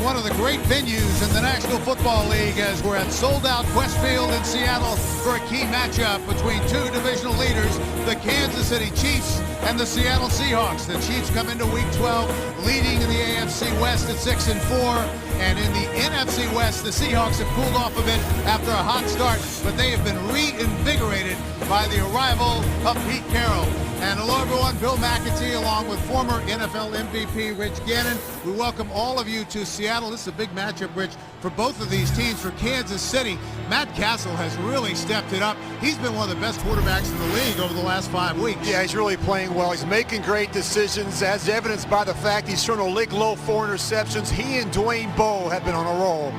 one of the great venues in the National Football League as we're at sold-out Quest Field in Seattle for a key matchup between two divisional leaders, the Kansas City Chiefs and the Seattle Seahawks. The Chiefs come into Week 12 leading in the AFC West at 6-4, and in the NFC West, the Seahawks have cooled off a bit after a hot start, but they have been reinvigorated by the arrival of Pete Carroll. And hello everyone, Bill McAtee along with former NFL MVP Rich Gannon. We welcome all of you to Seattle. This is a big matchup, Rich, for both of these teams. For Kansas City, Matt Castle has really stepped it up. He's been one of the best quarterbacks in the league over the last 5 weeks. Yeah, he's really playing well. He's making great decisions, as evidenced by the fact he's thrown a league low 4 interceptions. He and Dwayne Bowe have been on a roll.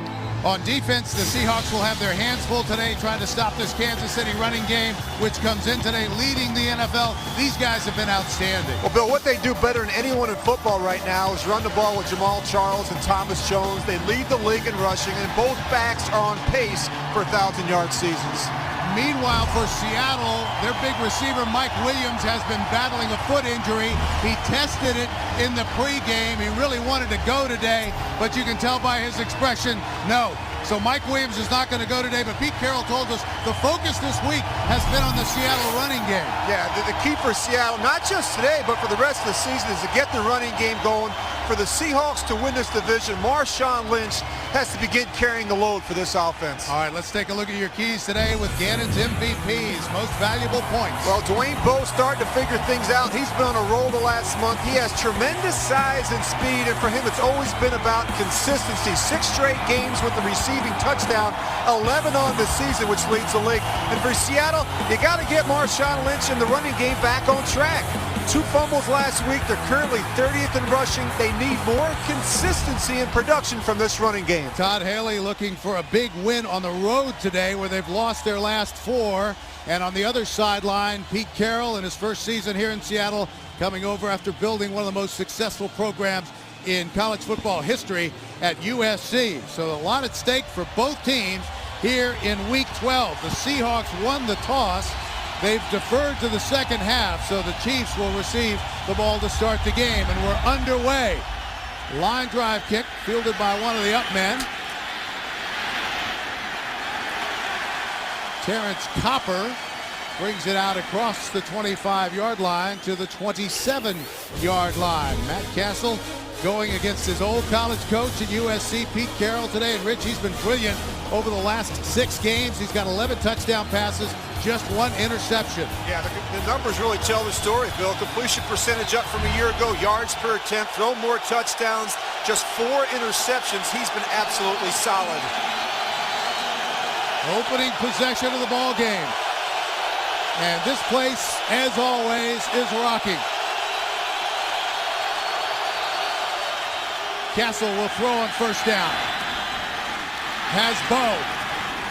On defense, the Seahawks will have their hands full today trying to stop this Kansas City running game, which comes in today leading the NFL. These guys have been outstanding. Well, Bill, what they do better than anyone in football right now is run the ball with Jamal Charles and Thomas Jones. They lead the league in rushing, and both backs are on pace for 1,000-yard seasons. Meanwhile, for Seattle, their big receiver, Mike Williams, has been battling a foot injury. He tested it in the pregame. He really wanted to go today, but you can tell by his expression, no. So Mike Williams is not going to go today, but Pete Carroll told us the focus this week has been on the Seattle running game. Yeah, the key for Seattle, not just today, but for the rest of the season, is to get the running game going. For the Seahawks to win this division, Marshawn Lynch has to begin carrying the load for this offense. All right, let's take a look at your keys today with Gannon's MVPs, most valuable points. Well, Dwayne Bowe starting to figure things out. He's been on a roll the last month. He has tremendous size and speed, and for him, it's always been about consistency. 6 straight games with the receiving touchdown, 11 on the season, which leads the league. And for Seattle, you got to get Marshawn Lynch and the running game back on track. 2 fumbles last week. They're currently 30th in rushing. They need more consistency and production from this running game. Todd Haley looking for a big win on the road today where they've lost their last 4. And on the other sideline, Pete Carroll in his first season here in Seattle, coming over after building one of the most successful programs in college football history at USC. So a lot at stake for both teams here in Week 12. The Seahawks won the toss. They've deferred to the second half, so the Chiefs will receive the ball to start the game, and we're underway. Line drive kick fielded by one of the up men. Terrence Copper brings it out across the 25-yard line to the 27-yard line. Matt Castle going against his old college coach at USC, Pete Carroll, today. And Rich, he's been brilliant over the last 6 games. He's got 11 touchdown passes, just 1 interception. Yeah, the numbers really tell the story, Bill. Completion percentage up from a year ago, yards per attempt, throw more touchdowns, just 4 interceptions. He's been absolutely solid. Opening possession of the ball game. And this place, as always, is rocking. Castle will throw on first down. Has Bowe.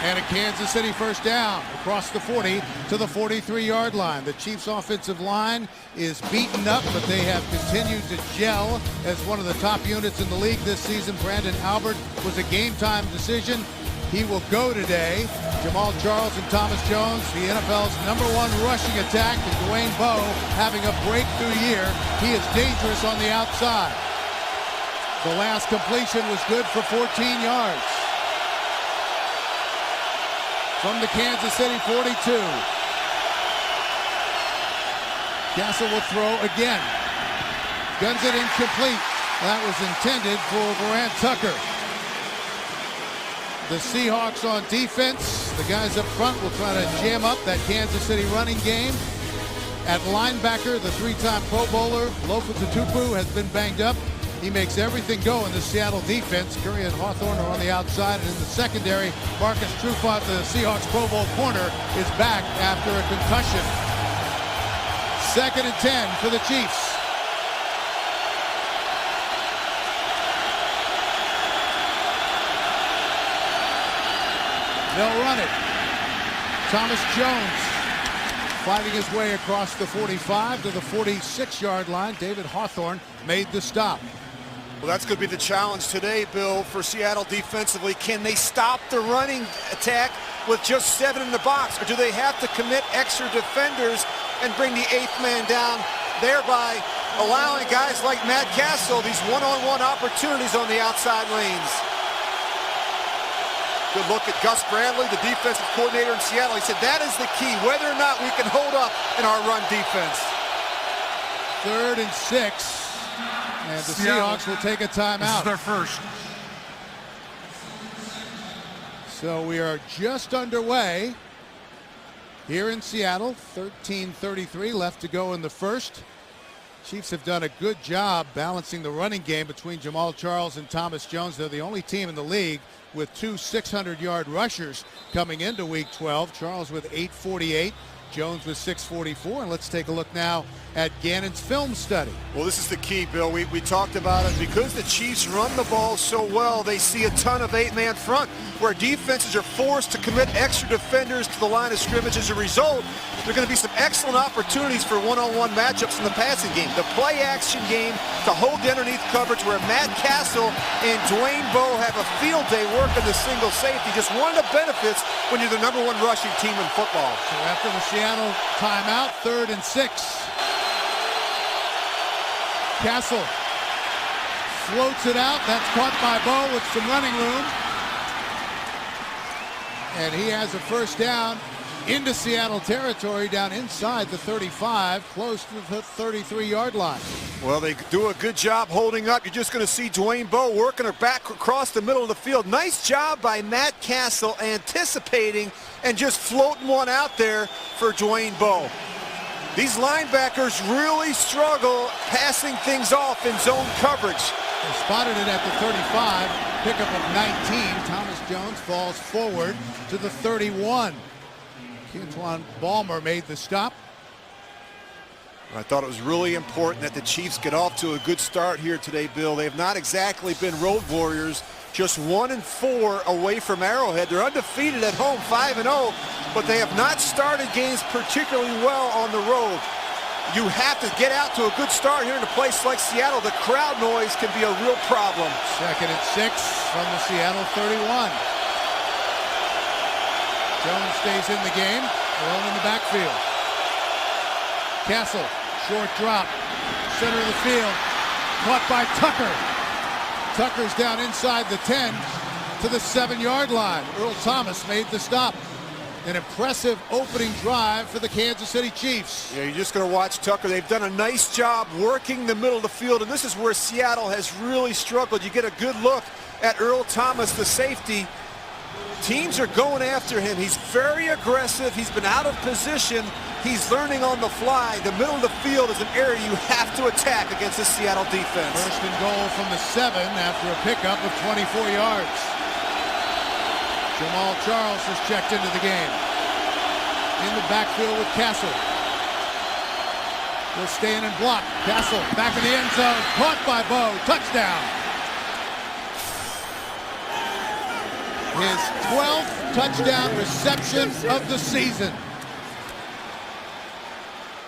And a Kansas City first down across the 40 to the 43-yard line. The Chiefs' offensive line is beaten up, but they have continued to gel as one of the top units in the league this season. Brandon Albert was a game-time decision. He will go today. Jamal Charles and Thomas Jones, the NFL's #1 rushing attack, and Dwayne Bowe having a breakthrough year. He is dangerous on the outside. The last completion was good for 14 yards. From the Kansas City 42. Castle will throw again. Guns it incomplete. That was intended for Grant Tucker. The Seahawks on defense. The guys up front will try to jam up that Kansas City running game. At linebacker, the 3-time Pro Bowler, Lofa Tatupu, has been banged up. He makes everything go in the Seattle defense. Curry and Hawthorne are on the outside, and in the secondary, Marcus Trufant, the Seahawks Pro Bowl corner, is back after a concussion. 2nd and 10 for the Chiefs. They'll run it. Thomas Jones fighting his way across the 45 to the 46-yard line. David Hawthorne made the stop. Well, that's going to be the challenge today, Bill, for Seattle defensively. Can they stop the running attack with just 7 in the box, or do they have to commit extra defenders and bring the 8th man down, thereby allowing guys like Matt Castle these one-on-one opportunities on the outside lanes. Good look at Gus Bradley, the defensive coordinator in Seattle. He said that is the key, whether or not we can hold up in our run defense. 3rd and 6, and the Seahawks will take a timeout. This is their first. So we are just underway here in Seattle. 13:33 left to go in the first. Chiefs have done a good job balancing the running game between Jamal Charles and Thomas Jones. They're the only team in the league with 2 600-yard rushers coming into Week 12. Charles with 848, Jones with 644. And let's take a look now at Gannon's film study. Well, this is the key, Bill. We talked about it. Because the Chiefs run the ball so well, they see a ton of 8-man front, where defenses are forced to commit extra defenders to the line of scrimmage. As a result, there are going to be some excellent opportunities for one-on-one matchups in the passing game. The play-action game to hold the underneath coverage, where Matt Castle and Dwayne Bowe have a field day working the single safety. Just one of the benefits when you're the #1 rushing team in football. So after the Seattle timeout, 3rd and 6. Castle floats it out. That's caught by Bowe with some running room. And he has a first down into Seattle territory, down inside the 35, close to the 33-yard line. Well, they do a good job holding up. You're just going to see Dwayne Bowe working her back across the middle of the field. Nice job by Matt Castle anticipating and just floating one out there for Dwayne Bowe. These linebackers really struggle passing things off in zone coverage. They spotted it at the 35, pickup of 19. Thomas Jones falls forward to the 31. Antoine Balmer made the stop. I thought it was really important that the Chiefs get off to a good start here today, Bill. They have not exactly been road warriors. Just 1-4 away from Arrowhead. They're undefeated at home, 5-0, but they have not started games particularly well on the road. You have to get out to a good start here in a place like Seattle. The crowd noise can be a real problem. 2nd and 6 from the Seattle 31. Jones stays in the game, alone in the backfield. Castle, short drop, center of the field, caught by Tucker. Tucker's down inside the 10 to the 7-yard line. Earl Thomas made the stop. An impressive opening drive for the Kansas City Chiefs. Yeah, you're just going to watch Tucker. They've done a nice job working the middle of the field, and this is where Seattle has really struggled. You get a good look at Earl Thomas, the safety. Teams are going after him. He's very aggressive. He's been out of position. He's learning on the fly. The middle of the field is an area you have to attack against the Seattle defense. 1st and goal from the 7 after a pickup of 24 yards. Jamal Charles has checked into the game. In the backfield with Castle. Will stay in and block. Castle back in the end zone. Caught by Bowe. Touchdown. His 12th touchdown reception of the season.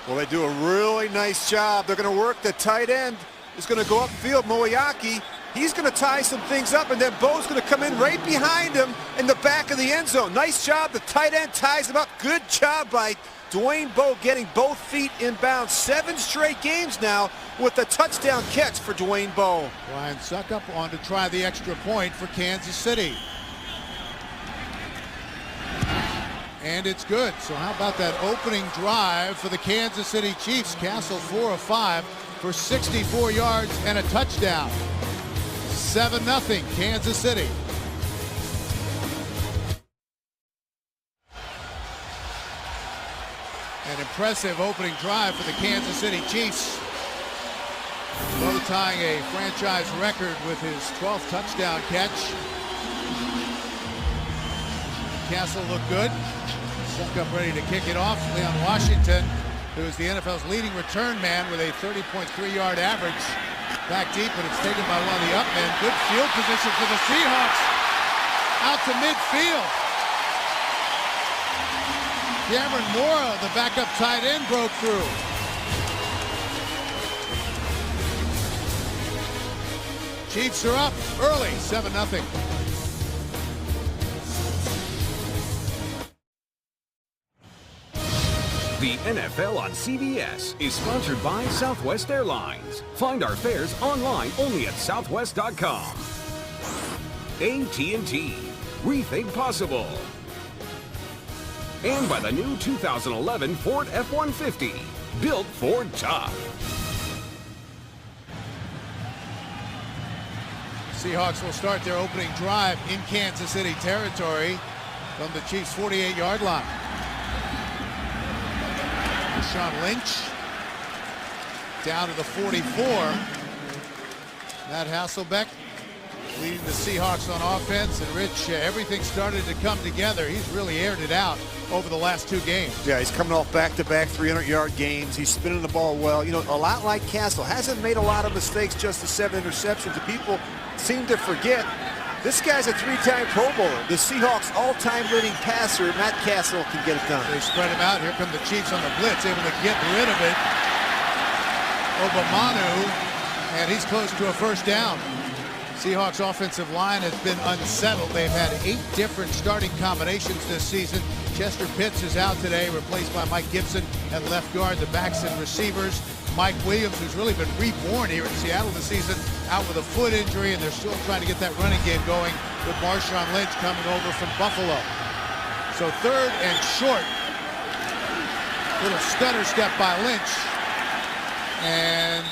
Well, they do a really nice job. They're going to work the tight end. It's going to go upfield. Moyaki, he's going to tie some things up, and then Bowe's going to come in right behind him in the back of the end zone. Nice job. The tight end ties him up. Good job by Dwayne Bowe getting both feet in bounds. 7 straight games now with the touchdown catch for Dwayne Bowe. Ryan Suckup on to try the extra point for Kansas City. And it's good. So how about that opening drive for the Kansas City Chiefs? Castle 4 of 5 for 64 yards and a touchdown. 7-0 Kansas City. An impressive opening drive for the Kansas City Chiefs. Bowe tying a franchise record with his 12th touchdown catch. Castle looked good. Suckup ready to kick it off. Leon Washington, who is the NFL's leading return man with a 30.3-yard average. Back deep, but it's taken by one of the up men. Good field position for the Seahawks. Out to midfield. Cameron Mora, the backup tight end, broke through. Chiefs are up early, 7-0. The NFL on CBS is sponsored by Southwest Airlines. Find our fares online only at southwest.com. AT&T. Rethink possible. And by the new 2011 Ford F-150. Built Ford tough. Seahawks will start their opening drive in Kansas City territory from the Chiefs' 48-yard line. Marshawn Lynch down to the 44. Matt Hasselbeck leading the Seahawks on offense. And Rich, everything started to come together. He's really aired it out over the last two games. Yeah, he's coming off back-to-back 300-yard games. He's spinning the ball well. You know, a lot like Castle. Hasn't made a lot of mistakes, just the 7 interceptions. And people seem to forget this guy's a 3-time Pro Bowler. The Seahawks' all-time leading passer, Matt Castle, can get it done. They spread him out. Here come the Chiefs on the blitz, able to get rid of it. Obamanu, and he's close to a first down. Seahawks offensive line has been unsettled. They've had 8 different starting combinations this season. Chester Pitts is out today, replaced by Mike Gibson at left guard. The backs and receivers, Mike Williams, who's really been reborn here in Seattle this season, out with a foot injury, and they're still trying to get that running game going with Marshawn Lynch coming over from Buffalo. So 3rd and short. Little stutter step by Lynch. And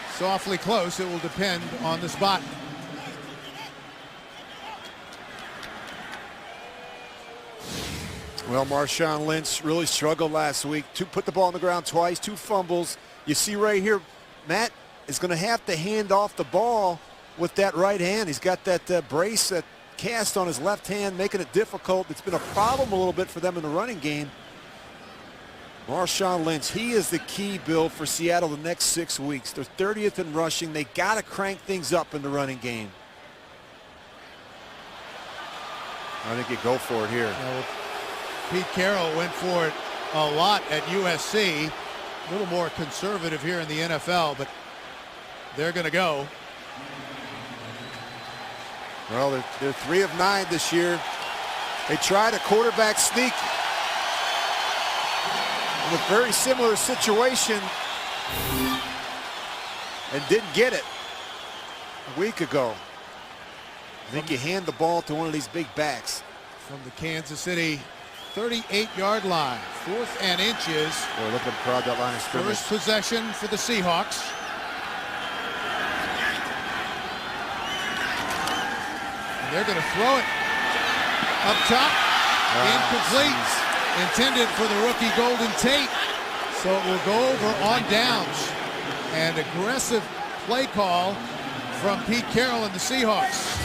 it's awfully close. It will depend on the spot. Well, Marshawn Lynch really struggled last week. Put the ball on the ground twice, 2 fumbles. You see right here, Matt is going to have to hand off the ball with that right hand. He's got that brace, that cast on his left hand, making it difficult. It's been a problem a little bit for them in the running game. Marshawn Lynch, he is the key, Bill, for Seattle the next 6 weeks. They're 30th in rushing. They got to crank things up in the running game. I think you go for it here. Well, Pete Carroll went for it a lot at USC. A little more conservative here in the NFL, but they're going to go. Well, they're 3 of 9 this year. They tried a quarterback sneak in a very similar situation and didn't get it a week ago. I think you hand the ball to one of these big backs. From the Kansas City 38-yard line, 4th and inches. Boy, look at the crowd, that line of scrimmage. First possession for the Seahawks. And they're going to throw it up top. Incomplete. Intended for the rookie Golden Tate. So it will go over on downs. And aggressive play call from Pete Carroll and the Seahawks.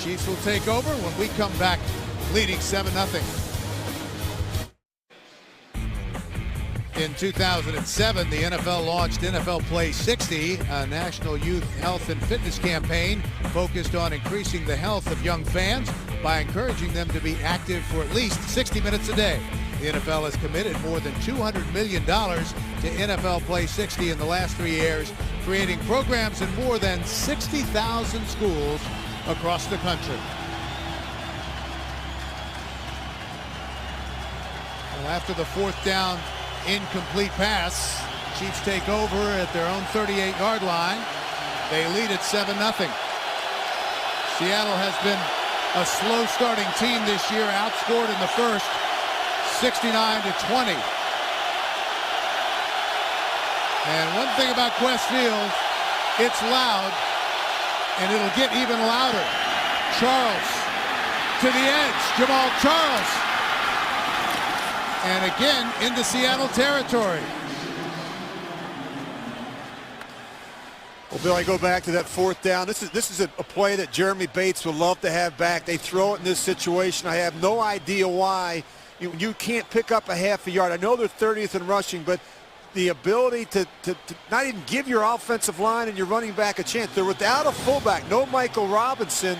Chiefs will take over when we come back leading 7-0. In 2007, the NFL launched NFL Play 60, a national youth health and fitness campaign focused on increasing the health of young fans by encouraging them to be active for at least 60 minutes a day. The NFL has committed more than $200 million to NFL Play 60 in the last 3 years, creating programs in more than 60,000 schools across the country. Well, after the 4th down incomplete pass, Chiefs take over at their own 38-yard line. They lead at 7-0. Seattle has been a slow starting team this year, outscored in the first 69-20. And one thing about Quest Field, it's loud, and it'll get even louder. Charles to the edge, Jamal Charles. And again into Seattle territory. Well, Bill, I go back to that 4th down. This is a play that Jeremy Bates would love to have back. They throw it in this situation. I have no idea why. You can't pick up a half a yard. I know they're 30th in rushing, but the ability to not even give your offensive line and your running back a chance. They're without a fullback, no Michael Robinson.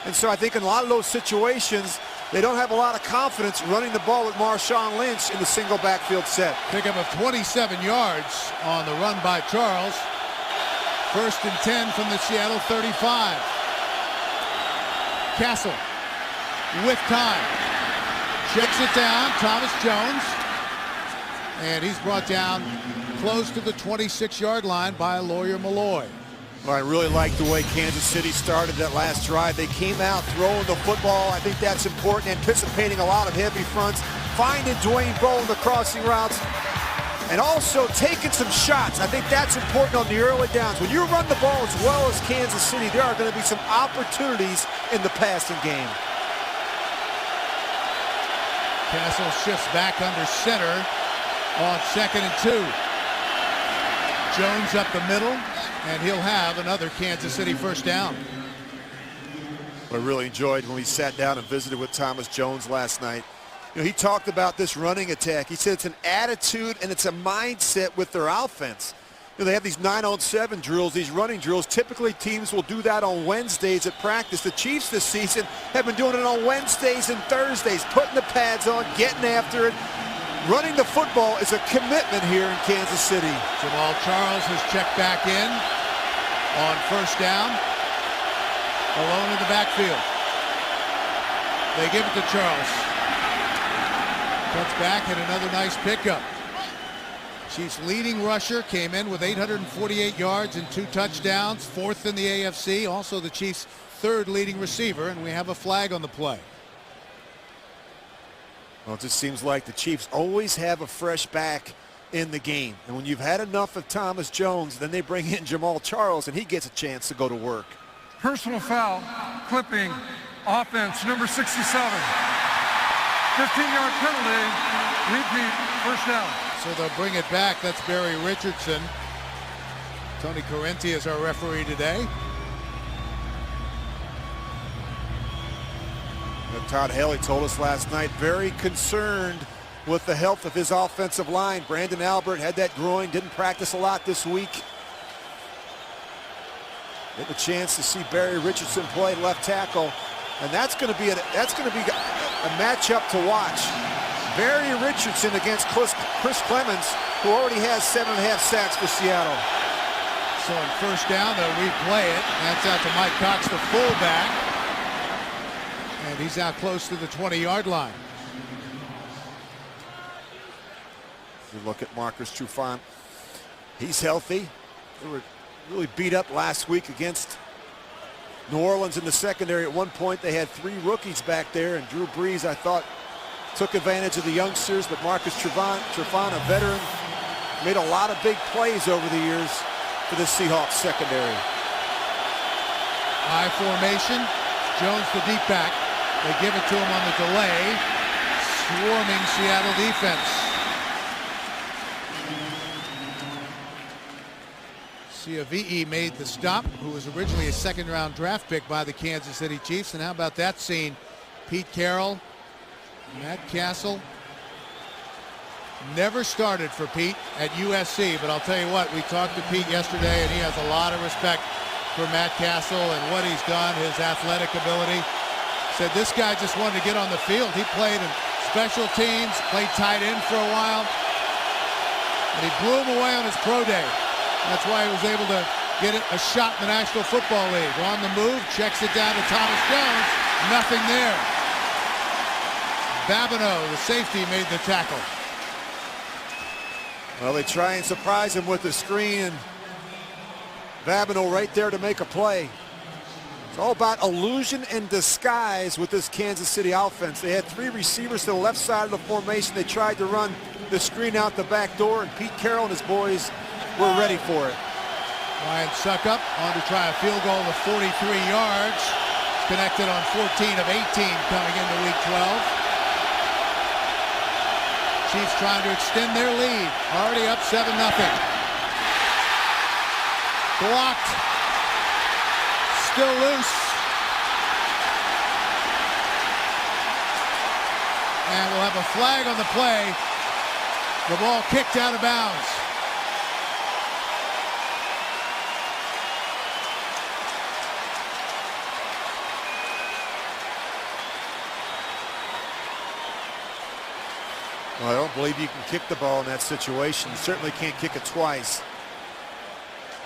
And so I think in a lot of those situations, they don't have a lot of confidence running the ball with Marshawn Lynch in the single backfield set. Pickup of 27 yards on the run by Charles. 1st and 10 from the Seattle 35. Castle with time. Checks it down, Thomas Jones. And he's brought down close to the 26-yard line by Lawyer Malloy. Well, I really like the way Kansas City started that last drive. They came out throwing the football. I think that's important, anticipating a lot of heavy fronts, finding Dwayne Bowe in the crossing routes, and also taking some shots. I think that's important on the early downs. When you run the ball as well as Kansas City, there are going to be some opportunities in the passing game. Castle shifts back under center on 2nd and 2. Jones up the middle, and he'll have another Kansas City first down. I really enjoyed when we sat down and visited with Thomas Jones last night. You know, he talked about this running attack. He said it's an attitude and it's a mindset with their offense. You know, they have these 9-on-7 drills, these running drills. Typically, teams will do that on Wednesdays at practice. The Chiefs this season have been doing it on Wednesdays and Thursdays, putting the pads on, getting after it. Running the football is a commitment here in Kansas City. Jamal Charles has checked back in on first down. Alone in the backfield. They give it to Charles. Cuts back and another nice pickup. Chiefs' leading rusher came in with 848 yards and 2 touchdowns, 4th in the AFC. Also the Chiefs' 3rd leading receiver, and we have a flag on the play. Well, it just seems like the Chiefs always have a fresh back in the game. And when you've had enough of Thomas Jones, then they bring in Jamal Charles, and he gets a chance to go to work. Personal foul, clipping, offense, number 67. 15-yard penalty, repeat, first down. So they'll bring it back. That's Barry Richardson. Tony Correnti is our referee today. Todd Haley told us last night, very concerned with the health of his offensive line. Brandon Albert had that groin, didn't practice a lot this week. Get the chance to see Barry Richardson play left tackle, and that's going to be a matchup to watch. Barry Richardson against Chris Clemens, who already has 7.5 sacks for Seattle. So on first down, they'll replay it. That's out to Mike Cox, the fullback. And he's out close to the 20-yard line. You look at Marcus Trufant. He's healthy. They were really beat up last week against New Orleans in the secondary. At one point, they had 3 rookies back there, and Drew Brees, I thought, took advantage of the youngsters, but Marcus Trufant, a veteran, made a lot of big plays over the years for the Seahawks secondary. High formation. Jones the deep back. They give it to him on the delay. Swarming Seattle defense. Ciavi'i made the stop, who was originally a 2nd-round draft pick by the Kansas City Chiefs. And how about that scene? Pete Carroll, Matt Castle. Never started for Pete at USC, but I'll tell you what, we talked to Pete yesterday, and he has a lot of respect for Matt Castle and what he's done, his athletic ability. Said this guy just wanted to get on the field. He played in special teams, played tight end for a while, and he blew him away on his pro day. That's why he was able to get a shot in the National Football League. On the move, checks it down to Thomas Jones. Nothing there. Babineau, the safety, made the tackle. Well, they try and surprise him with the screen, and Babineau right there to make a play. It's all about illusion and disguise with this Kansas City offense. They had 3 receivers to the left side of the formation. They tried to run the screen out the back door, and Pete Carroll and his boys were ready for it. Ryan Suckup on to try a field goal of 43 yards. It's connected on 14 of 18 coming into week 12. Chiefs trying to extend their lead. Already up 7-0. Blocked. Still loose. And we'll have a flag on the play. The ball kicked out of bounds. Well, I don't believe you can kick the ball in that situation. You certainly can't kick it twice.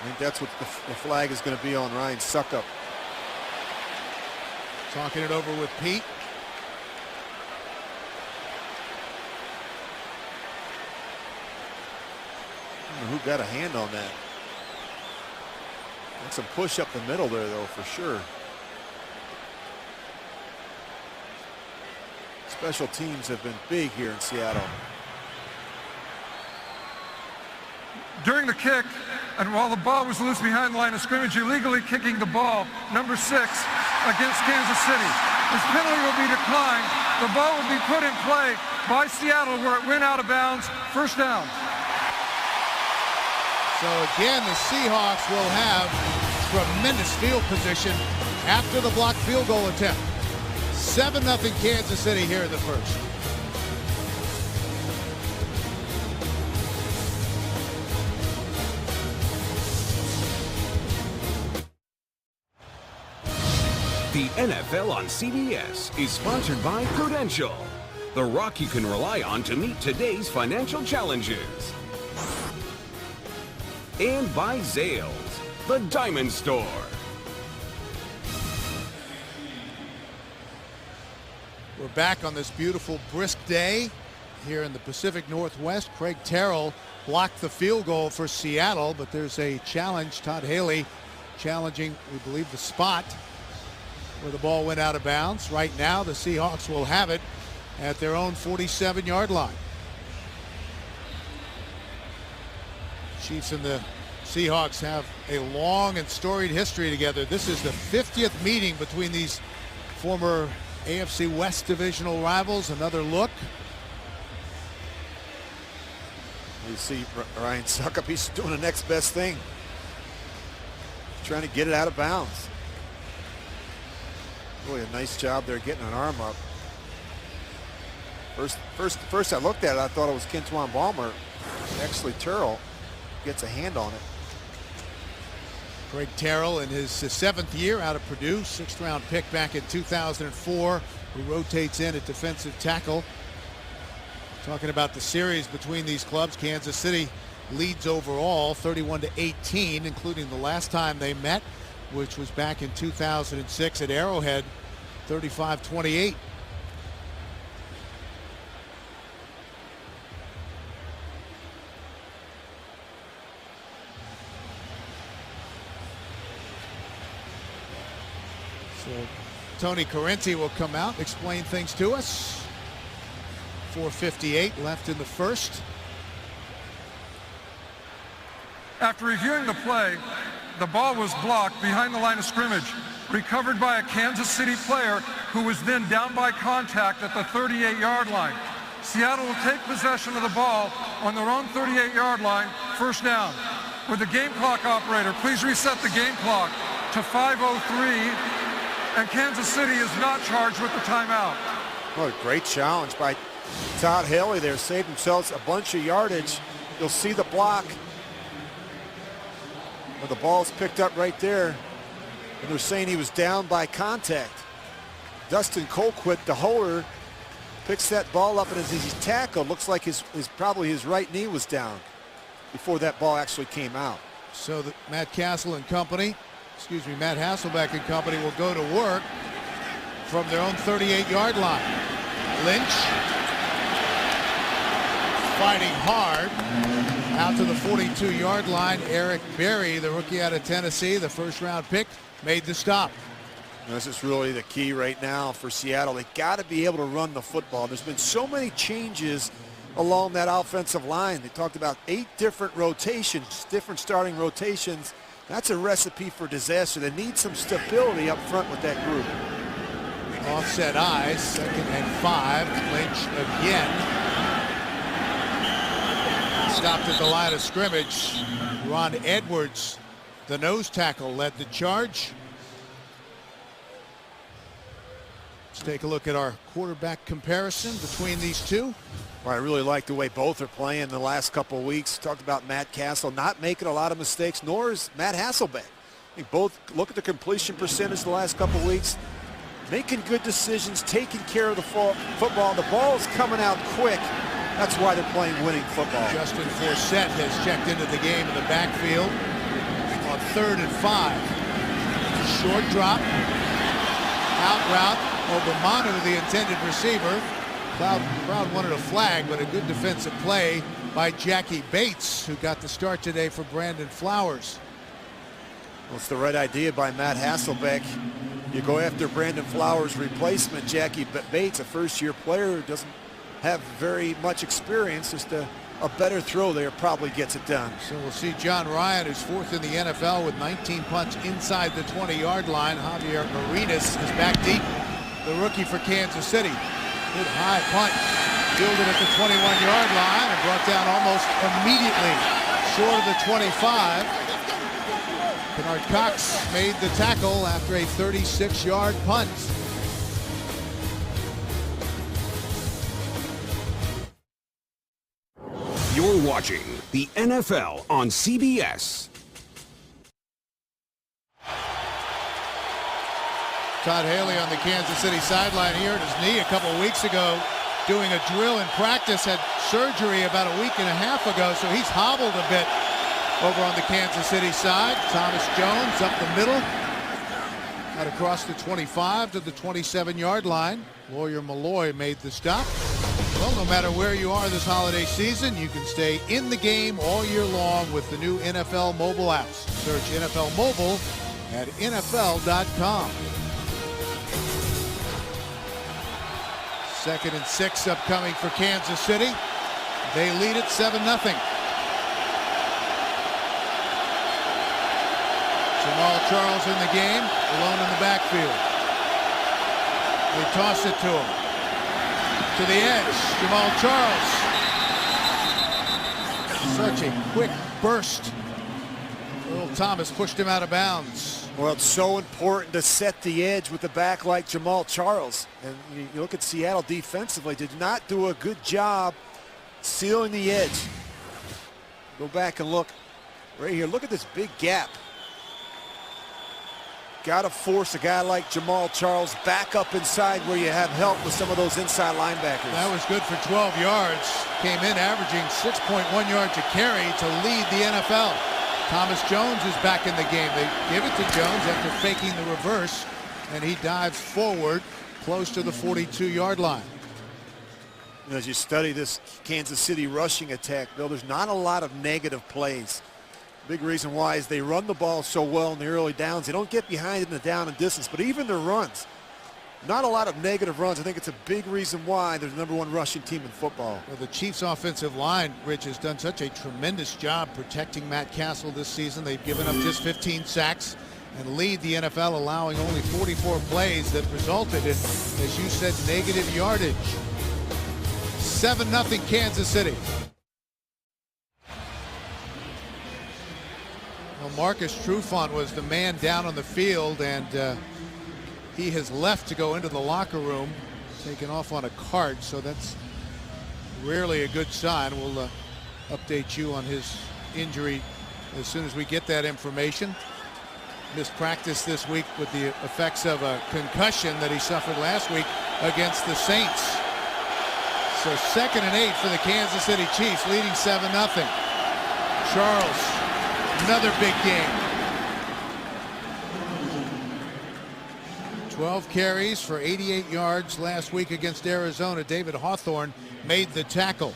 I think that's what the flag is going to be on Ryan Suckup. Talking it over with Pete. who got a hand on that. And some push up the middle there, though, for sure. Special teams have been big here in Seattle. During the kick, and while the ball was loose behind the line of scrimmage, illegally kicking the ball, number 6, against Kansas City. This penalty will be declined. The ball will be put in play by Seattle where it went out of bounds. First down. So again, the Seahawks will have tremendous field position after the blocked field goal attempt. 7-0 Kansas City here in the first. The NFL on CBS is sponsored by Prudential, the rock you can rely on to meet today's financial challenges. And by Zales, the Diamond Store. We're back on this beautiful, brisk day here in the Pacific Northwest. Craig Terrell blocked the field goal for Seattle, but there's a challenge. Todd Haley challenging, we believe, the spot where the ball went out of bounds. Right now, the Seahawks will have it at their own 47-yard line. Chiefs and the Seahawks have a long and storied history together. This is the 50th meeting between these former AFC West divisional rivals. Another look. You see Ryan Suckup, he's doing the next best thing. Trying to get it out of bounds. Really a nice job there getting an arm up. First I looked at it, I thought it was Kentuan Balmer. Actually, Terrell gets a hand on it. Craig Terrell in his 7th year out of Purdue, 6th-round pick back in 2004, who rotates in at defensive tackle. Talking about the series between these clubs, Kansas City leads overall 31-18, including the last time they met, which was back in 2006 at Arrowhead, 35-28. So Tony Correnti will come out and explain things to us. 4:58 left in the first. After reviewing the play, the ball was blocked behind the line of scrimmage, recovered by a Kansas City player who was then down by contact at the 38-yard line. Seattle will take possession of the ball on their own 38-yard line, first down. With the game clock operator, please reset the game clock to 5:03, and Kansas City is not charged with the timeout. What a great challenge by Todd Haley there. Saved themselves a bunch of yardage. You'll see the block. Well, the ball's picked up right there, and they're saying he was down by contact. Dustin Colquitt, the holder, picks that ball up, and as he's tackled, looks like probably his right knee was down before that ball actually came out. So Matt Castle and company, Matt Hasselbeck and company will go to work from their own 38-yard line. Lynch fighting hard out to the 42-yard line. Eric Berry, the rookie out of Tennessee, the first-round pick, made the stop. This is really the key right now for Seattle. They got to be able to run the football. There's been so many changes along that offensive line. They talked about 8 different rotations, different starting rotations. That's a recipe for disaster. They need some stability up front with that group. Offset eyes, 2nd and 5. Lynch again. Stopped at the line of scrimmage. Ron Edwards, the nose tackle, led the charge. Let's take a look at our quarterback comparison between these two. Well, I really like the way both are playing the last couple of weeks. Talked about Matt Castle not making a lot of mistakes, nor is Matt Hasselbeck. I think both look at the completion percentage the last couple of weeks. Making good decisions, taking care of the football. The ball is coming out quick. That's why they're playing winning football. Justin Forsett has checked into the game in the backfield on 3rd and 5. Short drop. Out route. Obamanu, the intended receiver. Crowd wanted a flag, but a good defensive play by Jackie Bates, who got the start today for Brandon Flowers. Well, it's the right idea by Matt Hasselbeck. You go after Brandon Flowers' replacement, Jackie Bates, a first-year player who doesn't have very much experience. Just a better throw there probably gets it done. So we'll see John Ryan, who's fourth in the NFL with 19 punts inside the 20-yard line. Javier Marinas is back deep, the rookie for Kansas City. Good high punt, fielded at the 21-yard line and brought down almost immediately short of the 25. Bernard Cox made the tackle after a 36-yard punt. You're watching the NFL on CBS. Todd Haley on the Kansas City sideline. He hurt his knee a couple weeks ago doing a drill in practice. Had surgery about a week and a half ago, so he's hobbled a bit over on the Kansas City side. Thomas Jones up the middle. Got across the 25 to the 27-yard line. Lawyer Malloy made the stop. Well, no matter where you are this holiday season, you can stay in the game all year long with the new NFL mobile apps. Search NFL Mobile at NFL.com. 2nd and 6 upcoming for Kansas City. They lead it 7-0. Jamal Charles in the game, alone in the backfield. They toss it to him. To the edge, Jamal Charles. Such a quick burst. Earl Thomas pushed him out of bounds. Well, it's so important to set the edge with a back like Jamal Charles. And you look at Seattle defensively, did not do a good job sealing the edge. Go back and look right here. Look at this big gap. Got to force a guy like Jamal Charles back up inside where you have help with some of those inside linebackers. That was good for 12 yards. Came in averaging 6.1 yards a carry to lead the NFL. Thomas Jones is back in the game. They give it to Jones after faking the reverse, and he dives forward close to the 42-yard line. As you study this Kansas City rushing attack, Bill, there's not a lot of negative plays. Big reason why is they run the ball so well in the early downs. They don't get behind in the down and distance, but even their runs, not a lot of negative runs. I think it's a big reason why they're the #1 rushing team in football. Well, the Chiefs' offensive line, Rich, has done such a tremendous job protecting Matt Castle this season. They've given up just 15 sacks and lead the NFL, allowing only 44 plays that resulted in, as you said, negative yardage. 7-0 Kansas City. Well, Marcus Trufant was the man down on the field, and he has left to go into the locker room, taken off on a cart, so that's rarely a good sign. We'll update you on his injury as soon as we get that information. Missed practice this week with the effects of a concussion that he suffered last week against the Saints. So 2nd and 8 for the Kansas City Chiefs, leading 7-0. Charles, another big game. 12 carries for 88 yards last week against Arizona. David Hawthorne made the tackle.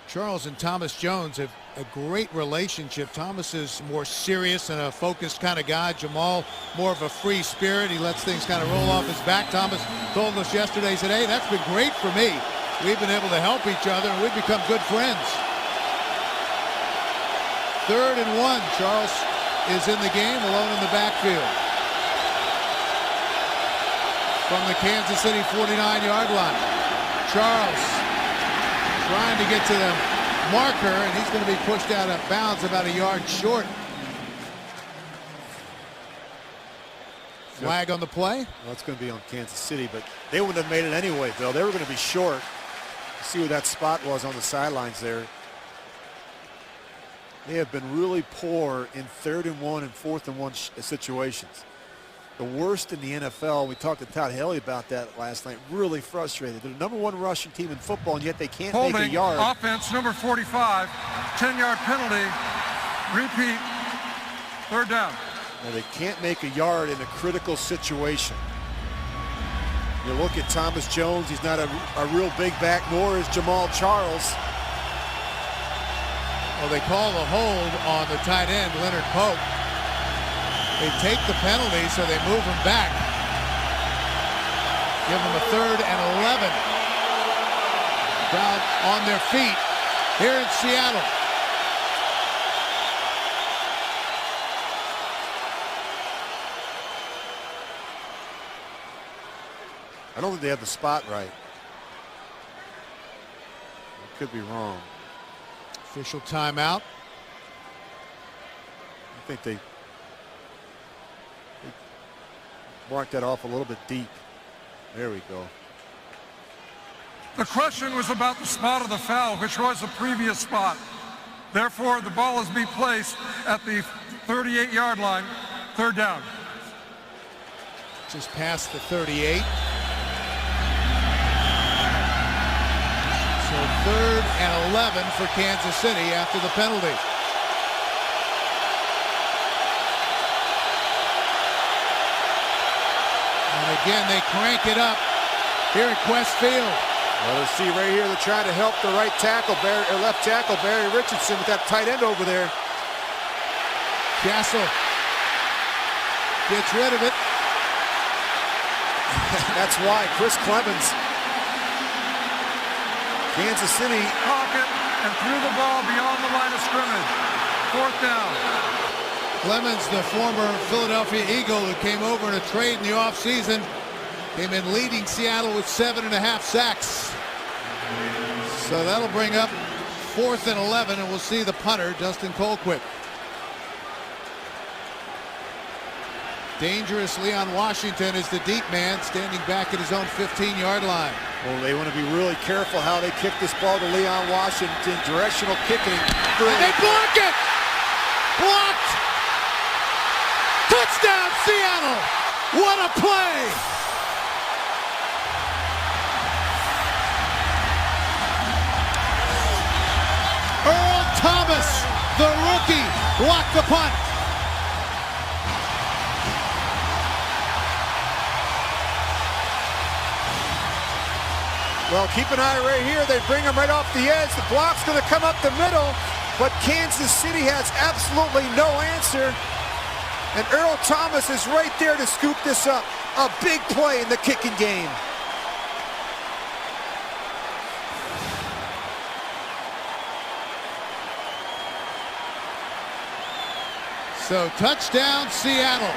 Charles and Thomas Jones have a great relationship. Thomas is more serious and a focused kind of guy. Jamal, more of a free spirit. He lets things kind of roll off his back. Thomas told us yesterday, he said, hey, that's been great for me. We've been able to help each other, and we've become good friends. 3rd and 1. Charles is in the game, alone in the backfield. From the Kansas City 49-yard line. Charles trying to get to the marker, and he's going to be pushed out of bounds about a yard short. Flag on the play. Well, it's going to be on Kansas City, but they wouldn't have made it anyway, Bill. They were going to be short. See where that spot was on the sidelines there. They have been really poor in 3rd and 1 and 4th and 1 situations. The worst in the NFL. We talked to Todd Haley about that last night. Really frustrated. They're the #1 rushing team in football, and yet they can't make a yard. Offense number 45, 10-yard penalty. Repeat, 3rd down. Well, they can't make a yard in a critical situation. You look at Thomas Jones, he's not a real big back, nor is Jamal Charles. Well, they call the hold on the tight end, Leonard Pope. They take the penalty, so they move him back. Give them a 3rd and 11. Down on their feet here in Seattle. I don't think they have the spot right. I could be wrong. Official timeout. I think they marked that off a little bit deep. There we go. The question was about the spot of the foul, which was the previous spot. Therefore, the ball is being placed at the 38-yard line, 3rd down. Just past the 38. So 3rd and 11 for Kansas City after the penalty. And again, they crank it up here at Quest Field. Well, let's see right here, they're trying to help the left tackle, Barry Richardson, with that tight end over there. Castle gets rid of it. That's why Chris Clemens, Kansas City. Pocket and threw the ball beyond the line of scrimmage. 4th down. Clemens, the former Philadelphia Eagle who came over in a trade in the offseason, came in leading Seattle with 7.5 sacks. So that'll bring up 4th and 11, and we'll see the punter, Dustin Colquitt. Dangerous Leon Washington is the deep man, standing back at his own 15-yard line. Well, they want to be really careful how they kick this ball to Leon Washington. Directional kicking. And they block it! Blocked! Touchdown, Seattle! What a play! Earl Thomas, the rookie, blocked the punt. Well, keep an eye right here. They bring him right off the edge. The block's going to come up the middle, but Kansas City has absolutely no answer. And Earl Thomas is right there to scoop this up. A big play in the kicking game. So touchdown, Seattle.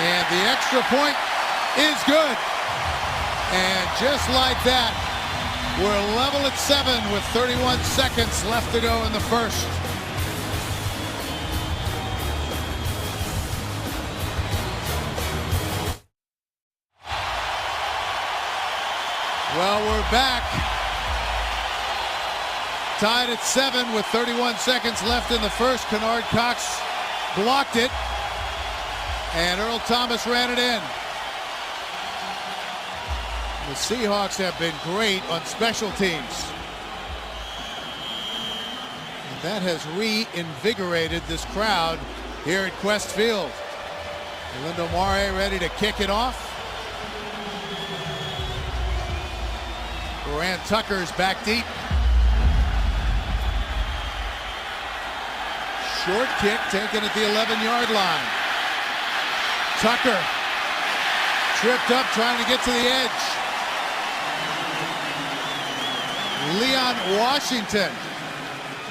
And the extra point is good. And just like that, we're level at 7 with 31 seconds left to go in the first. Well, we're back. Tied at 7 with 31 seconds left in the first. Kennard Cox blocked it, and Earl Thomas ran it in. The Seahawks have been great on special teams. And that has reinvigorated this crowd here at Quest Field. Lindo Mare ready to kick it off. Duran Tucker's back deep. Short kick taken at the 11-yard line. Tucker tripped up trying to get to the edge. Leon Washington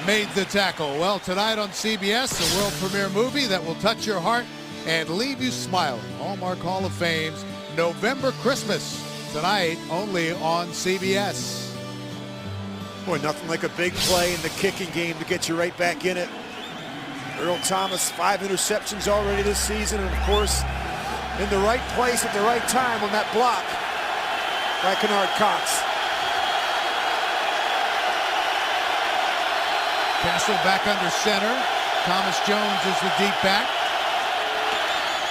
made the tackle. Well, tonight on CBS, a world premiere movie that will touch your heart and leave you smiling. Hallmark Hall of Fame's November Christmas, tonight only on CBS. Boy, nothing like a big play in the kicking game to get you right back in it. Earl Thomas, 5 interceptions already this season, and of course, in the right place at the right time on that block by Kennard Cox. Castle back under center. Thomas Jones is the deep back.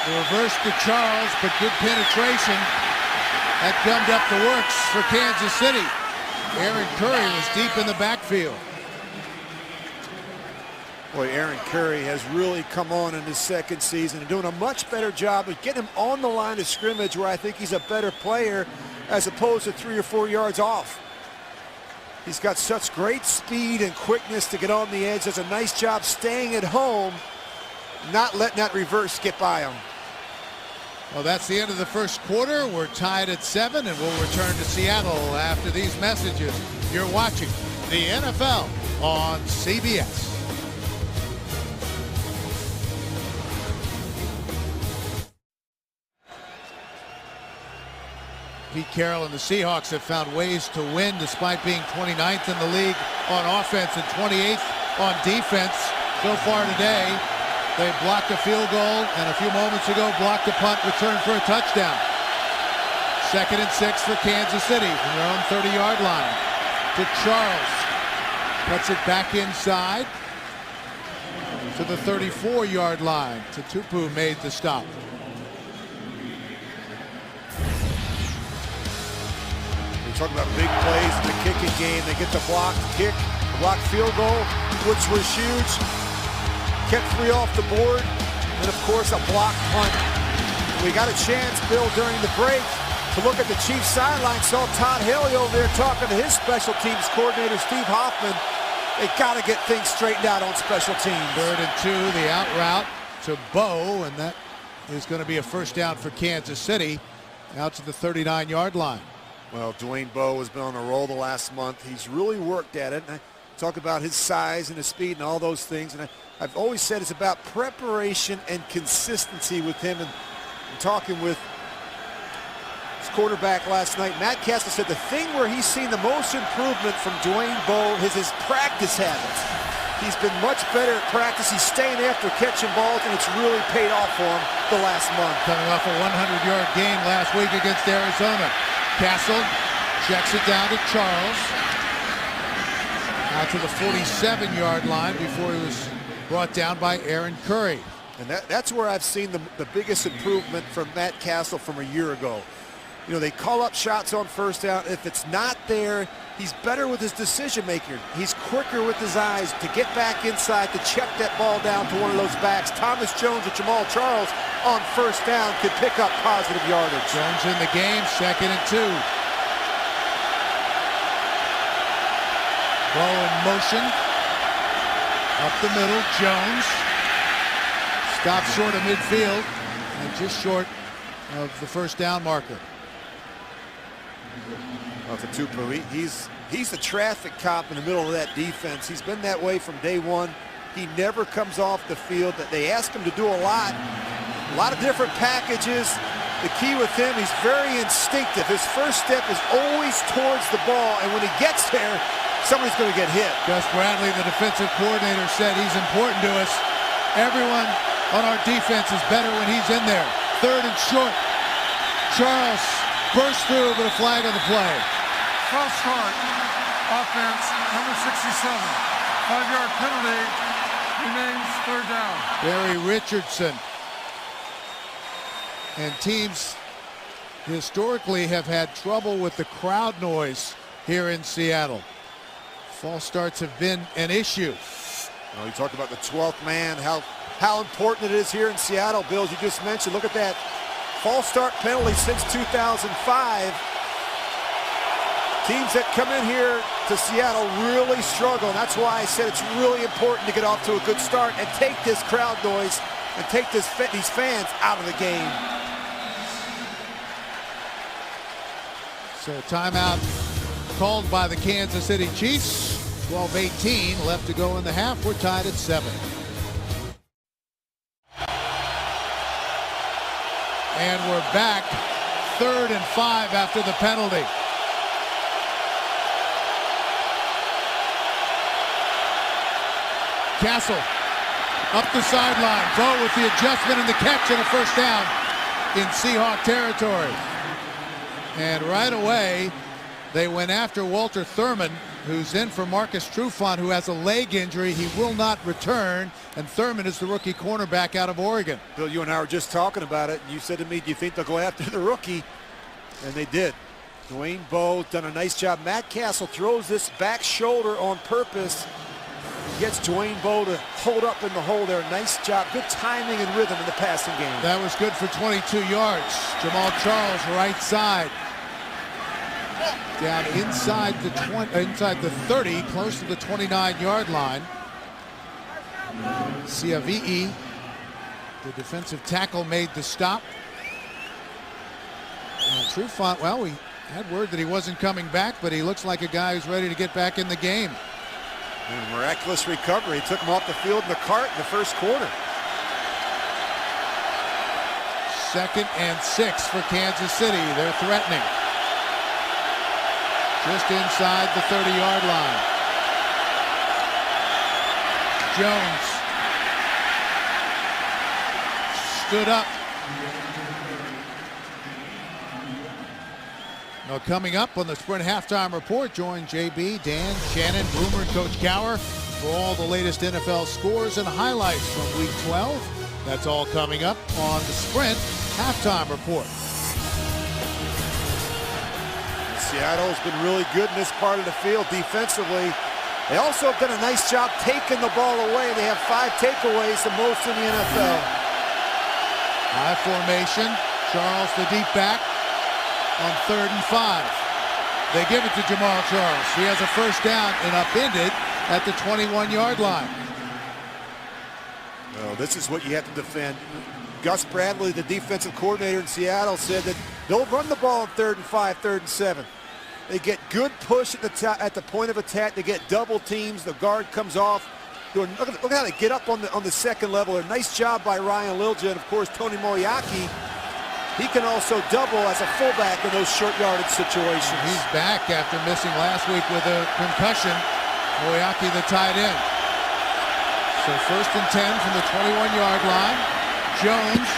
The reverse to Charles, but good penetration. That gummed up the works for Kansas City. Aaron Curry was deep in the backfield. Boy, Aaron Curry has really come on in his second season and doing a much better job of getting him on the line of scrimmage where I think he's a better player as opposed to 3 or 4 yards off. He's got such great speed and quickness to get on the edge. Does a nice job staying at home, not letting that reverse get by him. Well, that's the end of the first quarter. We're tied at 7, and we'll return to Seattle after these messages. You're watching the NFL on CBS. Pete Carroll and the Seahawks have found ways to win despite being 29th in the league on offense and 28th on defense so far today. They blocked a field goal and a few moments ago blocked a punt return for a touchdown. 2nd and 6 for Kansas City from their own 30-yard line. To Charles. Cuts it back inside to the 34-yard line. To Tupu made the stop. Talking about big plays in the kicking game. They get the blocked kick, the blocked field goal, which was huge. Kept 3 off the board. And of course, a blocked punt. We got a chance, Bill, during the break to look at the Chiefs sideline. Saw Todd Haley over there talking to his special teams coordinator, Steve Hoffman. They got to get things straightened out on special teams. 3rd and 2, the out route to Bo, and that is going to be a first down for Kansas City out to the 39-yard line. Well, Dwayne Bowe has been on a roll the last month. He's really worked at it. And I talk about his size and his speed and all those things. And I've always said it's about preparation and consistency with him. And talking with his quarterback last night, Matt Castle said the thing where he's seen the most improvement from Dwayne Bowe is his practice habits. He's been much better at practice. He's staying after catching balls, and it's really paid off for him the last month. Coming off a 100-yard game last week against Arizona. Castle checks it down to Charles. Out to the 47-yard line before he was brought down by Aaron Curry. And that's where I've seen the biggest improvement from Matt Castle from a year ago. You know, they call up shots on first down. If it's not there, he's better with his decision-making. He's quicker with his eyes to get back inside, to check that ball down to one of those backs. Thomas Jones or Jamal Charles on first down could pick up positive yardage. Jones in the game, 2nd and 2. Ball in motion. Up the middle, Jones. Stops short of midfield and just short of the first down marker. Well, for Tupu, he's the traffic cop in the middle of that defense. He's been that way from day one. He never comes off the field. They ask him to do a lot of different packages. The key with him, he's very instinctive. His first step is always towards the ball, and when he gets there, somebody's going to get hit. Gus Bradley, the defensive coordinator, said he's important to us. Everyone on our defense is better when he's in there. 3rd and short. Charles bursts through, but a flag on the play. False start. Offense, number 67. 5-yard penalty. Remains 3rd down. Barry Richardson. And teams historically have had trouble with the crowd noise here in Seattle. False starts have been an issue. Well, you talk about the 12th man, how important it is here in Seattle, Bill, as you just mentioned. Look at that false start penalty since 2005. Teams that come in here to Seattle really struggle, and that's why I said it's really important to get off to a good start and take this crowd noise and take these fans out of the game. So timeout called by the Kansas City Chiefs. 12:18 left to go in the half. We're tied at 7. And we're back. 3rd and 5 after the penalty. Castle up the sideline. Bo with the adjustment and the catch and a first down in Seahawk territory. And right away, they went after Walter Thurman, who's in for Marcus Trufant, who has a leg injury. He will not return, and Thurman is the rookie cornerback out of Oregon. Bill, you and I were just talking about it, and you said to me, do you think they'll go after the rookie? And they did. Dwayne Bowe done a nice job. Matt Castle throws this back shoulder on purpose. Gets Dwayne Bowe to hold up in the hole there. Nice job. Good timing and rhythm in the passing game. That was good for 22 yards. Jamal Charles, right side. Down inside the 30, close to the 29-yard line. Siavi'i, the defensive tackle, made the stop. And Trufant, well, we had word that he wasn't coming back, but he looks like a guy who's ready to get back in the game. And miraculous recovery. He took him off the field in the cart in the first quarter. 2nd and 6 for Kansas City. They're threatening. Just inside the 30-yard line. Jones stood up. Now coming up on the Sprint Halftime Report, join JB, Dan, Shannon, Boomer, and Coach Gower for all the latest NFL scores and highlights from Week 12. That's all coming up on the Sprint Halftime Report. Seattle's been really good in this part of the field defensively. They also have done a nice job taking the ball away. They have 5 takeaways, the most in the NFL. High formation. Charles, the deep back, on 3rd and 5. They give it to Jamal Charles. He has a first down and upended at the 21-yard line. Oh, this is what you have to defend. Gus Bradley, the defensive coordinator in Seattle, said that they'll run the ball on 3rd and 5, 3rd and 7. They get good push at the point of attack. They get double teams. The guard comes off. Look at how they get up on the second level. A nice job by Ryan Lilja, and of course Tony Moeaki. He can also double as a fullback in those short yardage situations. He's back after missing last week with a concussion. Moeaki, the tight end. So 1st and 10 from the 21-yard line. Jones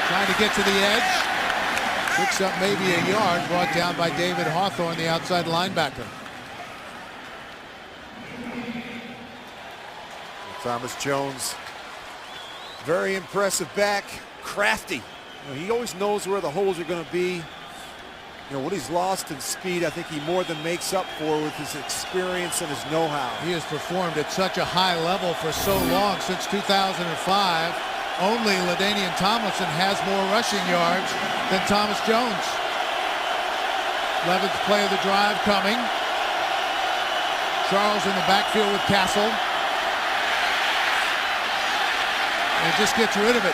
trying to get to the edge. Picks up maybe a yard, brought down by David Hawthorne, the outside linebacker. Thomas Jones, very impressive back, crafty. He always knows where the holes are going to be. What he's lost in speed, I think he more than makes up for with his experience and his know-how. He has performed at such a high level for so long, since 2005. Only LaDainian Tomlinson has more rushing yards than Thomas Jones. 11th play of the drive coming. Charles in the backfield with Castle. And just gets rid of it.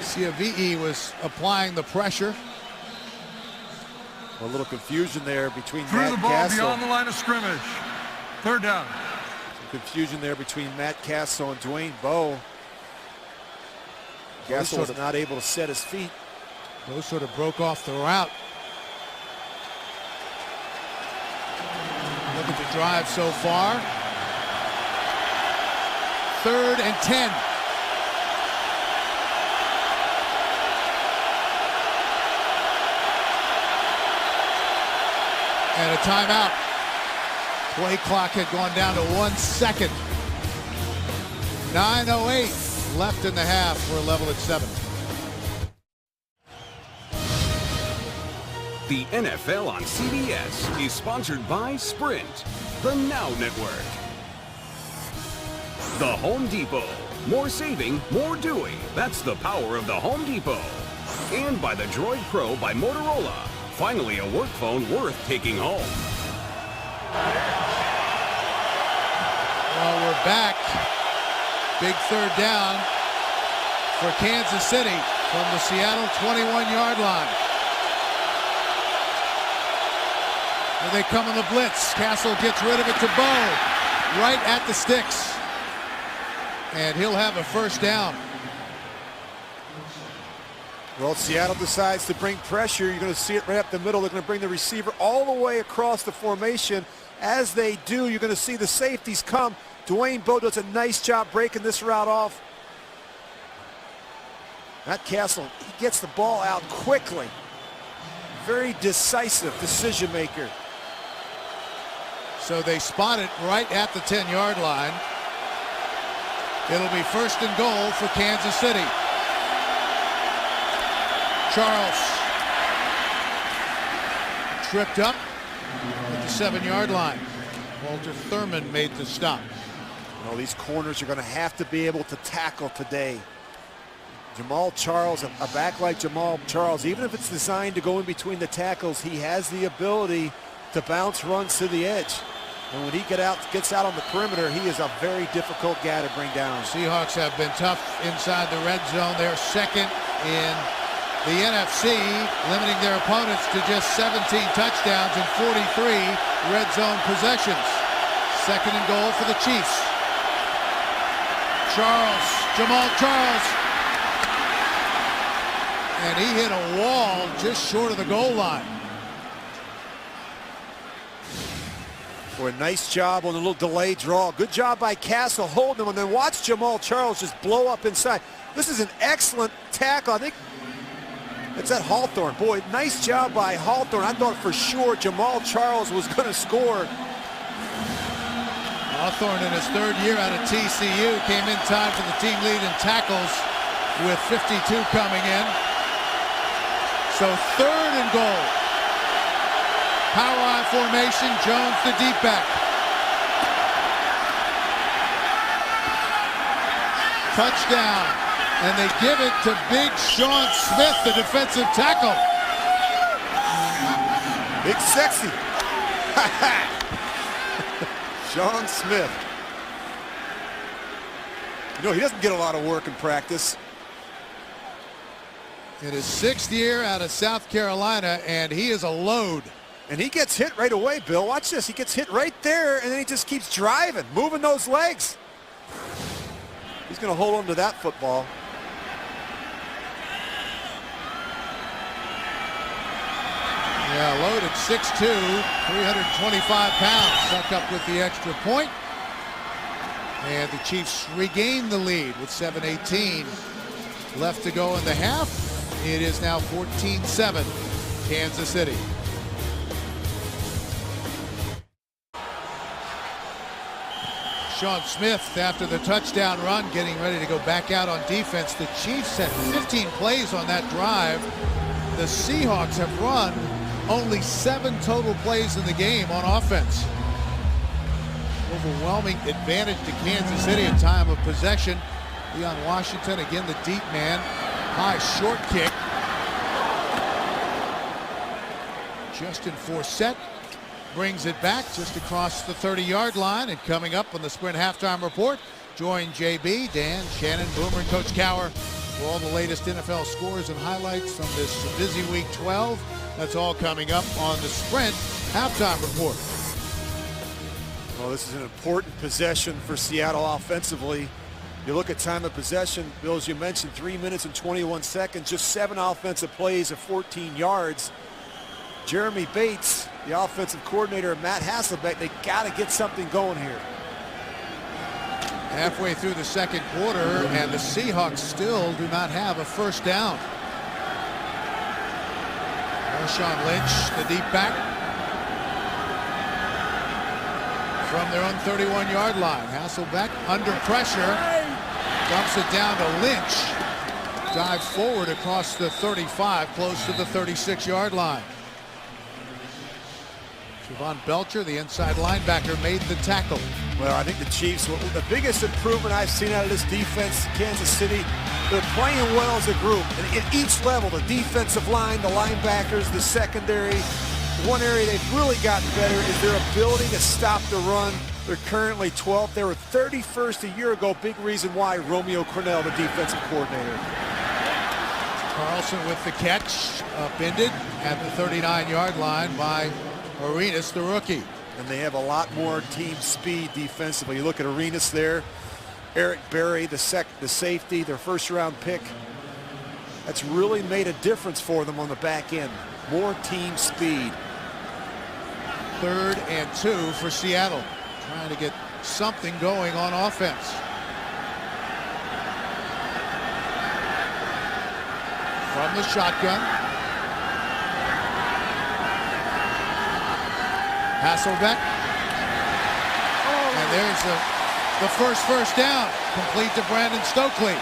Siavi'i was applying the pressure. A little confusion there between Threw Matt the ball Castle. beyond the line of scrimmage. 3rd down. Some confusion there between Matt Castle and Dwayne Bowe. Castle was not able to set his feet. Those sort of broke off the route. Look at the drive so far. 3rd and 10. And a timeout. Play clock had gone down to 1 second. 9:08 left in the half. We're level at 7. The NFL on CBS is sponsored by Sprint, the Now Network. The Home Depot. More saving, more doing. That's the power of the Home Depot. And by the Droid Pro by Motorola. Finally, a work phone worth taking home. Well, we're back. Big 3rd down for Kansas City from the Seattle 21-yard line. And they come on the blitz. Castle gets rid of it to Bowe. Right at the sticks. And he'll have a first down. Well, Seattle decides to bring pressure. You're going to see it right up the middle. They're going to bring the receiver all the way across the formation. As they do, you're going to see the safeties come. Dwayne Bowe does a nice job breaking this route off. Matt Castle, he gets the ball out quickly. Very decisive decision maker. So they spot it right at the 10-yard line. It'll be 1st and goal for Kansas City. Charles tripped up at the 7-yard line. Walter Thurman made the stop. Well, these corners are going to have to be able to tackle today. Jamal Charles, a back like Jamal Charles, even if it's designed to go in between the tackles, he has the ability to bounce runs to the edge. And when he gets out on the perimeter, he is a very difficult guy to bring down. Seahawks have been tough inside the red zone. They're second in the NFC, limiting their opponents to just 17 touchdowns and 43 red zone possessions. Second and goal for the Chiefs. Jamal Charles. And he hit a wall just short of the goal line. For a nice job on the little delay draw. Good job by Castle holding him, and then watch Jamal Charles just blow up inside. This is an excellent tackle. I think it's at Hawthorne. Boy, nice job by Hawthorne. I thought for sure Jamal Charles was going to score. Hawthorne in his third year out of TCU came in time for the team lead in tackles with 52 coming in. So third and goal. Power I formation, Jones the deep back. Touchdown. And they give it to big Sean Smith, the defensive tackle. Big sexy. Sean Smith. You know, he doesn't get a lot of work in practice. In his 6th year out of South Carolina, and he is a load. And he gets hit right away, Bill. Watch this. He gets hit right there, and then he just keeps driving, moving those legs. He's going to hold on to that football. Yeah, loaded 6'2", 325 pounds. Stuck up with the extra point. And the Chiefs regain the lead with 7:18 left to go in the half. It is now 14-7, Kansas City. Sean Smith, after the touchdown run, getting ready to go back out on defense. The Chiefs had 15 plays on that drive. The Seahawks have run only 7 total plays in the game on offense. Overwhelming advantage to Kansas City at time of possession. Leon Washington, again the deep man. High short kick. Justin Forsett brings it back just across the 30-yard line. And coming up on the Sprint Halftime Report, join JB, Dan, Shannon, Boomer, and Coach Cower for all the latest NFL scores and highlights from this busy Week 12. That's all coming up on the Sprint Halftime Report. Well, this is an important possession for Seattle offensively. You look at time of possession, Bill, as you mentioned, 3 minutes and 21 seconds, just 7 offensive plays of 14 yards. Jeremy Bates, the offensive coordinator, Matt Hasselbeck, they got to get something going here. Halfway through the second quarter, and the Seahawks still do not have a first down. Marshawn Lynch, the deep back, from their own 31-yard line. Hasselbeck under pressure, dumps it down to Lynch. Dives forward across the 35, close to the 36-yard line. Javon Belcher, the inside linebacker, made the tackle. Well, I think the Chiefs, the biggest improvement I've seen out of this defense, Kansas City, they're playing well as a group. And at each level, the defensive line, the linebackers, the secondary, one area they've really gotten better is their ability to stop the run. They're currently 12th. They were 31st a year ago. Big reason why Romeo Crennel, the defensive coordinator. Carlson with the catch, upended at the 39-yard line by Arenas, the rookie. And they have a lot more team speed defensively. You look at Arenas there. Eric Berry, the safety, their first-round pick. That's really made a difference for them on the back end. More team speed. 3rd and 2 for Seattle. Trying to get something going on offense. From the shotgun. Hasselbeck. And there's the first down. Complete to Brandon Stokely.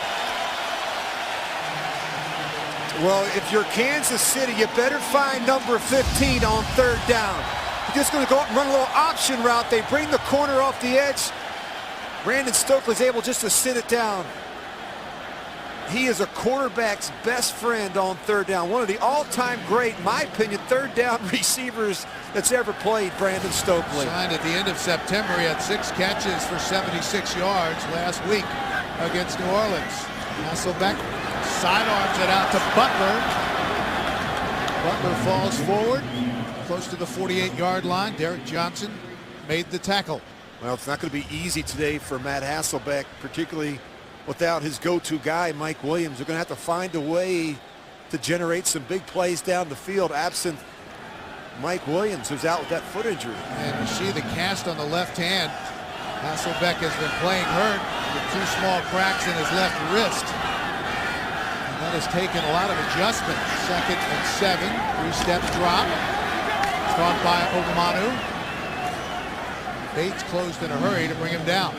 Well, if you're Kansas City, you better find number 15 on 3rd down. Just going to go up and run a little option route. They bring the corner off the edge. Brandon Stokely's able just to sit it down. He is a cornerback's best friend on third down. One of the all-time great, in my opinion, third down receivers that's ever played, Brandon Stokely. Signed at the end of September. He had 6 catches for 76 yards last week against New Orleans. Hasselbeck sidearms it out to Butler. Butler falls forward, close to the 48-yard line. Derek Johnson made the tackle. Well, it's not going to be easy today for Matt Hasselbeck, particularly without his go-to guy, Mike Williams. They're going to have to find a way to generate some big plays down the field, absent Mike Williams, who's out with that foot injury. And you see the cast on the left hand. Hasselbeck has been playing hurt with 2 small cracks in his left wrist. And that has taken a lot of adjustment. 2nd and 7, 3-step drop. Caught by Obamanu. Bates closed in a hurry to bring him down.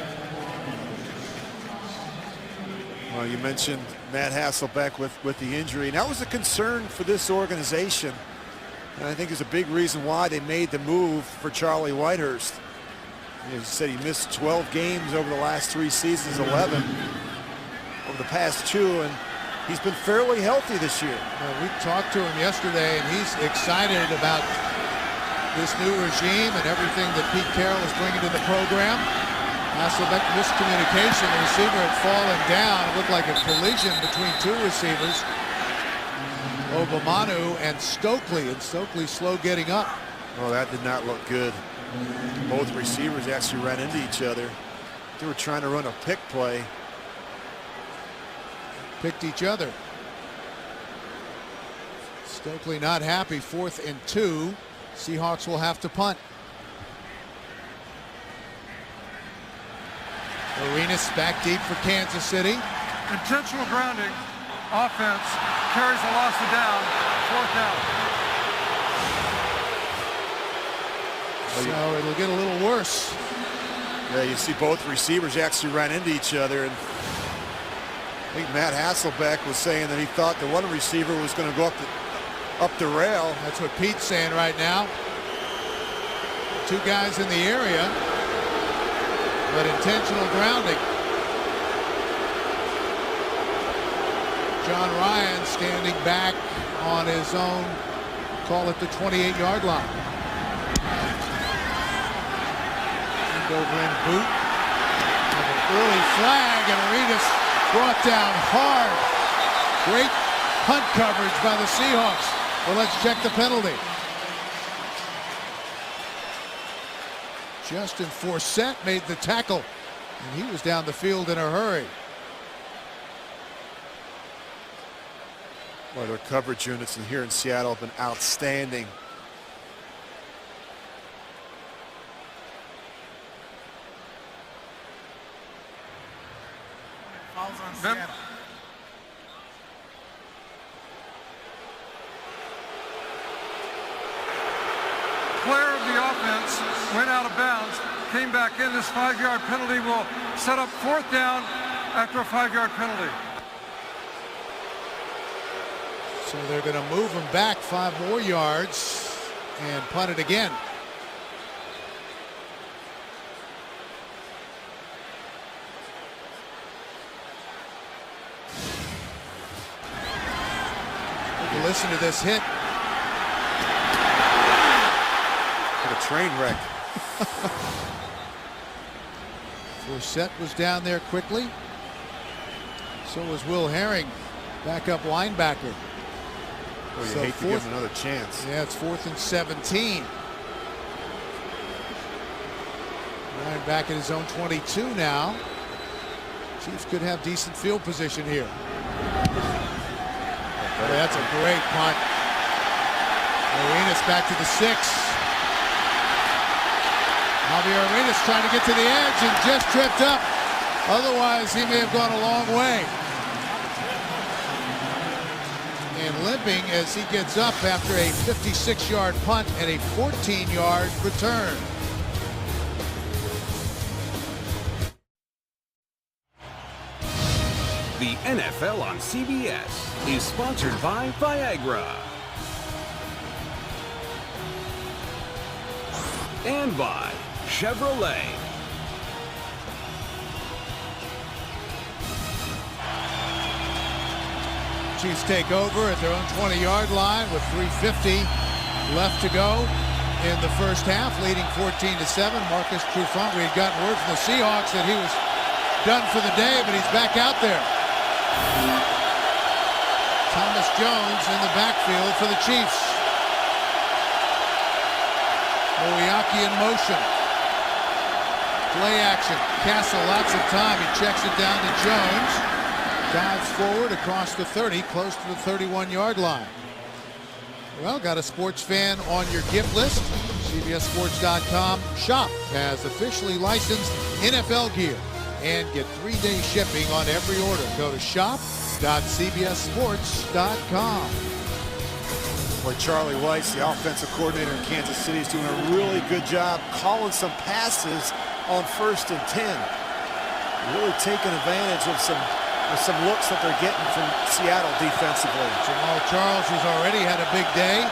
Well, you mentioned Matt Hasselbeck with the injury, and that was a concern for this organization. And I think it's a big reason why they made the move for Charlie Whitehurst. He said he missed 12 games over the last 3 seasons, 11 over the past 2, and he's been fairly healthy this year. Well, we talked to him yesterday, and he's excited about this new regime and everything that Pete Carroll is bringing to the program. Hasselbeck miscommunication. The receiver had fallen down. It looked like a collision between 2 receivers, Obamanu and Stokely, and Stokely slow getting up. Oh, that did not look good. Both receivers actually ran into each other. They were trying to run a pick play. Picked each other. Stokely not happy. 4th and 2. Seahawks will have to punt. Arenas back deep for Kansas City. Intentional grounding. Offense carries the loss of down. 4th down. So it'll get a little worse. Yeah, you see both receivers actually ran into each other, and I think Matt Hasselbeck was saying that he thought the one receiver was going to go up the rail. That's what Pete's saying right now. 2 guys in the area, but intentional grounding. John Ryan standing back on his own, call it the 28-yard line. Over in boot. And an early flag, and Arenas brought down hard. Great punt coverage by the Seahawks. Well, let's check the penalty. Justin Forsett made the tackle, and he was down the field in a hurry. Well, their coverage units in here in Seattle have been outstanding. Player of the offense went out of bounds, came back in. This 5-yard penalty will set up 4th down after a 5-yard penalty. So they're going to move him back 5 more yards and punt it again. Listen to this hit. What a train wreck. Forsett was down there quickly. So was Will Herring, backup linebacker. Well, you So hate to give him another chance. Yeah, it's 4th and 17. Ryan back at his own 22 now. Chiefs could have decent field position here. Boy, that's a great punt. Arenas back to the 6. Javier Arenas trying to get to the edge and just tripped up. Otherwise, he may have gone a long way. And limping as he gets up after a 56-yard punt and a 14-yard return. The NFL on CBS is sponsored by Viagra. And by Chevrolet. Chiefs take over at their own 20-yard line with 3:50 left to go in the first half, leading 14-7. Marcus Trufant, we had gotten word from the Seahawks that he was done for the day, but he's back out there. Thomas Jones in the backfield for the Chiefs. Oyaki in motion. Play action. Castle, lots of time. He checks it down to Jones. Dives forward across the 30, close to the 31-yard line. Well, got a sports fan on your gift list. CBSSports.com shop has officially licensed NFL gear and get 3-day shipping on every order. Go to shop.cbssports.com. Boy, Charlie Weis, the offensive coordinator in Kansas City, is doing a really good job calling some passes on 1st and 10. Really taking advantage of some looks that they're getting from Seattle defensively. Jamal Charles has already had a big day.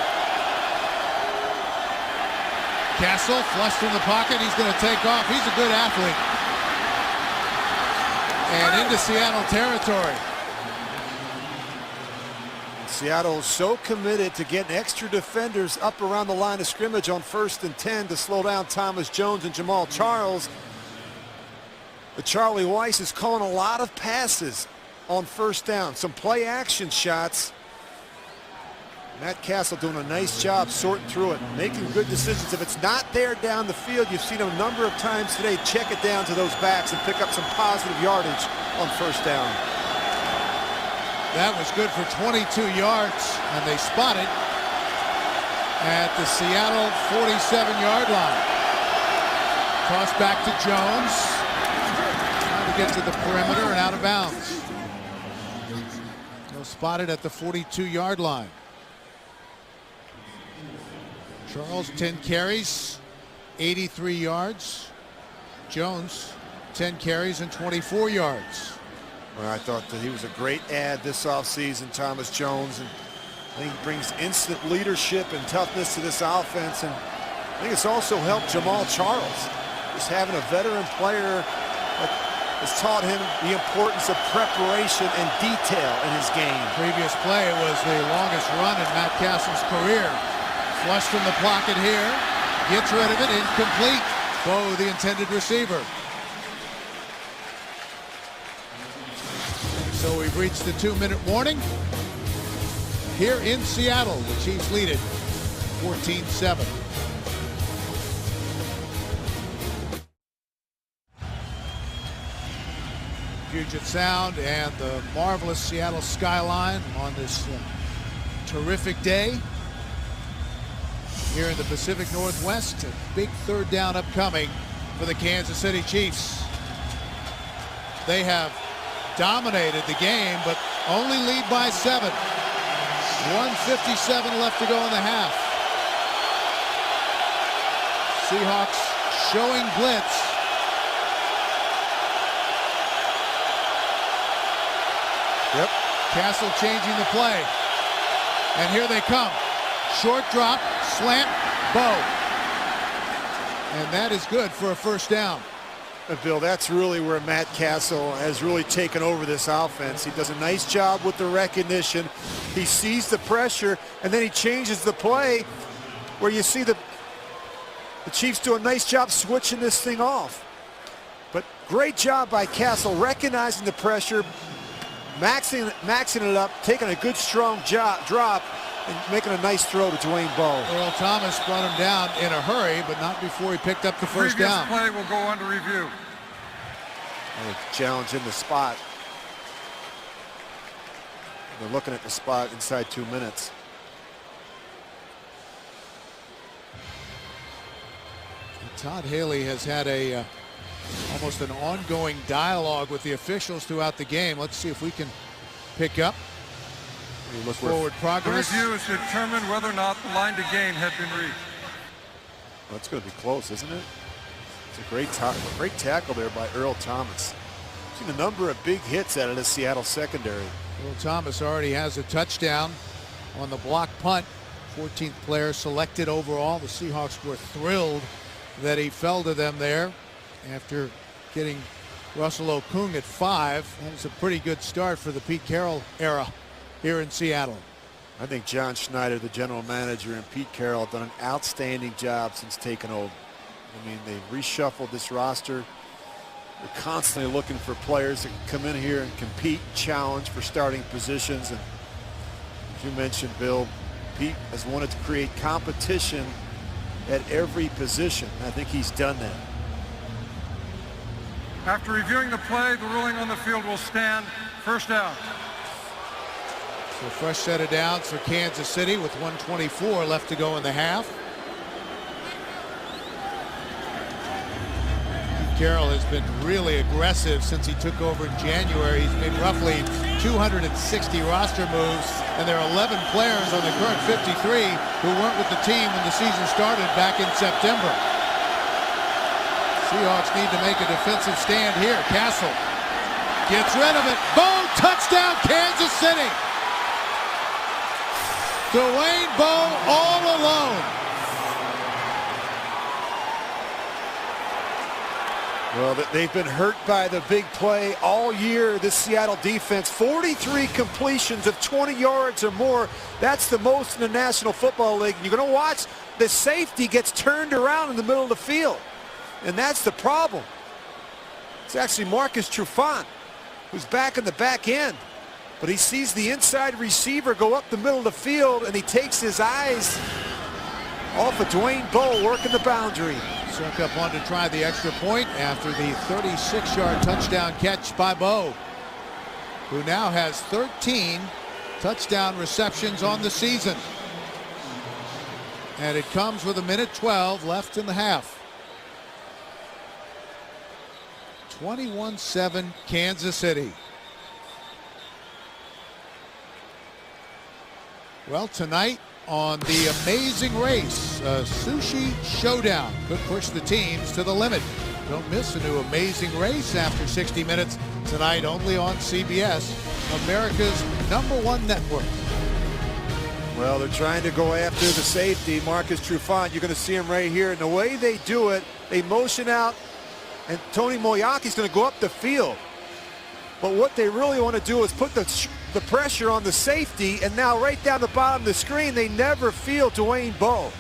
Castle flushed in the pocket. He's going to take off. He's a good athlete. And into Seattle territory. Seattle is so committed to getting extra defenders up around the line of scrimmage on 1st and 10 to slow down Thomas Jones and Jamal Charles. But Charlie Weis is calling a lot of passes on 1st down. Some play action shots. Matt Castle doing a nice job sorting through it, making good decisions. If it's not there down the field, you've seen him a number of times today check it down to those backs and pick up some positive yardage on 1st down. That was good for 22 yards, and they spot it at the Seattle 47-yard line. Toss back to Jones. Trying to get to the perimeter and out of bounds. He'll spot it at the 42-yard line. Charles, 10 carries, 83 yards. Jones, 10 carries and 24 yards. Well, I thought that he was a great add this offseason, Thomas Jones, and I think he brings instant leadership and toughness to this offense, and I think it's also helped Jamal Charles. Just having a veteran player that has taught him the importance of preparation and detail in his game. Previous play was the longest run in Matt Castle's career. Flushed from the pocket here, gets rid of it, incomplete. Bo, the intended receiver. So we've reached the 2-minute warning. Here in Seattle, the Chiefs lead it 14-7. Puget Sound and the marvelous Seattle skyline on this terrific day. Here in the Pacific Northwest, a big 3rd down upcoming for the Kansas City Chiefs. They have dominated the game, but only lead by 7. 1:57 left to go in the half. Seahawks showing blitz. Yep. Castle changing the play. And here they come. Short drop, slant, Bo. And that is good for a 1st down. Bill, that's really where Matt Castle has really taken over this offense. He does a nice job with the recognition. He sees the pressure, and then he changes the play where you see the Chiefs do a nice job switching this thing off. But great job by Castle recognizing the pressure, maxing it up, taking a good strong drop, and making a nice throw to Dwayne Bowe. Earl Thomas brought him down in a hurry, but not before he picked up the 1st down. Previous play will go under review. Challenge in the spot. They're looking at the spot inside 2 minutes. Todd Haley has had a almost an ongoing dialogue with the officials throughout the game. Let's see if we can pick up. We look forward progress. The review is to determine whether or not the line to gain had been reached. Well, that's going to be close, isn't it? It's a great tackle there by Earl Thomas. Seen a number of big hits out of the Seattle secondary. Earl Thomas already has a touchdown on the block punt. 14th player selected overall. The Seahawks were thrilled that he fell to them there after getting Russell Okung at 5. That was a pretty good start for the Pete Carroll era here in Seattle. I think John Schneider, the general manager, and Pete Carroll have done an outstanding job since taking over. I mean, they've reshuffled this roster. They're constantly looking for players that can come in here and compete, challenge for starting positions. And as you mentioned, Bill, Pete has wanted to create competition at every position. I think he's done that. After reviewing the play, the ruling on the field will stand. First down. So fresh set of downs for Kansas City with 1:24 left to go in the half. Carroll has been really aggressive since he took over in January. He's made roughly 260 roster moves, and there are 11 players on the current 53 who weren't with the team when the season started back in September. Seahawks need to make a defensive stand here. Castle gets rid of it. Bow, touchdown, Kansas City. Dwayne Bowe all alone. Well, they've been hurt by the big play all year, this Seattle defense. 43 completions of 20 yards or more. That's the most in the National Football League. You're going to watch the safety gets turned around in the middle of the field. And that's the problem. It's actually Marcus Trufant, who's back in the back end. But he sees the inside receiver go up the middle of the field, and he takes his eyes off of Dwayne Bowe working the boundary. Succop wanted to try the extra point after the 36-yard touchdown catch by Bowe, who now has 13 touchdown receptions on the season. And it comes with 1:12 left in the half. 21-7 Kansas City. Well, tonight on The Amazing Race, a sushi showdown could push the teams to the limit. Don't miss a new Amazing Race after 60 minutes tonight, only on CBS, America's #1 network. Well, they're trying to go after the safety, Marcus Trufant. You're going to see him right here. And the way they do it, they motion out, and Tony Moyaki's going to go up the field. But what they really want to do is put the pressure on the safety, and now right down the bottom of the screen, they never feel Dwayne Bowe.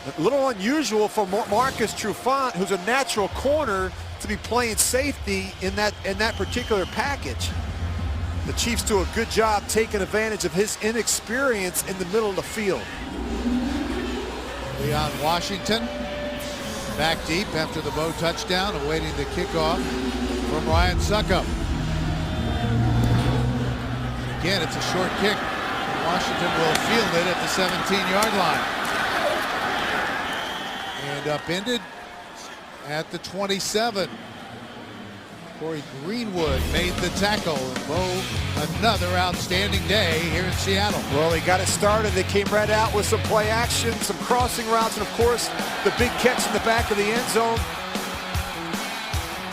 A little unusual for Marcus Trufant, who's a natural corner, to be playing safety in that particular package. The Chiefs do a good job taking advantage of his inexperience in the middle of the field. Leon Washington back deep after the Bowe touchdown, awaiting the kickoff from Ryan Succop. Again, it's a short kick. Washington will field it at the 17-yard line. And upended at the 27. Corey Greenwood made the tackle. And Bowe, another outstanding day here in Seattle. Well, they got it started. They came right out with some play action, some crossing routes, and of course, the big catch in the back of the end zone.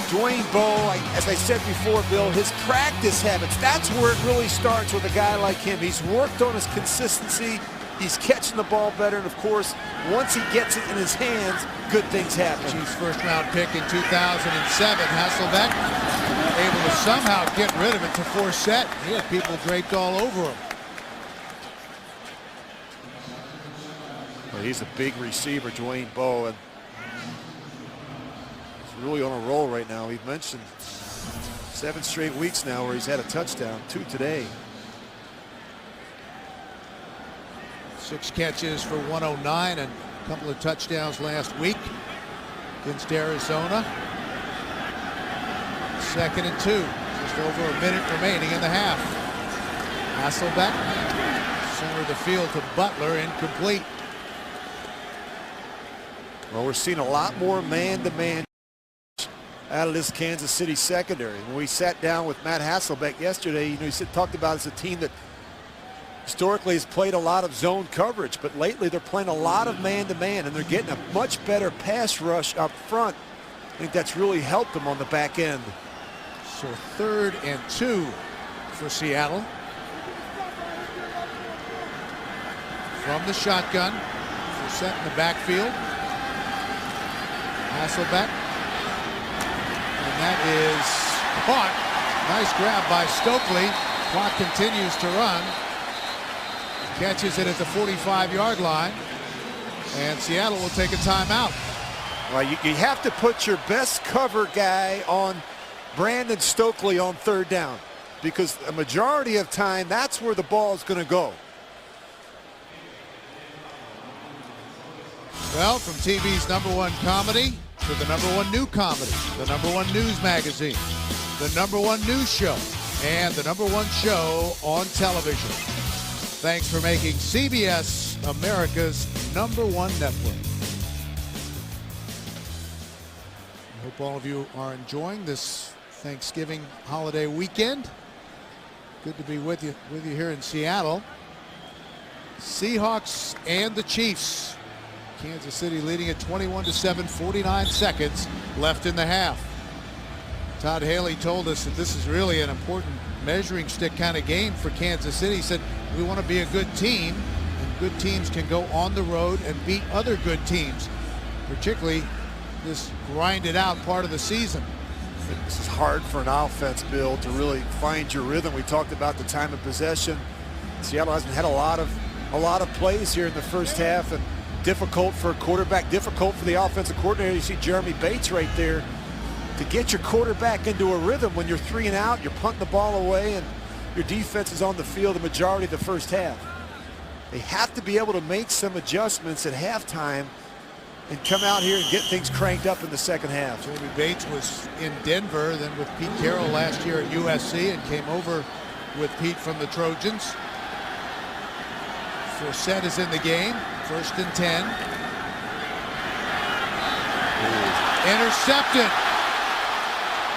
Dwayne Bowe, as I said before, Bill, his practice habits, that's where it really starts with a guy like him. He's worked on his consistency. He's catching the ball better. And, of course, once he gets it in his hands, good things happen. Chiefs' first-round pick in 2007. Hasselbeck able to somehow get rid of it to force set. He had people draped all over him. Well, he's a big receiver, Dwayne Bowe. And really on a roll right now. We've mentioned 7 straight weeks now where he's had a touchdown, 2 today. 6 catches for 109 and a couple of touchdowns last week against Arizona. 2nd and 2, just over a minute remaining in the half. Hasselbeck, center of the field to Butler, incomplete. Well, we're seeing a lot more man-to-man out of this Kansas City secondary. When we sat down with Matt Hasselbeck yesterday, he talked about as a team that historically has played a lot of zone coverage, but lately they're playing a lot of man-to-man, and they're getting a much better pass rush up front. I think that's really helped them on the back end. So 3rd and 2 for Seattle. From the shotgun, they're set in the backfield. Hasselbeck. And that is caught. Nice grab by Stokely. Clock continues to run. Catches it at the 45-yard line. And Seattle will take a timeout. Well, you have to put your best cover guy on Brandon Stokely on third down, because a majority of time that's where the ball is going to go. Well, from TV's #1 comedy to the #1 new comedy, the #1 news magazine, the #1 news show, and the #1 show on television. Thanks for making CBS America's #1 network. I hope all of you are enjoying this Thanksgiving holiday weekend. Good to be with you here in Seattle. Seahawks and the Chiefs. Kansas City leading at 21-7, 49 seconds left in the half. Todd Haley told us that this is really an important measuring stick kind of game for Kansas City. He said, we want to be a good team, and good teams can go on the road and beat other good teams, particularly this grinded out part of the season. This is hard for an offense, Bill, to really find your rhythm. We talked about the time of possession. Seattle hasn't had a lot of plays here in the first half, and difficult for a quarterback, difficult for the offensive coordinator. You see Jeremy Bates right there. To get your quarterback into a rhythm when you're 3 and out, you're punting the ball away, and your defense is on the field the majority of the first half. They have to be able to make some adjustments at halftime and come out here and get things cranked up in the second half. Jeremy Bates was in Denver, then with Pete Carroll last year at USC, and came over with Pete from the Trojans. Forsett is in the game. 1st and 10. Intercepted.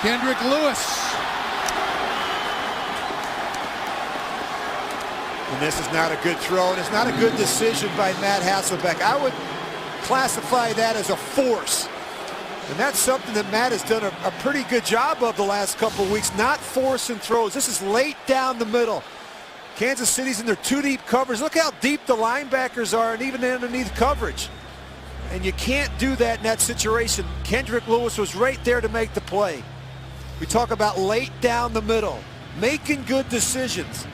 Kendrick Lewis. And this is not a good throw, and it's not a good decision by Matt Hasselbeck. I would classify that as a force. And that's something that Matt has done a pretty good job of the last couple of weeks, not forcing throws. This is late down the middle. Kansas City's in their 2-deep coverage. Look how deep the linebackers are, and even underneath coverage. And you can't do that in that situation. Kendrick Lewis was right there to make the play. We talk about late down the middle, making good decisions.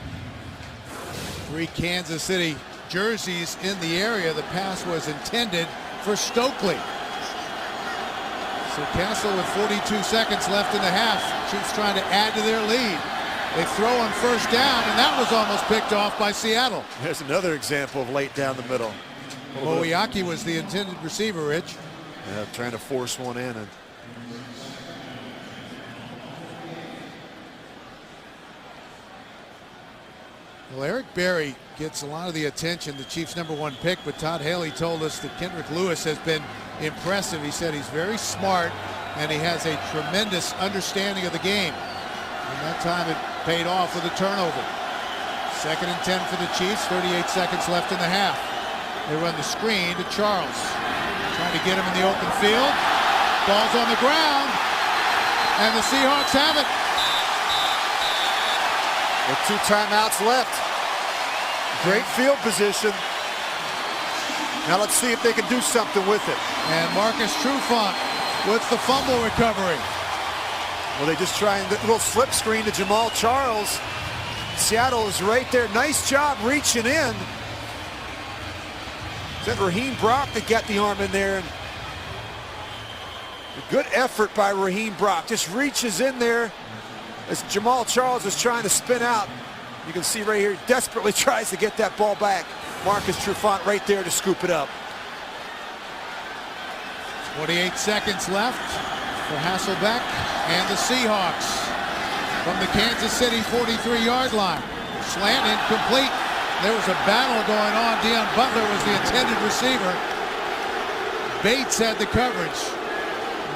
3 Kansas City jerseys in the area. The pass was intended for Stokely. So Castle with 42 seconds left in the half. Chiefs trying to add to their lead. They throw on 1st down, and that was almost picked off by Seattle. There's another example of late down the middle. Moiaki was the intended receiver, Rich. Yeah, trying to force one in. And well, Eric Berry gets a lot of the attention, the Chiefs' #1 pick, but Todd Haley told us that Kendrick Lewis has been impressive. He said he's very smart, and he has a tremendous understanding of the game. And that time it paid off with a turnover. 2nd and 10 for the Chiefs, 38 seconds left in the half. They run the screen to Charles. Trying to get him in the open field. Ball's on the ground, and the Seahawks have it. with 2 timeouts left. Great field position. Now let's see if they can do something with it. And Marcus Trufant with the fumble recovery. Well, they just try and a little slip screen to Jamal Charles. Seattle is right there. Nice job reaching in. Is that Raheem Brock that got the arm in there? And a good effort by Raheem Brock. Just reaches in there as Jamal Charles is trying to spin out. You can see right here, desperately tries to get that ball back. Marcus Trufant right there to scoop it up. 28 seconds left for Hasselbeck and the Seahawks from the Kansas City 43-yard line. Slant incomplete. There was a battle going on. Deion Butler was the intended receiver. Bates had the coverage.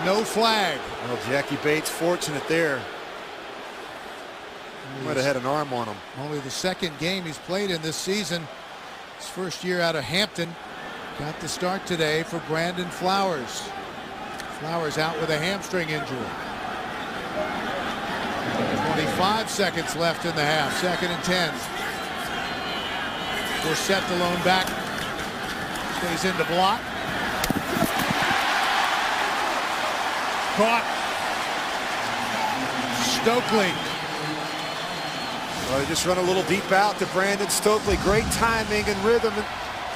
No flag. Well, Jackie Bates fortunate there. Might have had an arm on him. Only the second game he's played in this season. His first year out of Hampton. Got the start today for Brandon Flowers. Flowers out with a hamstring injury. 25 seconds left in the half. 2nd and 10. Forsett the lone back. Stays in to block. caught. Stokely. Well, they just run a little deep out to Brandon Stokely. Great timing and rhythm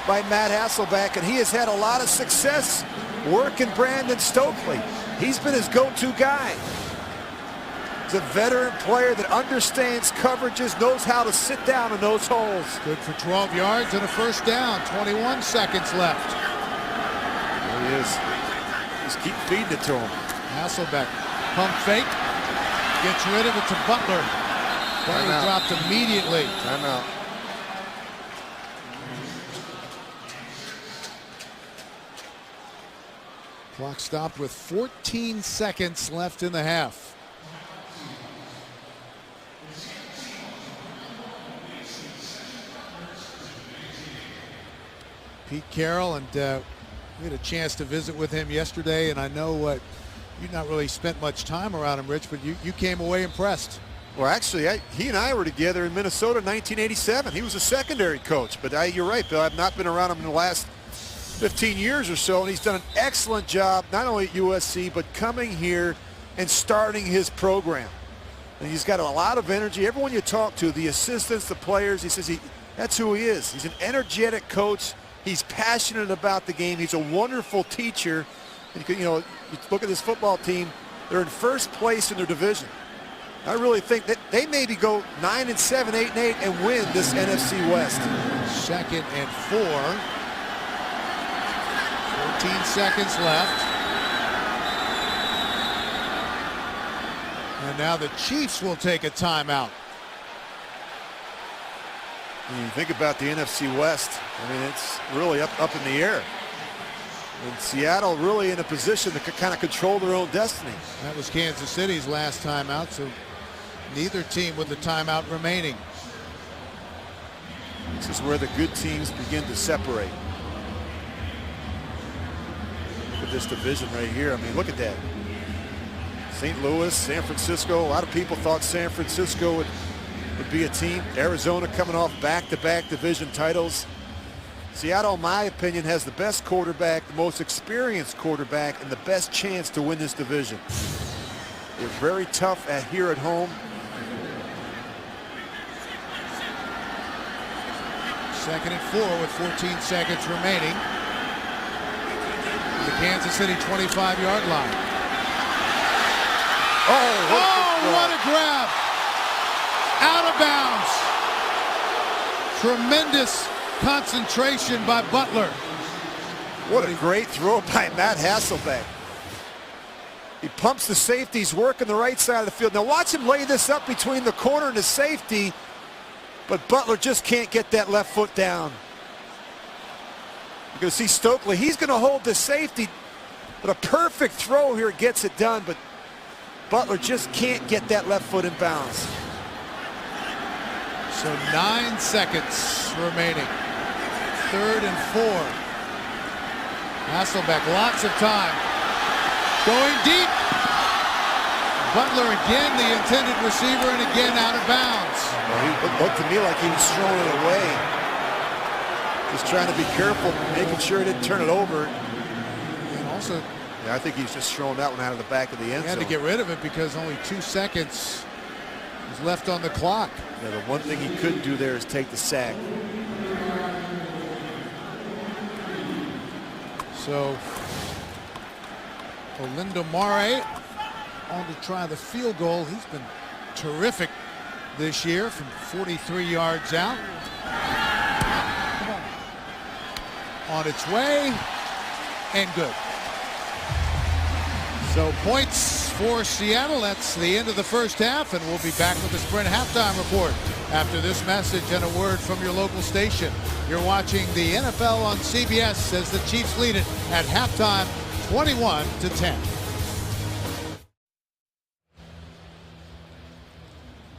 by Matt Hasselbeck, and he has had a lot of success working Brandon Stokely. He's been his go-to guy. He's a veteran player that understands coverages, knows how to sit down in those holes. Good for 12 yards and a first down. 21 seconds left. There he is. Just keep feeding it to him. Hasselbeck, pump fake, gets rid of it to Butler. Butler dropped immediately. Timeout. Clock stopped with 14 seconds left in the half. Pete Carroll, and we had a chance to visit with him yesterday, and I know you've not really spent much time around him, Rich, but you came away impressed. Well, actually, he and I were together in Minnesota in 1987. He was a secondary coach, but you're right, Bill. I've not been around him in the last 15 years or so, and he's done an excellent job, not only at USC, but coming here and starting his program. And he's got a lot of energy. Everyone you talk to, the assistants, the players, he says that's who he is. He's an energetic coach. He's passionate about the game. He's a wonderful teacher. And you look at this football team, they're in first place in their division. I really think that they maybe go 9-7, 8-8, and win this NFC West. 2nd and 4. 14 seconds left. And now the Chiefs will take a timeout. When you think about the NFC West, I mean, it's really up in the air. And Seattle really in a position to kind of control their own destiny. That was Kansas City's last timeout, so neither team with the timeout remaining. This is where the good teams begin to separate. Look at this division right here. I mean, look at that. St. Louis, San Francisco. A lot of people thought San Francisco would be a team. Arizona coming off back-to-back division titles. Seattle, in my opinion, has the best quarterback, the most experienced quarterback, and the best chance to win this division. They're very tough here at home. 2nd and 4 with 14 seconds remaining. The Kansas City 25-yard line. Oh, what a grab! Out of bounds. Tremendous concentration by Butler. What a great throw by Matt Hasselbeck. He pumps the safeties, working the right side of the field. Now watch him lay this up between the corner and the safety, but Butler just can't get that left foot down. You're going to see Stokely. He's going to hold the safety, but a perfect throw here gets it done, but Butler just can't get that left foot in bounds. So 9 seconds remaining. 3rd and 4. Hasselbeck, lots of time. Going deep. Butler again, the intended receiver, and again out of bounds. Well, he looked to me like he was throwing it away. Just trying to be careful, making sure he didn't turn it over. And also, yeah, I think he's just throwing that one out of the back of the end zone. He had to get rid of it because only 2 seconds was left on the clock. Yeah, the one thing he couldn't do there is take the sack. So Olindo Mare on to try the field goal. He's been terrific this year from 43 yards out. On its way and good. So points for Seattle. That's the end of the first half, and we'll be back with the Sprint halftime report after this message and a word from your local station. You're watching the NFL on CBS as the Chiefs lead it at halftime, 21-10.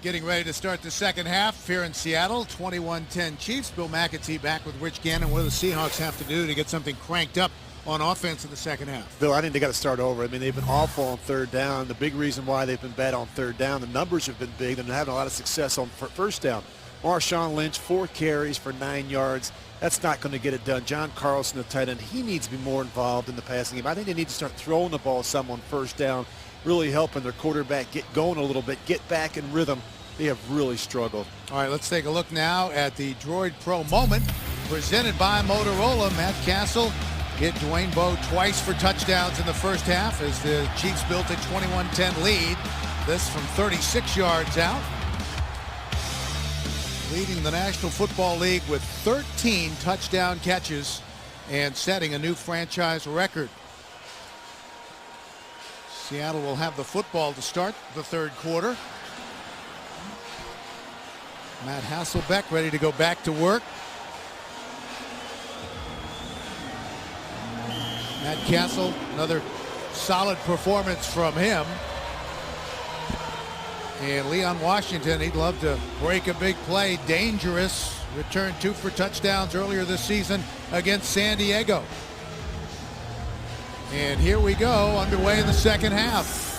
Getting ready to start the second half here in Seattle, 21-10 Chiefs. Bill McAtee back with Rich Gannon. What do the Seahawks have to do to get something cranked up on offense in the second half? Bill, I think they got to start over. I mean, they've been awful on third down. The big reason why they've been bad on third down, the numbers have been big. They're having a lot of success on first down. Marshawn Lynch, 4 carries for 9 yards. That's not going to get it done. John Carlson, the tight end, he needs to be more involved in the passing game. I think they need to start throwing the ball some on first down, really helping their quarterback get going a little bit, get back in rhythm. They have really struggled. All right, let's take a look now at the Droid Pro moment presented by Motorola. Matt Castle hit Dwayne Bowe twice for touchdowns in the first half as the Chiefs built a 21-10 lead. This from 36 yards out. Leading the National Football League with 13 touchdown catches and setting a new franchise record. Seattle will have the football to start the third quarter. Matt Hasselbeck ready to go back to work. Matt Castle, another solid performance from him. And Leon Washington, he'd love to break a big play. Dangerous. Returned 2 for touchdowns earlier this season against San Diego. And here we go, underway in the second half.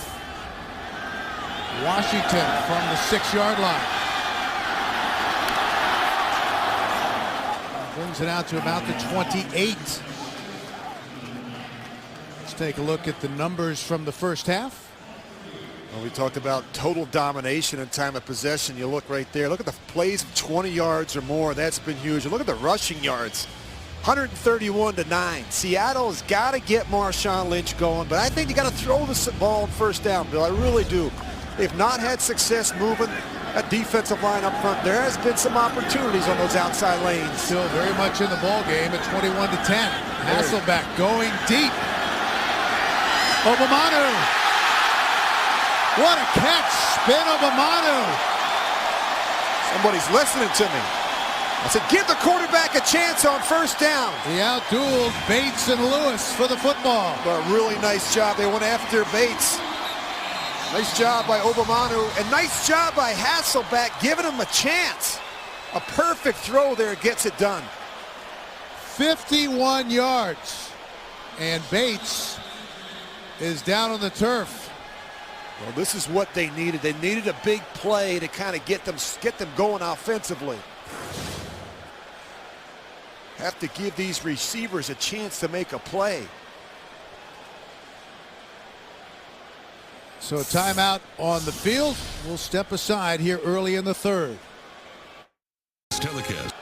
Washington from the 6-yard line. Brings it out to about the 28. Let's take a look at the numbers from the first half. Well, we talked about total domination and time of possession. You look right there. Look at the plays of 20 yards or more. That's been huge. And look at the rushing yards. 131-9. Seattle has got to get Marshawn Lynch going, but I think you got to throw the ball on first down, Bill. I really do. They've not had success moving that defensive line up front. There has been some opportunities on those outside lanes. Still very much in the ball game at 21-10. Hasselbeck going deep. Obamanu. What a catch. Spin Obamanu. Somebody's listening to me. I said, give the quarterback a chance on first down. He outdueled Bates and Lewis for the football. But really nice job. They went after Bates. Nice job by Obamanu, and nice job by Hasselbeck, giving him a chance. A perfect throw there gets it done. 51 yards, and Bates is down on the turf. Well, this is what they needed. They needed a big play to kind of get them going offensively. Have to give these receivers a chance to make a play. So a timeout on the field. We'll step aside here early in the third. Telecast.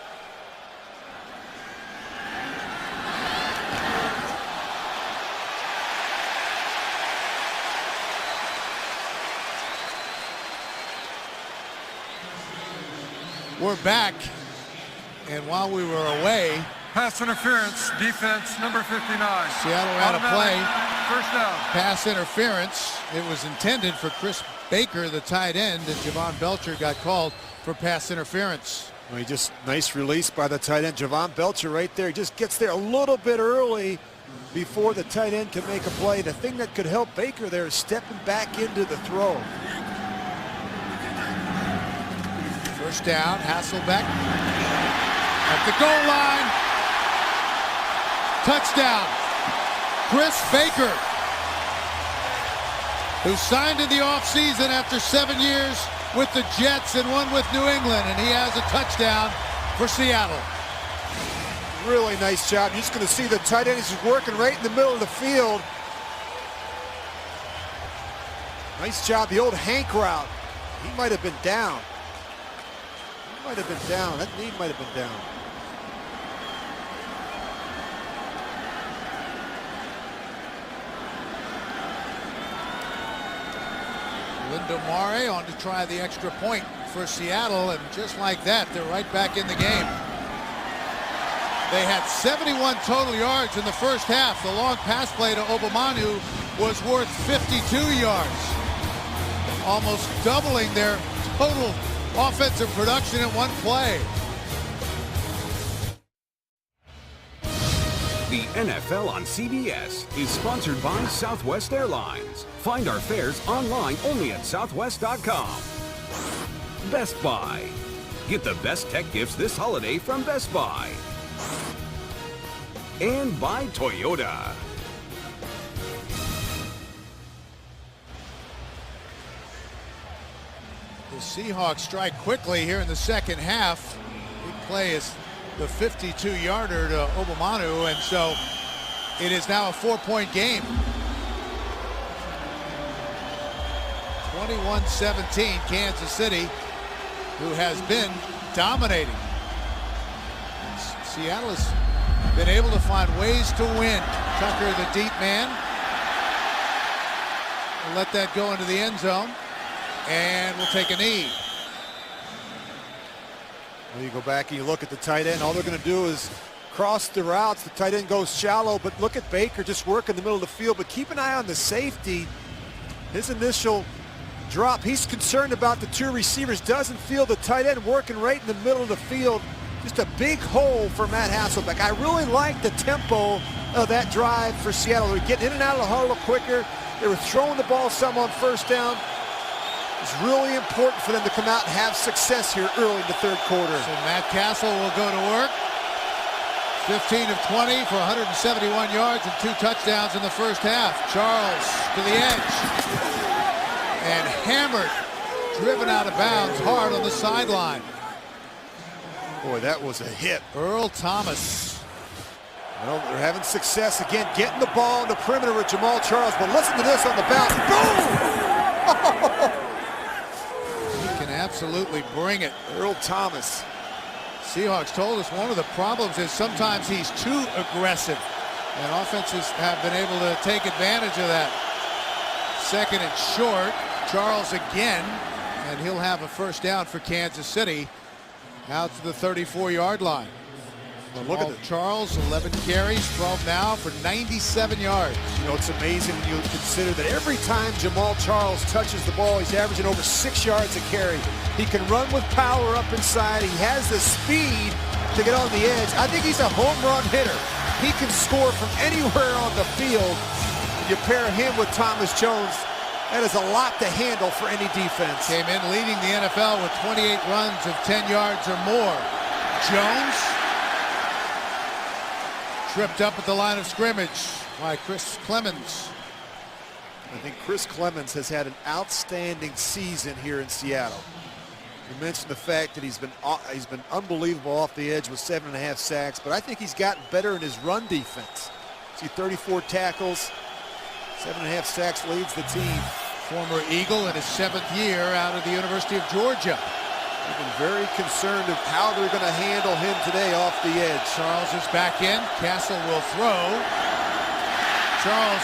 We're back, and while we were away, Pass interference, defense, number 59. Seattle ran a play. First down. Pass interference. It was intended for Chris Baker, the tight end, and Javon Belcher got called for pass interference. Well, he just nice release by the tight end. Javon Belcher right there. He just gets there a little bit early before the tight end can make a play. The thing that could help Baker there is stepping back into the throw. First down, Hasselbeck at the goal line. Touchdown, Chris Baker, who signed in the offseason after 7 years with the Jets and one with New England, and he has a touchdown for Seattle. Really nice job. You're just going to see the tight end is working right in the middle of the field. Nice job, the old Hank route. He might have been down. He might have been down. That knee might have been down. Lindomare on to try the extra point for Seattle, and just like that, they're right back in the game. They had 71 total yards in the first half. The long pass play to Obamanu was worth 52 yards, almost doubling their total offensive production in one play. The NFL on CBS is sponsored by Southwest Airlines. Find our fares online only at southwest.com. Best Buy. Get the best tech gifts this holiday from Best Buy. And by Toyota. The Seahawks strike quickly here in the second half. Big play is the 52-yarder to Obamanu, and so it is now a 4-point game. 21-17, Kansas City, who has been dominating. Seattle has been able to find ways to win. Tucker, the deep man, will let that go into the end zone, and will take a knee. Well, you go back and you look at the tight end. All they're going to do is cross the routes. The tight end goes shallow, but look at Baker just work in the middle of the field. But keep an eye on the safety. His initial drop, he's concerned about the two receivers. Doesn't feel the tight end working right in the middle of the field. Just a big hole for Matt Hasselbeck. I really like the tempo of that drive for Seattle. They were getting in and out of the huddle a little quicker. They were throwing the ball some on first down. It's really important for them to come out and have success here early in the third quarter. So Matt Castle will go to work. 15 of 20 for 171 yards and 2 touchdowns in the first half. Charles to the edge. And hammered, driven out of bounds hard on the sideline. Boy, that was a hit. Earl Thomas. Well, they're having success again, getting the ball in the perimeter with Jamal Charles. But listen to this on the bounce. Boom! He can absolutely bring it. Earl Thomas. Seahawks told us one of the problems is sometimes he's too aggressive, and offenses have been able to take advantage of that. Second and short, Charles again, and he'll have a first down for Kansas City out to the 34-yard line. Well, look at the Charles, 11 carries, 12 now for 97 yards. You know, it's amazing when you consider that every time Jamal Charles touches the ball, he's averaging over 6 yards a carry. He can run with power up inside. He has the speed to get on the edge. I think he's a home run hitter. He can score from anywhere on the field. You pair him with Thomas Jones, that is a lot to handle for any defense. Came in leading the NFL with 28 runs of 10 yards or more. Jones tripped up at the line of scrimmage by Chris Clemens. I think Chris Clemens has had an outstanding season here in Seattle. You mentioned the fact that he's been unbelievable off the edge with 7.5 sacks, but I think he's gotten better in his run defense. See, 34 tackles, 7.5 sacks, leads the team. Former Eagle in his 7th year out of the University of Georgia. They've been very concerned of how they're going to handle him today off the edge. Charles is back in. Castle will throw. Charles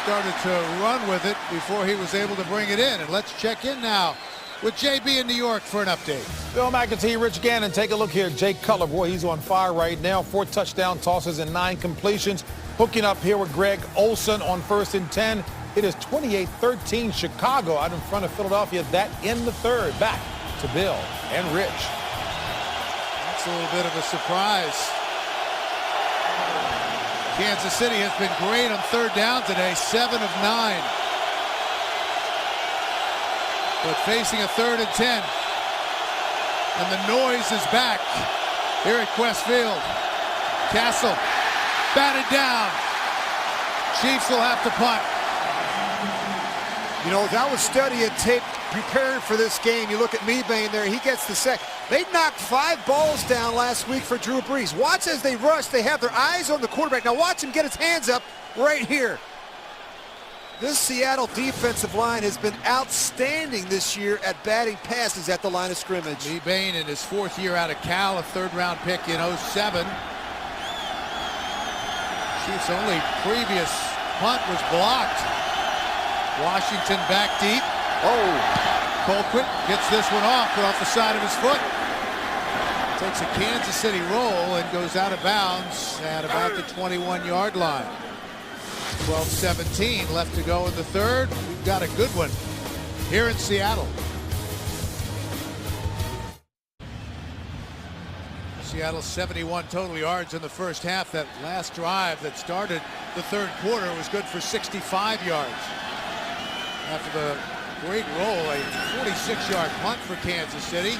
started to run with it before he was able to bring it in. And let's check in now with JB in New York for an update. Bill McAtee, Rich Gannon, take a look here. Jake Cutler, boy, he's on fire right now. 4 touchdown tosses and 9 completions. Hooking up here with Greg Olsen on 1st and 10. It is 28-13 Chicago out in front of Philadelphia. That in the third. Back to Bill and Rich. That's a little bit of a surprise. Kansas City has been great on 3rd down today, 7 of 9. But facing a 3rd and 10. And the noise is back here at Quest Field. Castle batted down. Chiefs will have to punt. You know, that was studying tape, preparing for this game. You look at Mebane there, he gets the sack. They knocked 5 balls down last week for Drew Brees. Watch as they rush. They have their eyes on the quarterback. Now watch him get his hands up right here. This Seattle defensive line has been outstanding this year at batting passes at the line of scrimmage. Mebane in his 4th year out of Cal, a 3rd-round pick in 07. Chiefs' only previous punt was blocked. Washington back deep. Oh, Colquitt gets this one off, put off the side of his foot. Takes a Kansas City roll and goes out of bounds at about the 21-yard line. 12-17 left to go in the third. We've got a good one here in Seattle. Seattle 71 total yards in the first half. That last drive that started the third quarter was good for 65 yards. After the great roll, a 46-yard punt for Kansas City.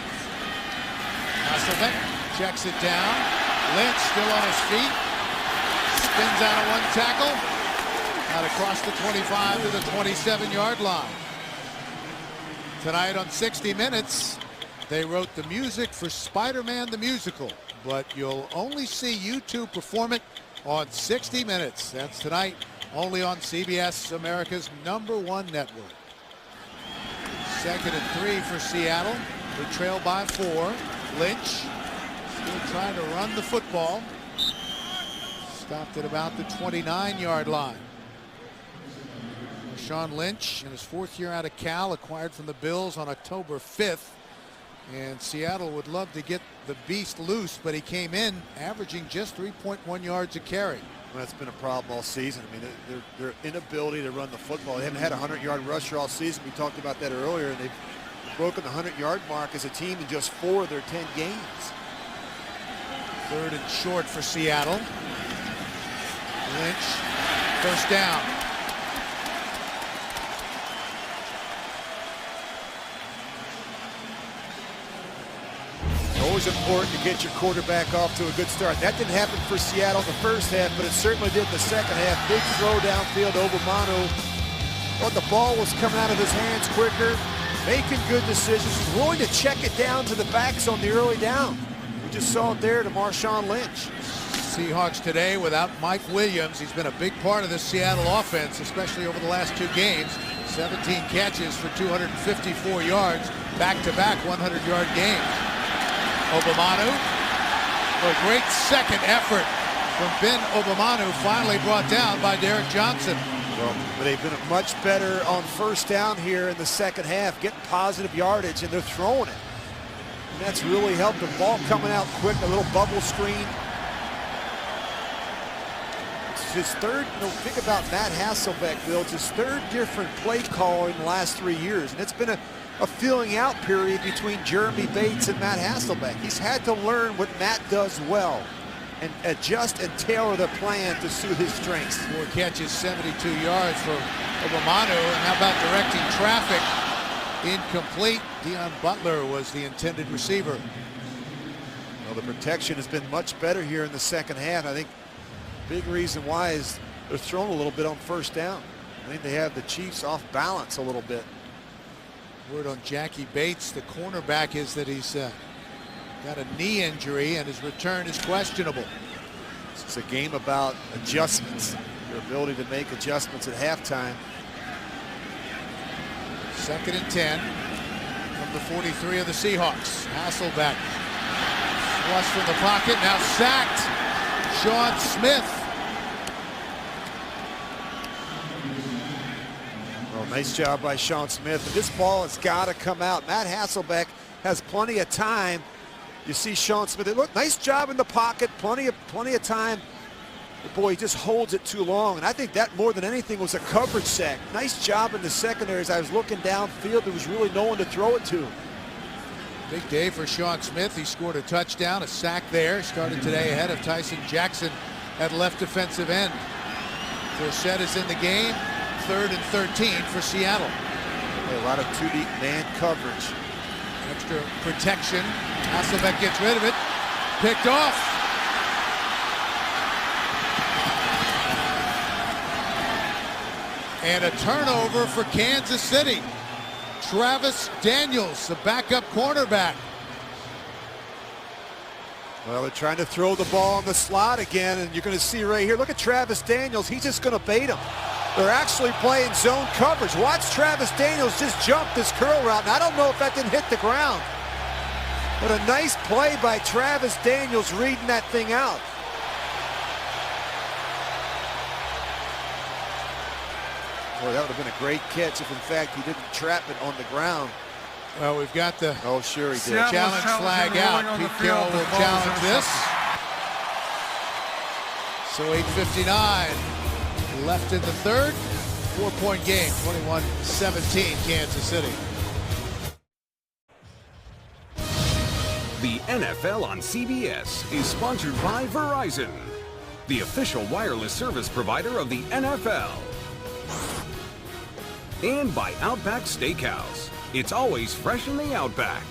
Hasselbeck checks it down. Lynch still on his feet. Spins out of 1 tackle. Out across the 25 to the 27-yard line. Tonight on 60 Minutes, they wrote the music for Spider-Man the Musical, but you'll only see U2 perform it on 60 Minutes. That's tonight, only on CBS, America's #1 network. 2nd and 3 for Seattle. They trail by 4. Lynch still trying to run the football. Stopped at about the 29-yard line. Marshawn Lynch, in his 4th year out of Cal, acquired from the Bills on October 5th. And Seattle would love to get the beast loose, but he came in averaging just 3.1 yards a carry. Well, that's been a problem all season. I mean, their inability to run the football. They haven't had a 100-yard rusher all season. We talked about that earlier, and they've broken the 100-yard mark as a team in just 4 of their 10 games. 3rd and short for Seattle. Lynch, first down. Always important to get your quarterback off to a good start. That didn't happen for Seattle in the first half, but it certainly did in the second half. Big throw downfield to Obamanu. Thought the ball was coming out of his hands quicker, making good decisions, willing to check it down to the backs on the early down. We just saw it there to Marshawn Lynch. Seahawks today without Mike Williams. He's been a big part of this Seattle offense, especially over the last 2 games. 17 catches for 254 yards, back-to-back 100-yard games. Obamanu, a great second effort from Ben Obamanu, finally brought down by Derek Johnson. Well, but they've been much better on first down here in the second half, getting positive yardage, and they're throwing it. And that's really helped. The ball coming out quick, a little bubble screen. It's his 3rd, think about Matt Hasselbeck, Bill. It's his 3rd different play caller in the last 3 years, and it's been a filling out period between Jeremy Bates and Matt Hasselbeck. He's had to learn what Matt does well and adjust and tailor the plan to suit his strengths. 4 catches, 72 yards for Obamanu. And how about directing traffic? Incomplete. Deion Butler was the intended receiver. Well, the protection has been much better here in the second half. I think big reason why is they're throwing a little bit on first down. I think they have the Chiefs off balance a little bit. Word on Jackie Bates, the cornerback, is that he's got a knee injury and his return is questionable. It's a game about adjustments, your ability to make adjustments at halftime. 2nd and 10 from the 43 of the Seahawks. Hasselbeck flush from the pocket, now sacked. Sean Smith. Well, nice job by Sean Smith, but this ball has got to come out. Matt Hasselbeck has plenty of time. You see Sean Smith, look, nice job in the pocket, plenty of time. But boy, he just holds it too long, and I think that more than anything was a coverage sack. Nice job in the secondary. As I was looking downfield, there was really no one to throw it to. Big day for Sean Smith. He scored a touchdown, a sack there. Started today ahead of Tyson Jackson at left defensive end. Forsett is in the game. 3rd and 13 for Seattle. A lot of 2-deep man coverage. Extra protection. Hasselbeck gets rid of it. Picked off. And a turnover for Kansas City. Travis Daniels, the backup cornerback. Well, they're trying to throw the ball in the slot again, and you're going to see right here. Look at Travis Daniels. He's just going to bait him. They're actually playing zone coverage. Watch Travis Daniels just jump this curl route. And I don't know if that didn't hit the ground. But a nice play by Travis Daniels reading that thing out. Boy, that would have been a great catch if, in fact, he didn't trap it on the ground. Well, we've got the oh, sure he did. Challenge flag out. Pete Carroll will challenge this. So 8:59 left in the 3rd. 4-point game, 21-17 Kansas City. The NFL on CBS is sponsored by Verizon, the official wireless service provider of the NFL. And by Outback Steakhouse. It's always fresh in the Outback.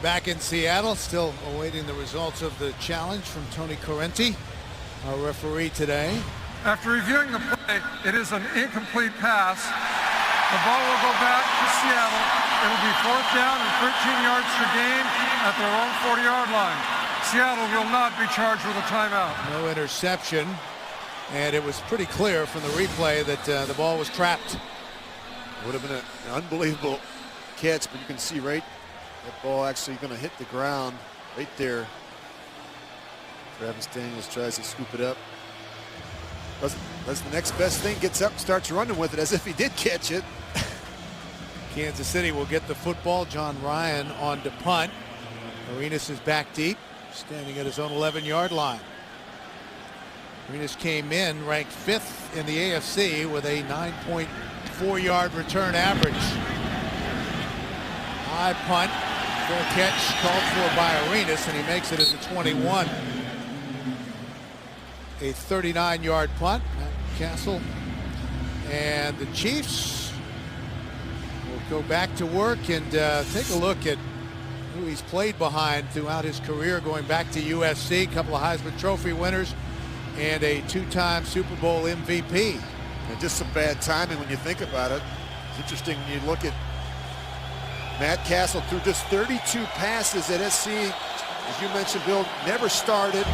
Back in Seattle, still awaiting the results of the challenge from Tony Correnti, our referee today. After reviewing the It is an incomplete pass. The ball will go back to Seattle. It'll be 4th down and 13 yards to gain at their own 40-yard line. Seattle will not be charged with a timeout. No interception, and it was pretty clear from the replay that the ball was trapped. Would have been an unbelievable catch, but you can see right that ball actually going to hit the ground right there. Travis Daniels tries to scoop it up. That's the next best thing, gets up, starts running with it as if he did catch it. Kansas City will get the football. John Ryan on to punt. Arenas is back deep, standing at his own 11-yard line. Arenas came in ranked 5th in the AFC with a 9.4-yard return average. High punt, fair catch called for by Arenas, and he makes it as a 21. A 39-yard punt. Castle and the Chiefs will go back to work and take a look at who he's played behind throughout his career, going back to USC, a couple of Heisman Trophy winners and a 2-time Super Bowl MVP. And just some bad timing when you think about it. It's interesting when you look at Matt Castle threw just 32 passes at SC. As you mentioned, Bill, never started.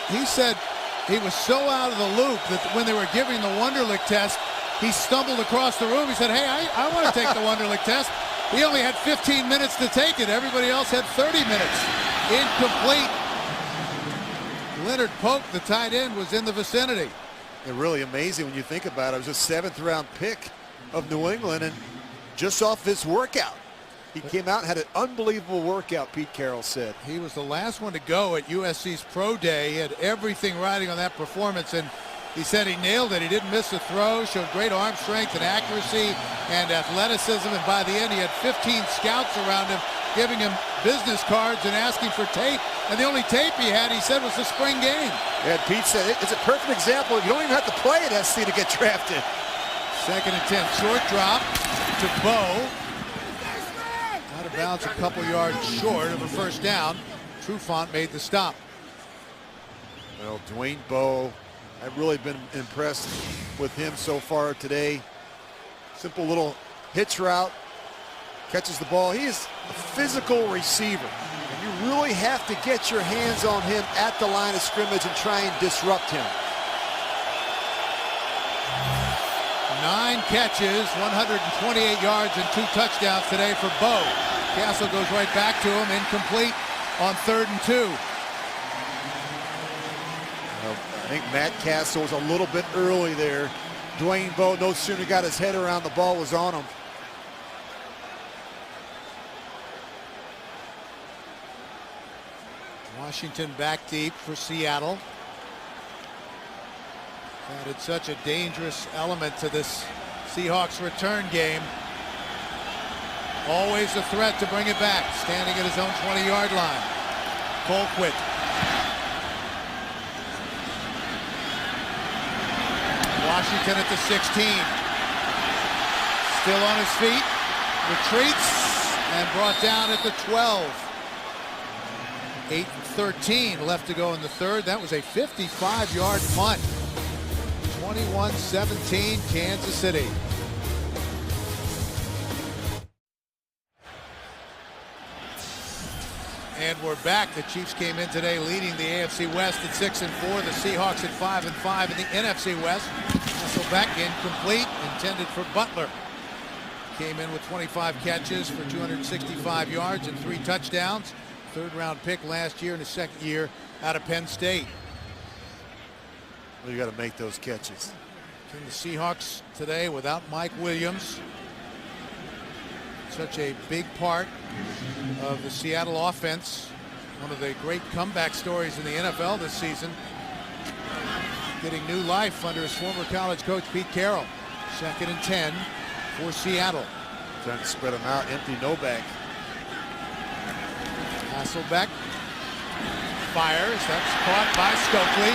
He said he was so out of the loop that when they were giving the Wonderlic test, he stumbled across the room. He said, hey, I want to take the Wonderlic test. He only had 15 minutes to take it. Everybody else had 30 minutes. Incomplete. Leonard Polk, the tight end, was in the vicinity. And really amazing when you think about it. It was a 7th-round pick of New England, and just off his workout. He came out and had an unbelievable workout, Pete Carroll said. He was the last one to go at USC's Pro Day. He had everything riding on that performance, and he said he nailed it. He didn't miss a throw, showed great arm strength and accuracy and athleticism, and by the end he had 15 scouts around him giving him business cards and asking for tape, and the only tape he had, he said, was the spring game. And Pete said it's a perfect example. You don't even have to play at SC to get drafted. 2nd and 10, short drop to Bowe. Out of bounds a couple yards short of a first down. Trufant made the stop. Well, Dwayne Bowe, I've really been impressed with him so far today. Simple little hitch route, catches the ball. He is a physical receiver, and you really have to get your hands on him at the line of scrimmage and try and disrupt him. 9 catches, 128 yards, and 2 touchdowns today for Bowe. Castle goes right back to him, incomplete on 3rd and 2. Well, I think Matt Castle was a little bit early there. Dwayne Bowe no sooner got his head around, the ball was on him. Washington back deep for Seattle. Added such a dangerous element to this Seahawks return game. Always a threat to bring it back. Standing at his own 20-yard line. Colquitt. Washington at the 16. Still on his feet. Retreats and brought down at the 12. 8:13 left to go in the 3rd. That was a 55-yard punt. 21-17 Kansas City. And we're back. The Chiefs came in today leading the AFC West at 6-4. The Seahawks at 5-5 in the NFC West. Hasselbeck incomplete, intended for Butler. Came in with 25 catches for 265 yards and 3 touchdowns. 3rd-round pick last year in his 2nd year out of Penn State. Well, you got to make those catches. And the Seahawks today without Mike Williams. Such a big part of the Seattle offense. One of the great comeback stories in the NFL this season. Getting new life under his former college coach Pete Carroll. 2nd and 10 for Seattle. Trying to spread them out, empty Novak. Hasselbeck fires. That's caught by Stokely.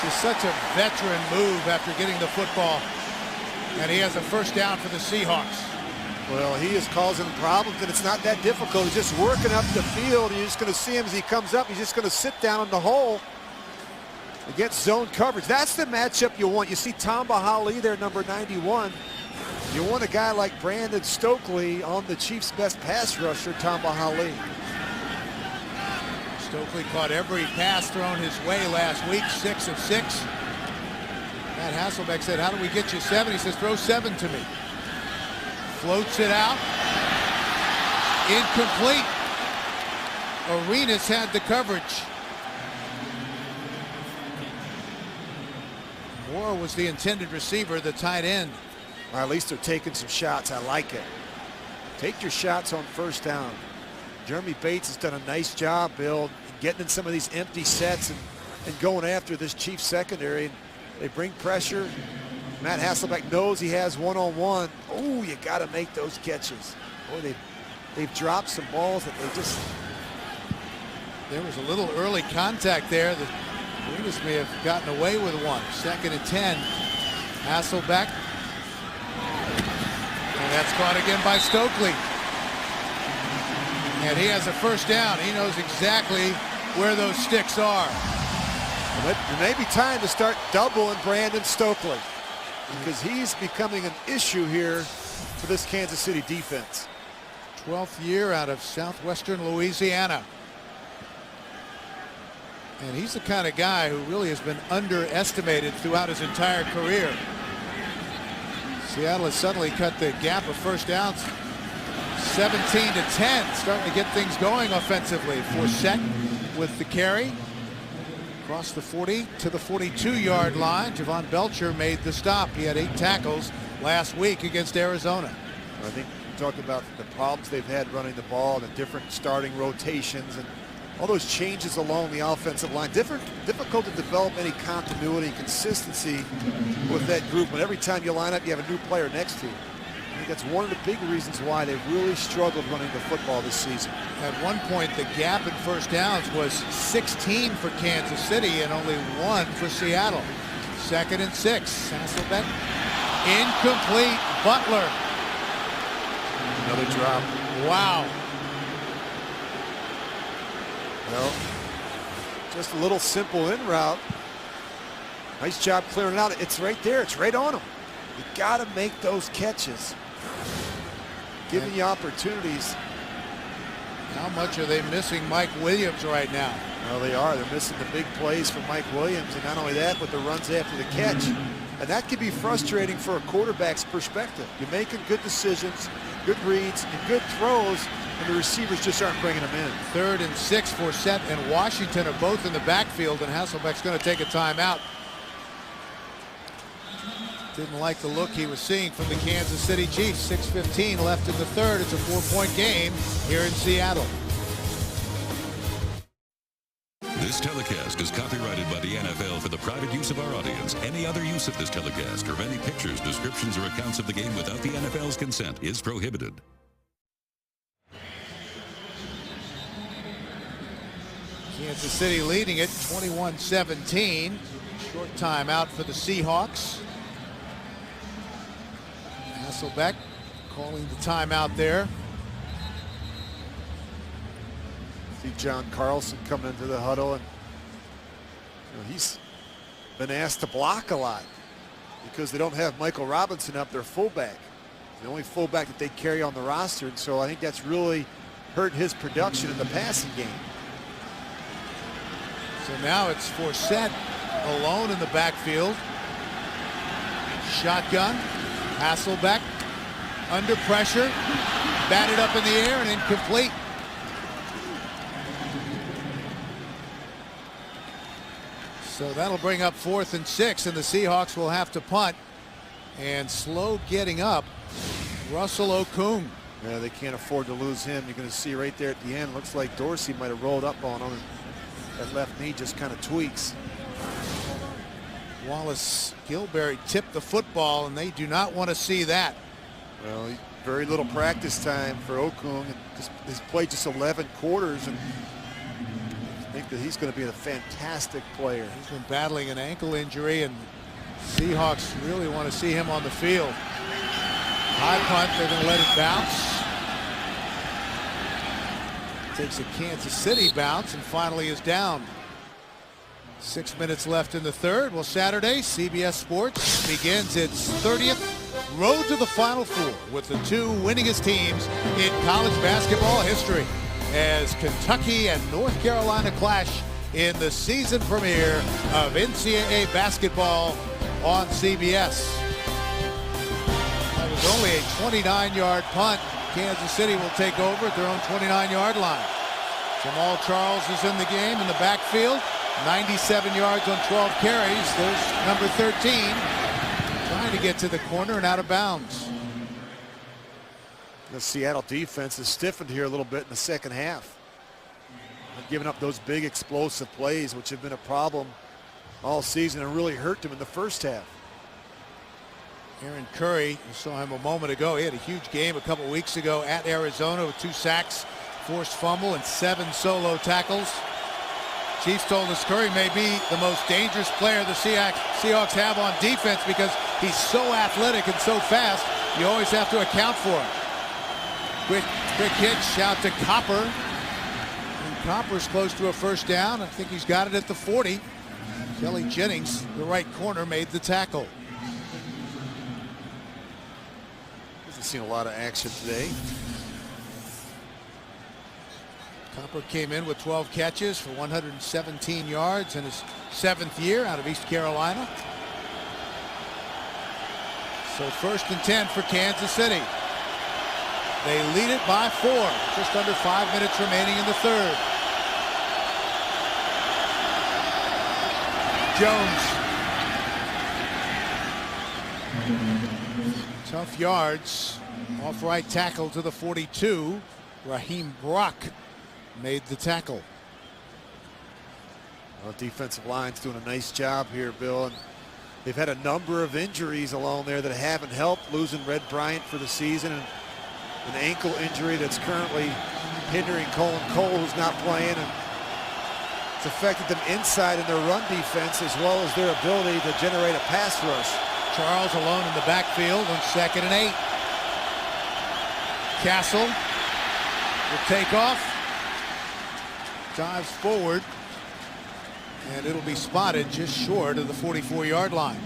Just such a veteran move after getting the football. And he has a first down for the Seahawks. Well, he is causing problems, and it's not that difficult. He's just working up the field. You're just going to see him as he comes up. He's just going to sit down in the hole. against zone coverage. That's the matchup you want. You see Tom Bahali there, number 91. You want a guy like Brandon Stokely on the Chiefs' best pass rusher, Tom Bahali. Stokely caught every pass thrown his way last week, 6 of 6. Matt Hasselbeck said, how do we get you 7? He says, throw 7 to me. Floats it out. Incomplete. Arenas had the coverage. Moore was the intended receiver, the tight end. Well, at least they're taking some shots. I like it. Take your shots on first down. Jeremy Bates has done a nice job, Bill, getting in some of these empty sets and going after this Chiefs secondary. They bring pressure. Matt Hasselbeck knows he has one-on-one. Oh, you got to make those catches. Boy, they've dropped some balls that they just... There was a little early contact there. The Arenas may have gotten away with one. 2nd and 10. Hasselbeck. And that's caught again by Stokely. And he has a first down. He knows exactly where those sticks are. It may be time to start doubling Brandon Stokely, because he's becoming an issue here for this Kansas City defense. 12th year out of southwestern Louisiana. And he's the kind of guy who really has been underestimated throughout his entire career. Seattle has suddenly cut the gap of first downs 17 to 10, starting to get things going offensively. Forsett with the carry. Across the 40 to the 42-yard line. Javon Belcher made the stop. He had 8 tackles last week against Arizona. I think talking about the problems they've had running the ball, the different starting rotations, and all those changes along the offensive line. Difficult to develop any continuity, consistency with that group. But every time you line up, you have a new player next to you. I think that's one of the big reasons why they've really struggled running the football this season. At one point, the gap in first downs was 16 for Kansas City and only 1 for Seattle. 2nd and 6. Hasselbeck. Incomplete. Butler. Another drop. Wow. Well, just a little simple in route. Nice job clearing it out. It's right there. It's right on him. You got to make those catches. Giving you opportunities. How much are they missing Mike Williams right now? Well, they are. They're missing the big plays from Mike Williams, and not only that, but the runs after the catch. And that can be frustrating for a quarterback's perspective. You're making good decisions, good reads, and good throws, and the receivers just aren't bringing them in. 3rd and 6. Forsett and Washington are both in the backfield, and Hasselbeck's going to take a timeout. Didn't like the look he was seeing from the Kansas City Chiefs. 6:15 left in the 3rd. It's a 4-point game here in Seattle. This telecast is copyrighted by the NFL for the private use of our audience. Any other use of this telecast or any pictures, descriptions, or accounts of the game without the NFL's consent is prohibited. Kansas City leading it 21-17. Short timeout for the Seahawks. Hasselbeck calling the timeout there. See John Carlson coming into the huddle, and he's been asked to block a lot because they don't have Michael Robinson up their fullback. The only fullback that they carry on the roster, and so I think that's really hurt his production in the passing game. So now it's Forsett alone in the backfield. Shotgun. Hasselbeck under pressure. Batted up in the air and incomplete. So that'll bring up 4th and 6, and the Seahawks will have to punt. And slow getting up, Russell Okung. Yeah, they can't afford to lose him. You're going to see right there at the end. Looks like Dorsey might have rolled up on him. That left knee just kind of tweaks. Wallace Gilberry tipped the football, and they do not want to see that. Well, very little practice time for Okung. He's played just 11 quarters, and I think that he's going to be a fantastic player. He's been battling an ankle injury, and Seahawks really want to see him on the field. High punt, they're going to let it bounce. Takes a Kansas City bounce and finally is down. 6 minutes left in the third. Well, Saturday, CBS Sports begins its 30th road to the Final Four with the two winningest teams in college basketball history as Kentucky and North Carolina clash in the season premiere of NCAA basketball on CBS. That was only a 29-yard punt. Kansas City will take over at their own 29-yard line. Jamal Charles is in the game in the backfield. 97 yards on 12 carries. There's number 13 trying to get to the corner and out of bounds. The Seattle defense has stiffened here a little bit in the second half. They've given up those big explosive plays, which have been a problem all season and really hurt them in the first half. Aaron Curry, you saw him a moment ago. He had a huge game a couple weeks ago at Arizona with 2 sacks, forced fumble, and 7 solo tackles. Chiefs told us Curry may be the most dangerous player the Seahawks have on defense because he's so athletic and so fast. You always have to account for him. Quick hitch out to Copper. And Copper's close to a first down. I think he's got it at the 40. Kelly Jennings, the right corner, made the tackle. Hasn't seen a lot of action today. Copper came in with 12 catches for 117 yards in his 7th year out of East Carolina. So 1st and 10 for Kansas City. They lead it by 4. Just under 5 minutes remaining in the third. Jones. Tough yards. Off right tackle to the 42. Raheem Brock made the tackle. Well, defensive line's doing a nice job here, Bill. And they've had a number of injuries along there that haven't helped. Losing Red Bryant for the season and an ankle injury that's currently hindering Colin Cole, who's not playing. And it's affected them inside in their run defense as well as their ability to generate a pass rush. Charles alone in the backfield on 2nd and 8. Castle will take off. Dives forward, and it'll be spotted just short of the 44-yard line.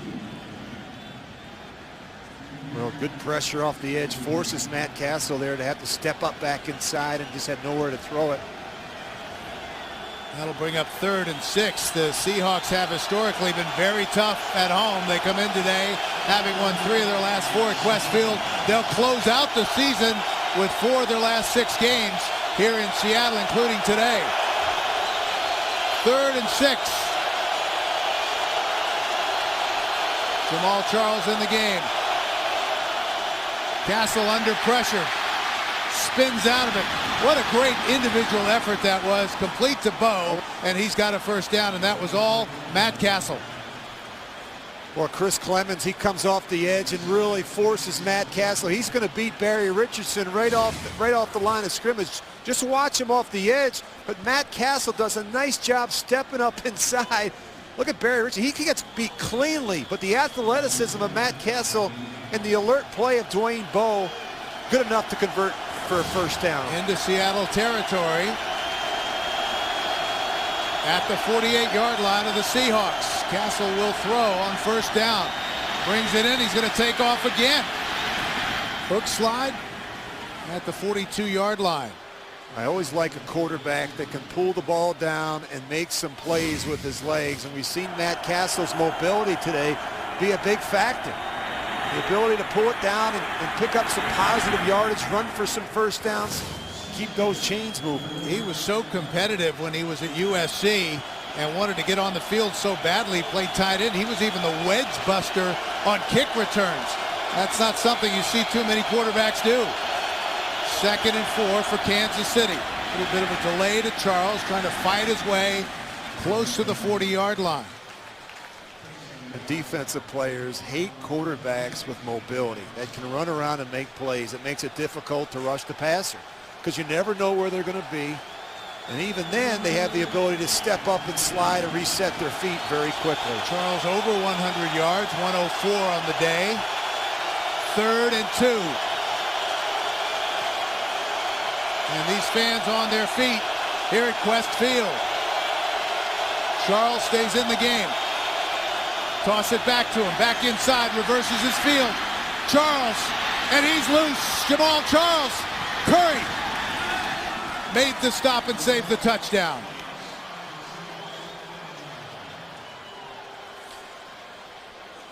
Well, good pressure off the edge forces Matt Castle there to have to step up back inside and just had nowhere to throw it. That'll bring up 3rd and 6. The Seahawks have historically been very tough at home. They come in today having won 3 of their last 4 at Westfield. They'll close out the season with 4 of their last 6 games here in Seattle, including today. 3rd and 6. Jamal Charles in the game. Castle under pressure. Spins out of it. What a great individual effort that was. Complete to Bo, and he's got a first down, and that was all Matt Castle. Well, Chris Clemens, he comes off the edge and really forces Matt Castle. He's going to beat Barry Richardson right off the line of scrimmage. Just watch him off the edge. But Matt Castle does a nice job stepping up inside. Look at Barry Richardson. He gets beat cleanly, but the athleticism of Matt Castle and the alert play of Dwayne Bowe, good enough to convert for a first down. Into Seattle territory at the 48-yard line of the Seahawks. Castle will throw on first down. Brings it in. He's going to take off again. Hook slide at the 42-yard line. I always like a quarterback that can pull the ball down and make some plays with his legs. And we've seen Matt Castle's mobility today be a big factor. The ability to pull it down and pick up some positive yardage, run for some first downs, keep those chains moving. He was so competitive when he was at USC and wanted to get on the field so badly, he played tight end. He was even the wedge buster on kick returns. That's not something you see too many quarterbacks do. 2nd and 4 for Kansas City. A little bit of a delay to Charles, trying to fight his way close to the 40-yard line. And defensive players hate quarterbacks with mobility that can run around and make plays. It makes it difficult to rush the passer because you never know where they're going to be. And even then, they have the ability to step up and slide and reset their feet very quickly. Charles over 100 yards, 104 on the day. 3rd and 2. And these fans on their feet here at Quest Field. Charles stays in the game. Toss it back to him. Back inside. Reverses his field. Charles. And he's loose. Jamal Charles. Curry made the stop and saved the touchdown.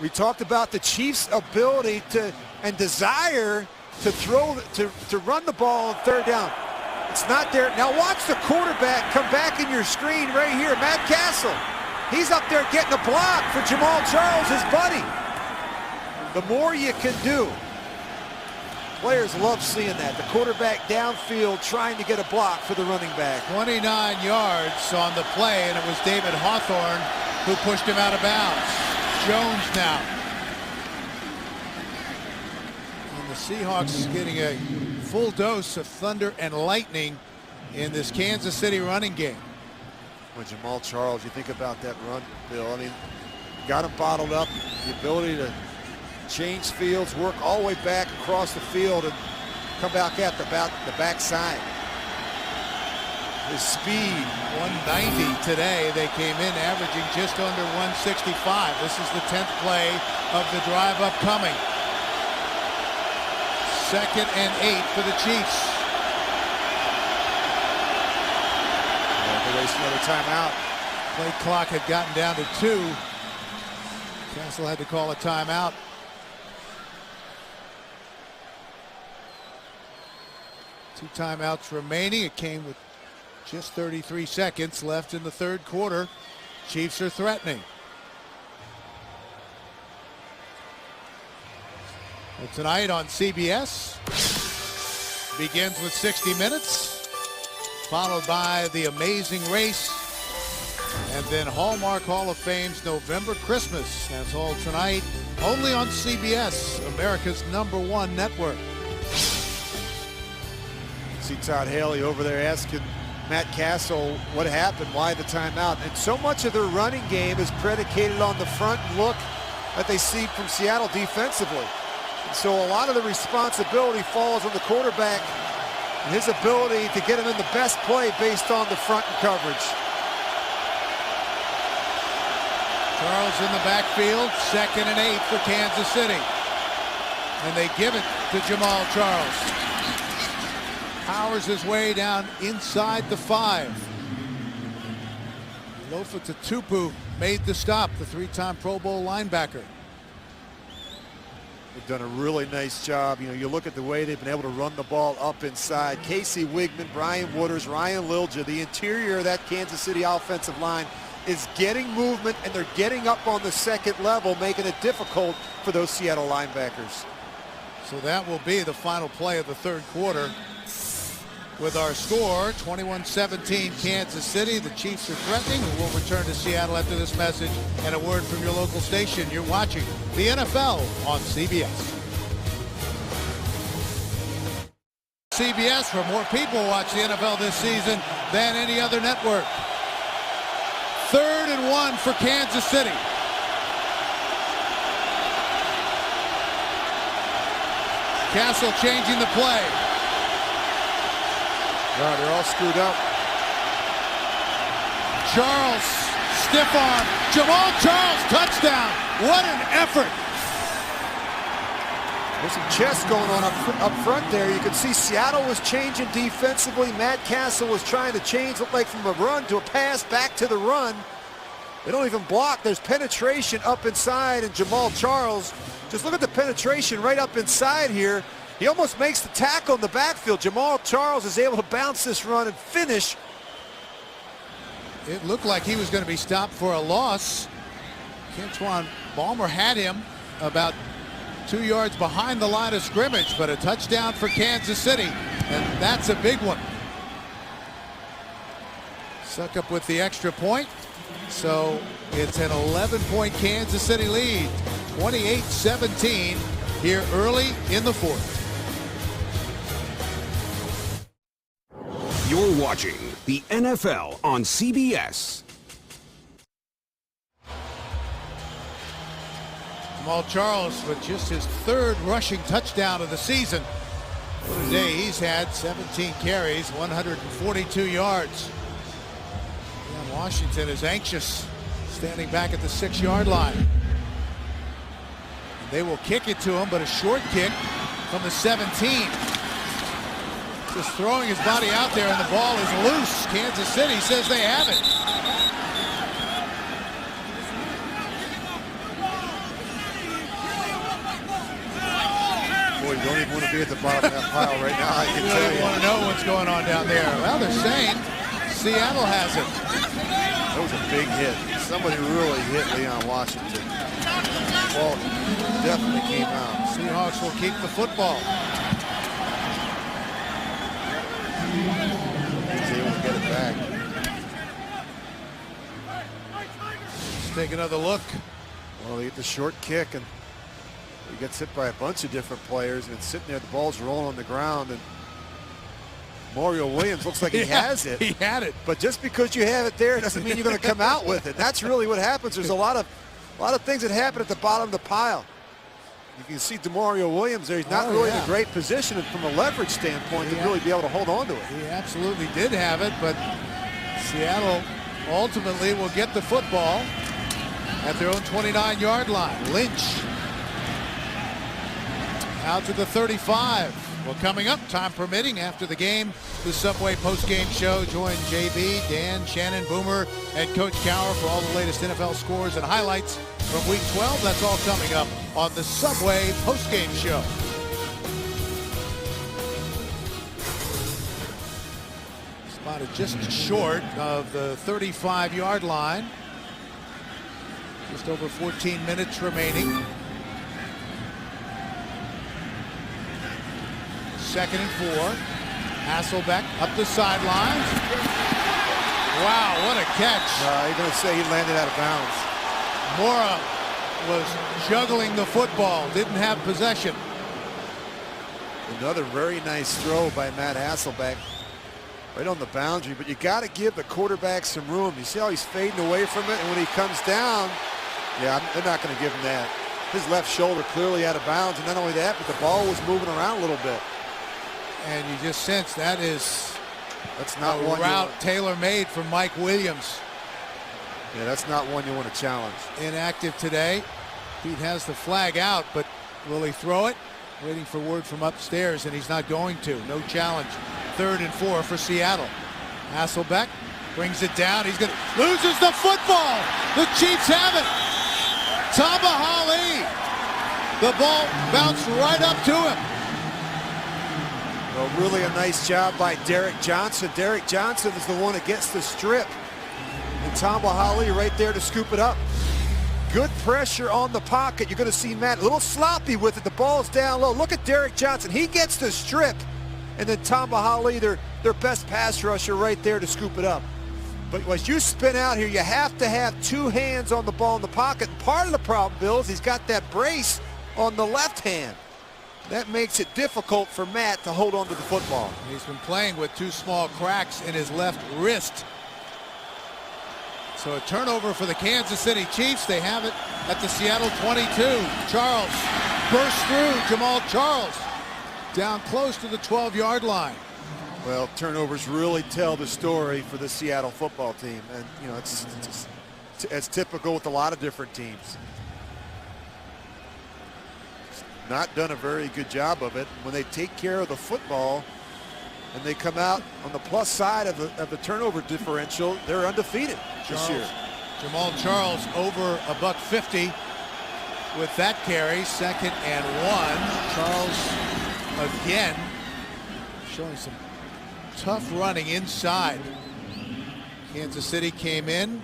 We talked about the Chiefs' ability and desire to to run the ball on third down. It's not there. Now watch the quarterback come back in your screen right here. Matt Castle. He's up there getting a block for Jamal Charles, his buddy. The more you can do. Players love seeing that. The quarterback downfield trying to get a block for the running back. 29 yards on the play, and it was David Hawthorne who pushed him out of bounds. Jones now. And the Seahawks getting a full dose of thunder and lightning in this Kansas City running game. When Jamal Charles, you think about that run, Bill, I mean, got him bottled up, the ability to change fields, work all the way back across the field and come back at the backside. His speed. 190 today. They came in averaging just under 165. This is the 10th play of the drive upcoming. 2nd and 8 for the Chiefs. They waste another timeout. Play clock had gotten down to 2. Castle had to call a timeout. Two timeouts remaining. It came with just 33 seconds left in the third quarter. Chiefs are threatening. Well, tonight on CBS begins with 60 Minutes, followed by The Amazing Race, and then Hallmark Hall of Fame's November Christmas. That's all tonight, only on CBS, America's #1 network. See Todd Haley over there asking Matt Castle what happened, why the timeout. And so much of their running game is predicated on the front look that they see from Seattle defensively. And so a lot of the responsibility falls on the quarterback and his ability to get him in the best play based on the front and coverage. Charles in the backfield, 2nd and 8 for Kansas City. And they give it to Jamal Charles. Powers his way down inside the 5. Lofa Tatupu made the stop, the 3-time Pro Bowl linebacker. They've done a really nice job. You know, you look at the way they've been able to run the ball up inside. Casey Wigman, Brian Wooders, Ryan Lilja, the interior of that Kansas City offensive line is getting movement, and they're getting up on the second level, making it difficult for those Seattle linebackers. So that will be the final play of the third quarter. With our score, 21-17 Kansas City. The Chiefs are threatening. We'll return to Seattle after this message and a word from your local station. You're watching the NFL on CBS. CBS, where more people watch the NFL this season than any other network. 3rd and 1 for Kansas City. Castle changing the play. Oh, they're all screwed up. Charles, stiff arm. Jamal Charles, touchdown. What an effort. There's some chess going on up front there. You can see Seattle was changing defensively. Matt Castle was trying to change, looked like from a run to a pass, back to the run. They don't even block. There's penetration up inside, and Jamal Charles, just look at the penetration right up inside here. He almost makes the tackle in the backfield. Jamal Charles is able to bounce this run and finish. It looked like he was going to be stopped for a loss. Kentuan Balmer had him about 2 yards behind the line of scrimmage, but a touchdown for Kansas City, and that's a big one. Suck up with the extra point, so it's an 11-point Kansas City lead, 28-17 here early in the fourth. You're watching the NFL on CBS. Jamal Charles with just his 3rd rushing touchdown of the season. Today he's had 17 carries, 142 yards. On Washington is anxious, standing back at the 6-yard line. They will kick it to him, but a short kick from the 17. Just throwing his body out there, and the ball is loose. Kansas City says they have it. Boy, you don't even want to be at the bottom of that pile right now. I can You tell don't you. want to know what's going on down there. Well, they're saying Seattle has it. That was a big hit. Somebody really hit Leon Washington. The ball definitely came out. Seahawks will keep the football. He's able to get it back. Let's take another look. Well, they get the short kick, and he gets hit by a bunch of different players, and it's sitting there. The ball's rolling on the ground, and Mario Williams looks like he has it. He had it. But just because you have it there doesn't mean you're going to come out with it. That's really what happens. There's a lot of things that happen at the bottom of the pile. You can see DeMario Williams there. He's not really in a great position from a leverage standpoint to really be able to hold on to it. He absolutely did have it, but Seattle ultimately will get the football at their own 29-yard line. Lynch out to the 35. Well, coming up, time permitting, after the game, the Subway post-game show. Join JB, Dan, Shannon, Boomer, and Coach Cowher for all the latest NFL scores and highlights from Week 12. That's all coming up on the Subway post-game show. Spotted just short of the 35-yard line. Just over 14 minutes remaining. 2nd and 4. Hasselbeck up the sidelines. Wow, what a catch. You're going to say he landed out of bounds. Mora was juggling the football, didn't have possession. Another very nice throw by Matt Hasselbeck. Right on the boundary, but you got to give the quarterback some room. You see how he's fading away from it, and when he comes down, yeah, they're not going to give him that. His left shoulder clearly out of bounds, and not only that, but the ball was moving around a little bit. And you just sense that's not a one route tailor-made for Mike Williams. Yeah, that's not one you want to challenge. Inactive today. Pete has the flag out, but will he throw it? Waiting for word from upstairs, and he's not going to. No challenge. 3rd and 4 for Seattle. Hasselbeck brings it down. Loses the football. The Chiefs have it. Tamba Hali. The ball bounced right up to him. Well, really a nice job by Derek Johnson. Derek Johnson is the one that gets the strip. And Tamba Hali right there to scoop it up. Good pressure on the pocket. You're going to see Matt a little sloppy with it. The ball's down low. Look at Derek Johnson. He gets the strip. And then Tamba Hali, their best pass rusher right there to scoop it up. But as you spin out here, you have to have 2 hands on the ball in the pocket. And part of the problem, Bill, is he's got that brace on the left hand. That makes it difficult for Matt to hold on to the football. He's been playing with 2 small cracks in his left wrist. So a turnover for the Kansas City Chiefs. They have it at the Seattle 22. Charles bursts through. Jamal Charles down close to the 12-yard line. Well, turnovers really tell the story for the Seattle football team. And, you know, it's typical with a lot of different teams. Not done a very good job of it. When they take care of the football and they come out on the plus side of the turnover differential, they're undefeated this year. Jamal Charles over $150 with that carry. 2nd and 1. Charles again showing some tough running inside. Kansas City came in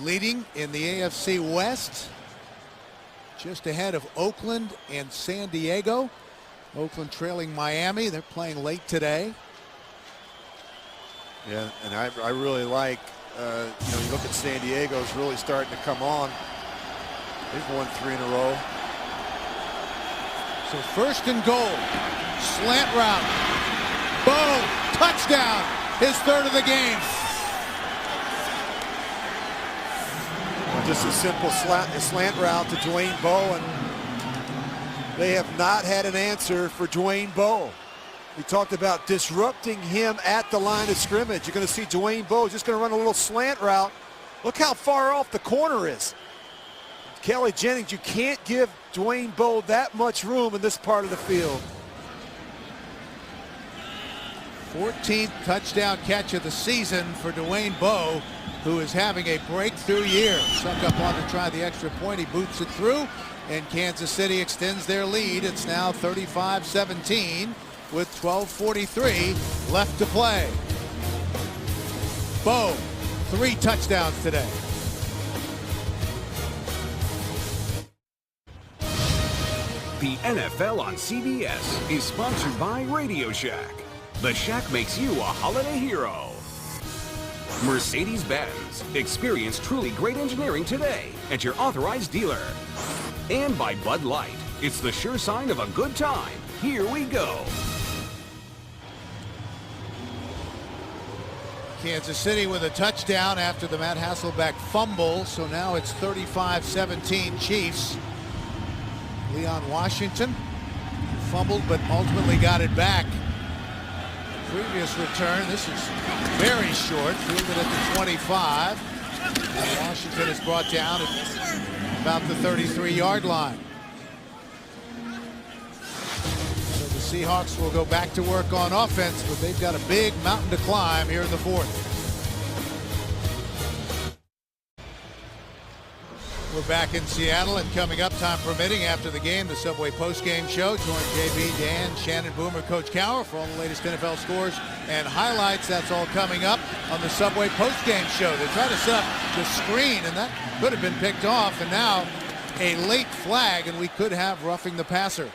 leading in the AFC West, just ahead of Oakland and San Diego. Oakland trailing Miami. They're playing late today. Yeah, and I really like, you know, you look at San Diego's really starting to come on. They've won 3 in a row. So 1st and goal. Slant route. Boom. Touchdown. His 3rd of the game. Just a simple slant route to Dwayne Bowe, and they have not had an answer for Dwayne Bowe. We talked about disrupting him at the line of scrimmage. You're going to see Dwayne Bowe just going to run a little slant route. Look how far off the corner is. Kelly Jennings, you can't give Dwayne Bowe that much room in this part of the field. 14th touchdown catch of the season for Dwayne Bowe, who is having a breakthrough year. Suck up on to try the extra point. He boots it through, and Kansas City extends their lead. It's now 35-17 with 12:43 left to play. Bowe, 3 touchdowns today. The NFL on CBS is sponsored by Radio Shack. The Shack makes you a holiday hero. Mercedes-Benz. Experience truly great engineering today at your authorized dealer. And by Bud Light. It's the sure sign of a good time. Here we go. Kansas City with a touchdown after the Matt Hasselbeck fumble. So now it's 35-17 Chiefs. Leon Washington fumbled but ultimately got it back. Previous return, this is very short, fielded at the 25. And Washington is brought down at about the 33-yard line. So the Seahawks will go back to work on offense, but they've got a big mountain to climb here in the 4th. We're back in Seattle, and coming up, time permitting, after the game, the Subway postgame show. Join JB, Dan, Shannon Boomer, Coach Cowher for all the latest NFL scores and highlights. That's all coming up on the Subway postgame show. They try to set up the screen, and that could have been picked off, and now a late flag, and we could have roughing the passer.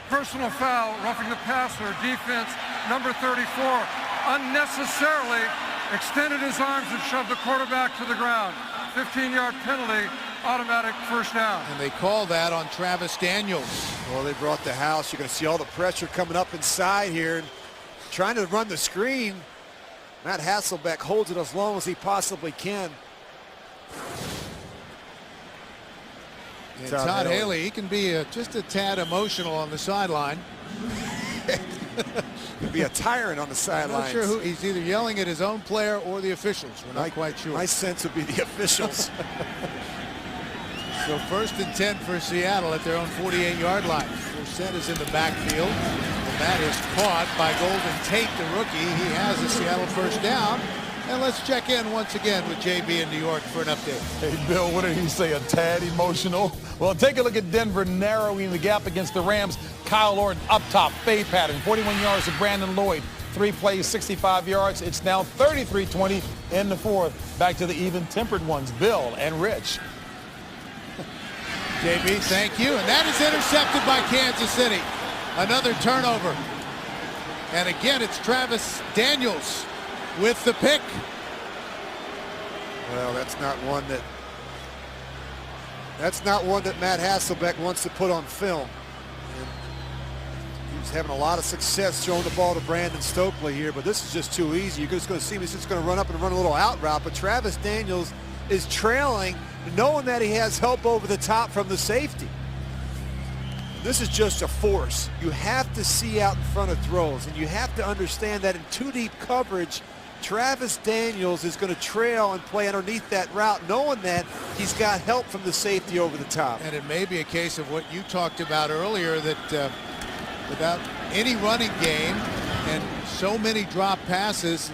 Personal foul, roughing the passer, defense, number 34, unnecessarily extended his arms and shoved the quarterback to the ground. 15-yard penalty, automatic first down. And they call that on Travis Daniels. Well, they brought the house. You're going to see all the pressure coming up inside here. And trying to run the screen. Matt Hasselbeck holds it as long as he possibly can. And Todd Haley, he can be just a tad emotional on the sideline. Could be a tyrant on the sidelines. I'm not sure who. He's either yelling at his own player or the officials. We're not quite sure. My sense would be the officials. So 1st and 10 for Seattle at their own 48-yard line. Forsett is in the backfield. And that is caught by Golden Tate, the rookie. He has a Seattle first down. And let's check in once again with JB in New York for an update. Hey, Bill, what did he say? A tad emotional? Well, take a look at Denver narrowing the gap against the Rams. Kyle Orton up top, fade pattern, 41 yards to Brandon Lloyd. 3 plays, 65 yards. It's now 33-20 in the 4th. Back to the even-tempered ones, Bill and Rich. JB, thank you. And that is intercepted by Kansas City. Another turnover. And again, it's Travis Daniels with the pick. Well, that's not one that Matt Hasselbeck wants to put on film. And he was having a lot of success throwing the ball to Brandon Stokely here, but this is just too easy. You're just going to see him. He's just going to run up and run a little out route, but Travis Daniels is trailing, knowing that he has help over the top from the safety. This is just a force. You have to see out in front of throws, and you have to understand that in 2-deep coverage, Travis Daniels is going to trail and play underneath that route, knowing that he's got help from the safety over the top. And it may be a case of what you talked about earlier, that without any running game and so many drop passes,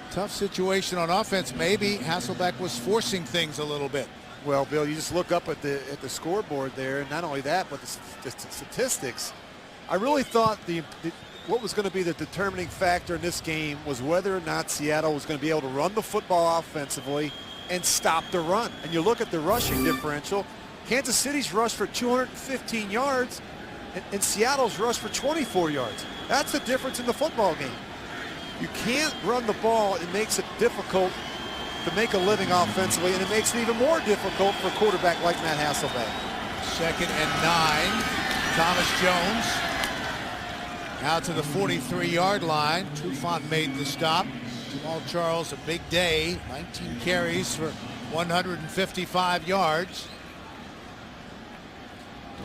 tough situation on offense. Maybe Hasselbeck was forcing things a little bit. Well, Bill, you just look up at the scoreboard there, and not only that, but the statistics. I really thought what was going to be the determining factor in this game was whether or not Seattle was going to be able to run the football offensively and stop the run. And you look at the rushing differential. Kansas City's rushed for 215 yards, and Seattle's rushed for 24 yards. That's the difference in the football game. You can't run the ball. It makes it difficult to make a living offensively, and it makes it even more difficult for a quarterback like Matt Hasselbeck. 2nd and 9. Thomas Jones out to the 43-yard line. Trufant made the stop. Jamal Charles, a big day. 19 carries for 155 yards.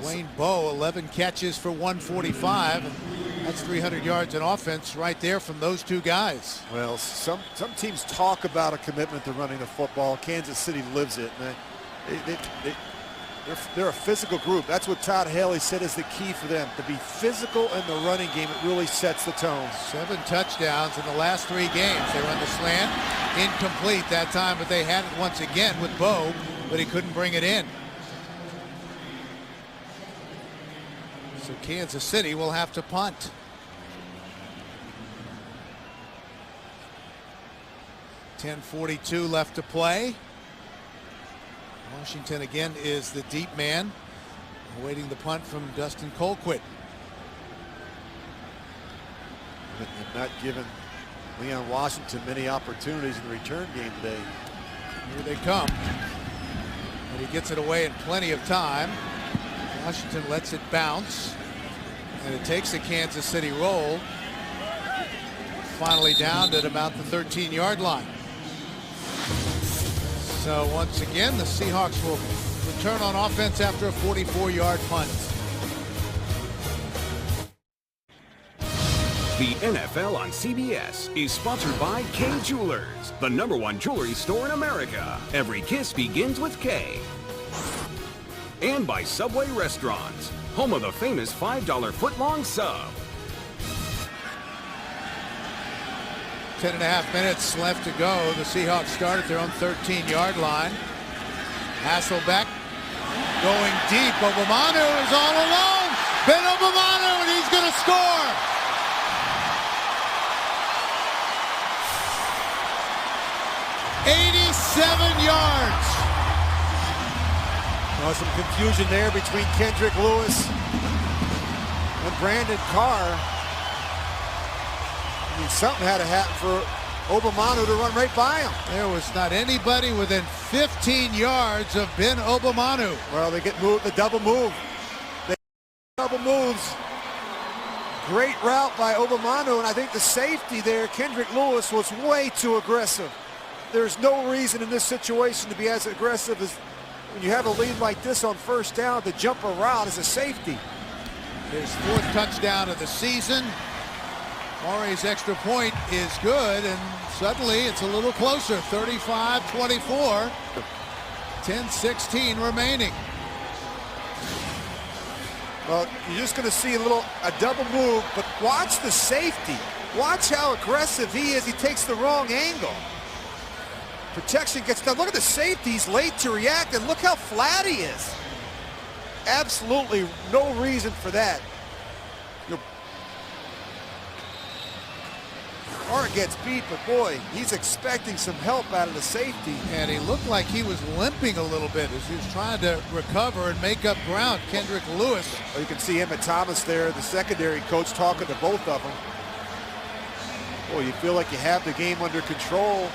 Wayne Bowe, 11 catches for 145. And that's 300 yards in offense right there from those two guys. Well, some teams talk about a commitment to running the football. Kansas City lives it. Man. They're a physical group. That's what Todd Haley said is the key for them, to be physical in the running game. It really sets the tone. 7 touchdowns in the last 3 games. They run the slant, incomplete that time, but they had it once again with Bowe, but he couldn't bring it in. So Kansas City will have to punt. .10:42 left to play. Washington again is the deep man, awaiting the punt from Dustin Colquitt. And not given Leon Washington many opportunities in the return game today. Here they come. But he gets it away in plenty of time. Washington lets it bounce. And it takes a Kansas City roll. Finally down at about the 13-yard line. So once again, the Seahawks will return on offense after a 44-yard punt. The NFL on CBS is sponsored by Kay Jewelers, the #1 jewelry store in America. Every kiss begins with K. And by Subway Restaurants, home of the famous $5 foot-long sub. 10.5 minutes left to go. The Seahawks start at their own 13-yard line. Hasselbeck going deep. Obamanu is all alone. Ben Obamanu, and he's going to score. '87 yards. Well, some confusion there between Kendrick Lewis and Brandon Carr. I mean, something had to happen for Obamanu to run right by him. There was not anybody within 15 yards of Ben Obamanu. Well, they get moved, the double move. Double moves. Great route by Obamanu, and I think the safety there, Kendrick Lewis, was way too aggressive. There's no reason in this situation to be as aggressive as when you have a lead like this on first down to jump a route as a safety. His 4th touchdown of the season. Maury's extra point is good, and suddenly it's a little closer. 35-24. 10:16 remaining. Well, you're just going to see a double move, but watch the safety. Watch how aggressive he is. He takes the wrong angle. Protection gets done. Look at the safety. He's late to react, and look how flat he is. Absolutely no reason for that. Carr gets beat, but boy, he's expecting some help out of the safety. And he looked like he was limping a little bit as he was trying to recover and make up ground. Kendrick Lewis. Well, you can see Emmett Thomas there, the secondary coach, talking to both of them. Boy, you feel like you have the game under control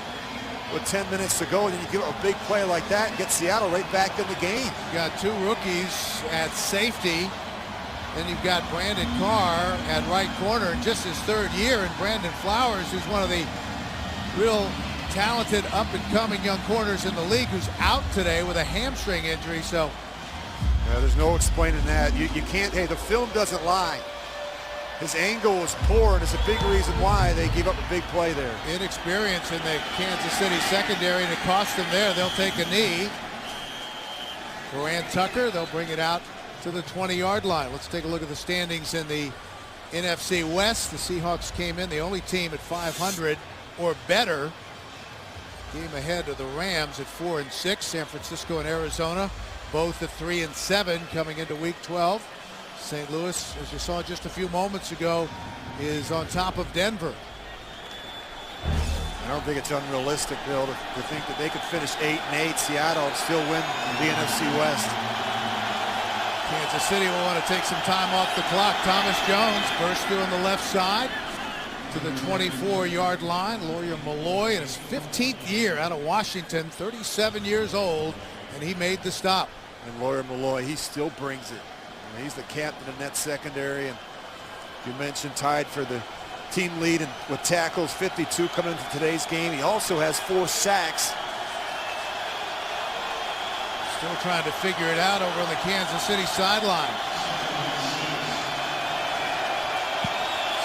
with 10 minutes to go, and then you give up a big play like that and get Seattle right back in the game. You got 2 rookies at safety. Then you've got Brandon Carr at right corner in just his 3rd year, and Brandon Flowers, who's one of the real talented up-and-coming young corners in the league, who's out today with a hamstring injury. So yeah, there's no explaining that. You can't, hey, the film doesn't lie. His angle was poor, and it's a big reason why they gave up a big play there. Inexperience in the Kansas City secondary, and it cost them there. They'll take a knee. Duran Tucker, they'll bring it out to the 20-yard line. Let's take a look at the standings in the NFC West. The Seahawks came in the only team at 500 or better. Game ahead of the Rams at 4-6. San Francisco and Arizona both at 3-7 coming into Week 12. St. Louis, as you saw just a few moments ago, is on top of Denver. I don't think it's unrealistic, Bill, to think that they could finish 8-8, Seattle, and still win the NFC West. Kansas City will want to take some time off the clock. Thomas Jones burst through on the left side to the 24-yard line. Lawyer Malloy in his 15th year out of Washington, 37 years old, and he made the stop. And Lawyer Malloy, he still brings it. I mean, he's the captain of that secondary, and you mentioned tied for the team lead and with tackles, 52 coming into today's game. He also has 4 sacks. Still trying to figure it out over on the Kansas City sideline.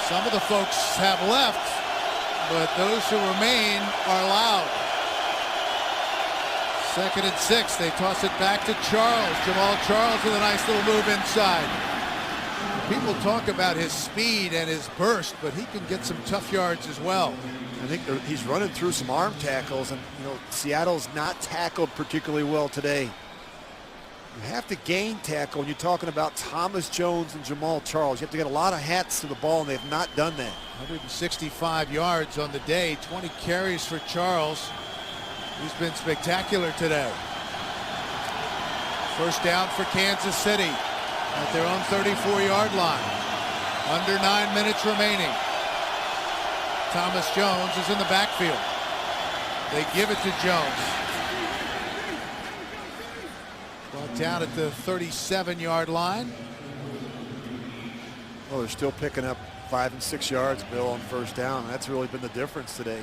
Some of the folks have left, but those who remain are loud. 2nd and 6. They toss it back to Charles. Jamal Charles with a nice little move inside. People talk about his speed and his burst, but he can get some tough yards as well. I think he's running through some arm tackles, and Seattle's not tackled particularly well today. You have to gain tackle when you're talking about Thomas Jones and Jamal Charles. You have to get a lot of hats to the ball, and they've not done that. 165 yards on the day, 20 carries for Charles. He's been spectacular today. First down for Kansas City at their own 34-yard line. Under 9 minutes remaining. Thomas Jones is in the backfield. They give it to Jones. Brought down at the 37-yard line. Well, they're still picking up 5 and 6 yards, Bill, on first down. That's really been the difference today.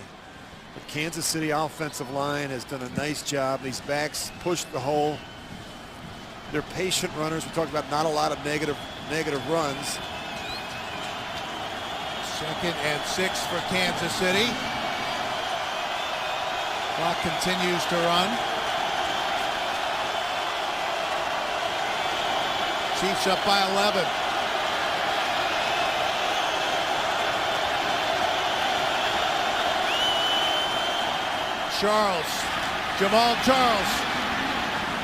The Kansas City offensive line has done a nice job. These backs pushed the hole. They're patient runners. We talked about not a lot of negative runs. 2nd and 6 for Kansas City. Clock continues to run. Chiefs up by 11. Jamal Charles.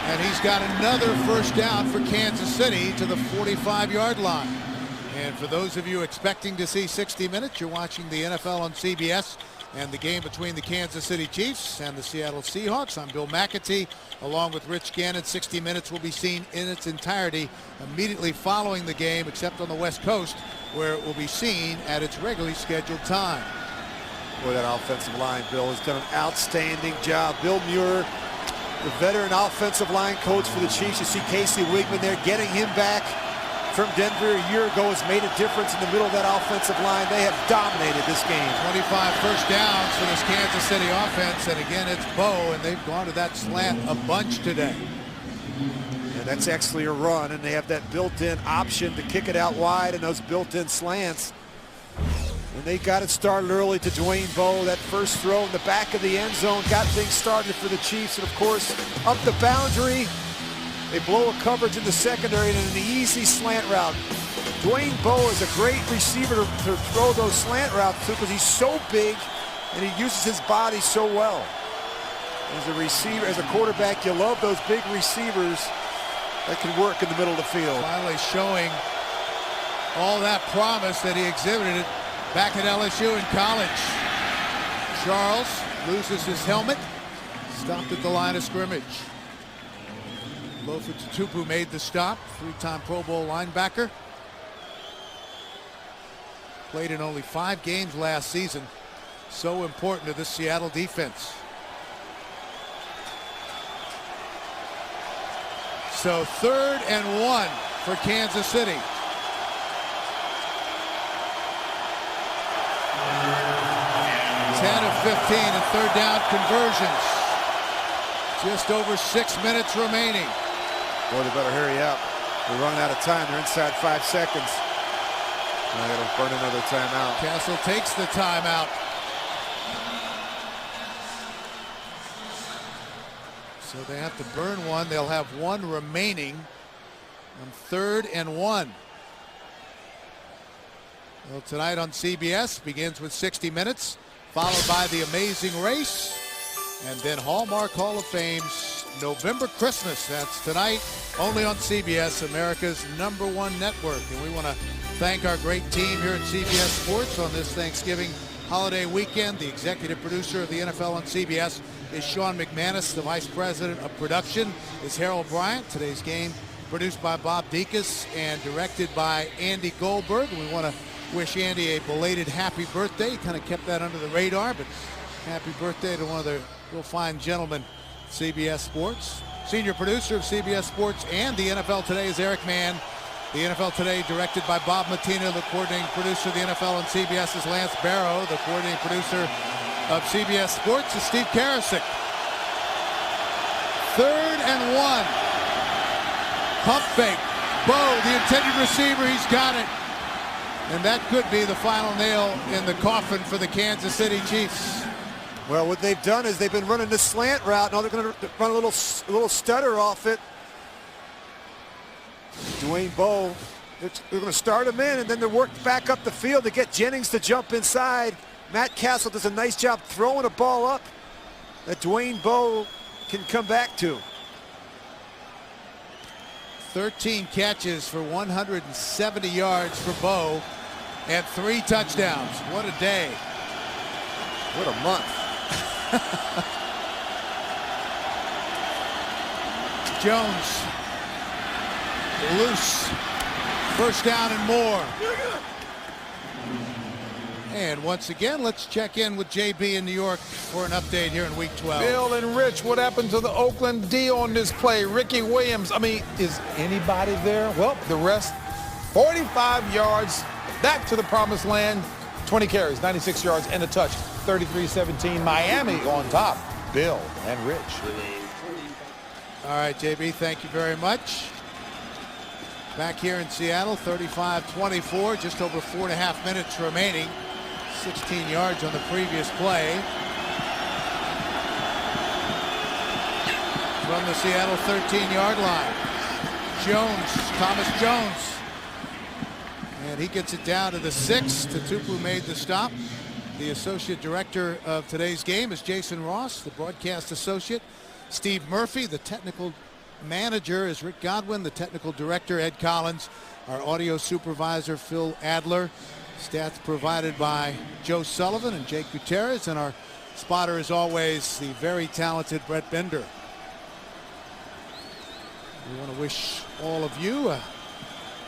And he's got another first down for Kansas City to the 45-yard line. And for those of you expecting to see 60 minutes, you're watching the NFL on CBS and the game between the Kansas City Chiefs and the Seattle Seahawks. I'm Bill McAtee, along with Rich Gannon. 60 minutes will be seen in its entirety immediately following the game, except on the West Coast, where it will be seen at its regularly scheduled time. Boy, that offensive line, Bill, has done an outstanding job. Bill Muir, the veteran offensive line coach for the Chiefs. You see Casey Wigman there, getting him back from Denver a year ago has made a difference in the middle of that offensive line. They have dominated this game. 25 first downs for this Kansas City offense, and again it's Bo, and they've gone to that slant a bunch today. And that's actually a run, and they have that built-in option to kick it out wide and those built-in slants. And they got it started early to Dwayne Bowe. That first throw in the back of the end zone got things started for the Chiefs. And of course, up the boundary, they blow a coverage in the secondary and an easy slant route. Dwayne Bowe is a great receiver to throw those slant routes to because he's so big and he uses his body so well. As a receiver, as a quarterback, you love those big receivers that can work in the middle of the field. Finally showing all that promise that he exhibited back at LSU in college. Charles loses his helmet, stopped at the line of scrimmage. Lofa Tupu made the stop, 3-time Pro Bowl linebacker. Played in only 5 games last season. So important to this Seattle defense. So 3rd and 1 for Kansas City. 10 of 15 and 3rd down conversions. Just over 6 minutes remaining. Boy, they better hurry up. They're running out of time. They're inside 5 seconds. Now they gotta burn another timeout. Castle takes the timeout. So they have to burn one. They'll have one remaining on 3rd and 1. Well, tonight on CBS begins with 60 minutes, followed by The Amazing Race, and then Hallmark Hall of Fame's November Christmas. That's tonight, only on CBS, America's #1 network. And we want to thank our great team here at CBS Sports on this Thanksgiving holiday weekend. The executive producer of the NFL on CBS is Sean McManus. The vice president of production is Harold Bryant. Today's game produced by Bob Dekas and directed by Andy Goldberg. We want to wish Andy a belated happy birthday. He kind of kept that under the radar, but happy birthday to one of the real fine gentlemen at CBS Sports. Senior producer of CBS Sports and the NFL Today is Eric Mann. The NFL Today directed by Bob Matina. The coordinating producer of the NFL on CBS is Lance Barrow. The coordinating producer of CBS Sports is Steve Karasik. 3rd and 1. Pump fake. Bo, the intended receiver, he's got it. And that could be the final nail in the coffin for the Kansas City Chiefs. Well, what they've done is they've been running this slant route. Now they're going to run a little stutter off it. Dwayne Bowe, they're going to start him in, and then they're worked back up the field to get Jennings to jump inside. Matt Castle does a nice job throwing a ball up that Dwayne Bowe can come back to. 13 catches for 170 yards for Bowe and 3 touchdowns. What a day. What a month. Jones loose. First down and more. And once again, let's check in with JB in New York for an update here in Week 12. Bill and Rich, what happened to the Oakland D on this play? Ricky Williams, I mean, is anybody there? Well, the rest, 45 yards, back to the promised land. 20 carries, 96 yards, and a touch. 33-17, Miami on top. Bill and Rich. All right, JB, thank you very much. Back here in Seattle, 35-24, just over 4.5 minutes remaining. 16 yards on the previous play. From the Seattle 13-yard line. Thomas Jones. And he gets it down to the 6. Tatupu made the stop. The associate director of today's game is Jason Ross, the broadcast associate. Steve Murphy, the technical manager, is Rick Godwin, the technical director, Ed Collins, our audio supervisor, Phil Adler. Stats provided by Joe Sullivan and Jake Gutierrez, and our spotter, as always, the very talented Brett Bender. We want to wish all of you a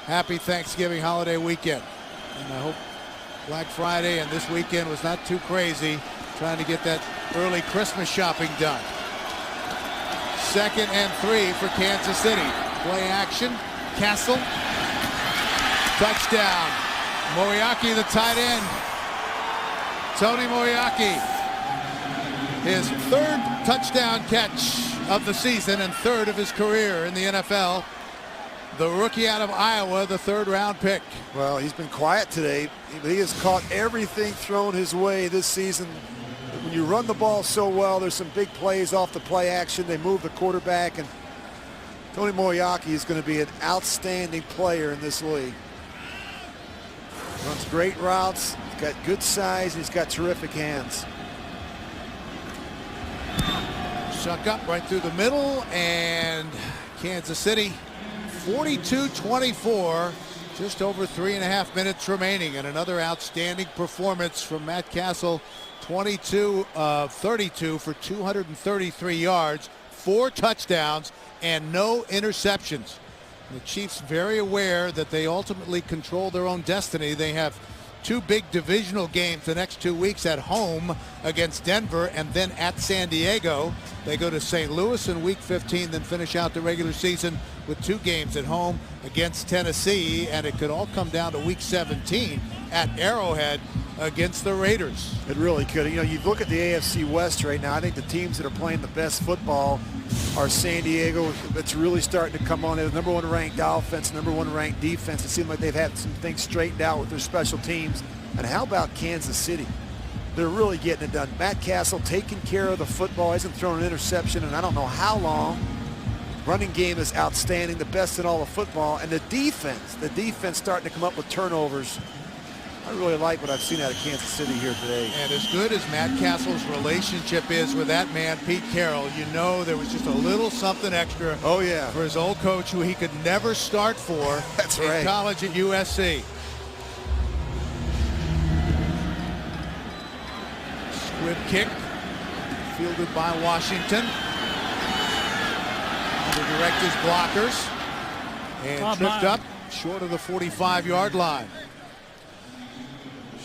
happy Thanksgiving holiday weekend. And I hope Black Friday and this weekend was not too crazy trying to get that early Christmas shopping done. 2nd and 3 for Kansas City. Play action. Castle. Touchdown. Moriarty, the tight end. Tony Moriarty. His 3rd touchdown catch of the season and 3rd of his career in the NFL. The rookie out of Iowa, the 3rd-round pick. Well, he's been quiet today. He has caught everything thrown his way this season. When you run the ball so well, there's some big plays off the play action. They move the quarterback, and Tony Moriarty is going to be an outstanding player in this league. Runs great routes, he's got good size, and he's got terrific hands. Suck up right through the middle, and Kansas City 42-24, just over 3.5 minutes remaining, and another outstanding performance from Matt Castle. 22 of 32 for 233 yards, 4 touchdowns, and no interceptions. The Chiefs very aware that they ultimately control their own destiny. They have 2 big divisional games the next 2 weeks at home against Denver and then at San Diego. They go to St. Louis in Week 15, then finish out the regular season with 2 games at home against Tennessee, and it could all come down to Week 17 at Arrowhead against the Raiders. It really could. You know, you look at the AFC West right now, I think the teams that are playing the best football are San Diego. That's really starting to come on. They're the #1 ranked offense, #1 ranked defense. It seems like they've had some things straightened out with their special teams. And how about Kansas City? They're really getting it done. Matt Castle taking care of the football. Hasn't thrown an interception in I don't know how long. Running game is outstanding, the best in all of football. And the defense starting to come up with turnovers. I really like what I've seen out of Kansas City here today. And as good as Matt Castle's relationship is with that man, Pete Carroll, you know there was just a little something extra. Oh, yeah. For his old coach, who he could never start for. That's in right. College at USC. Squib kick, fielded by Washington. The director's blockers. And tripped up short of the 45-yard line.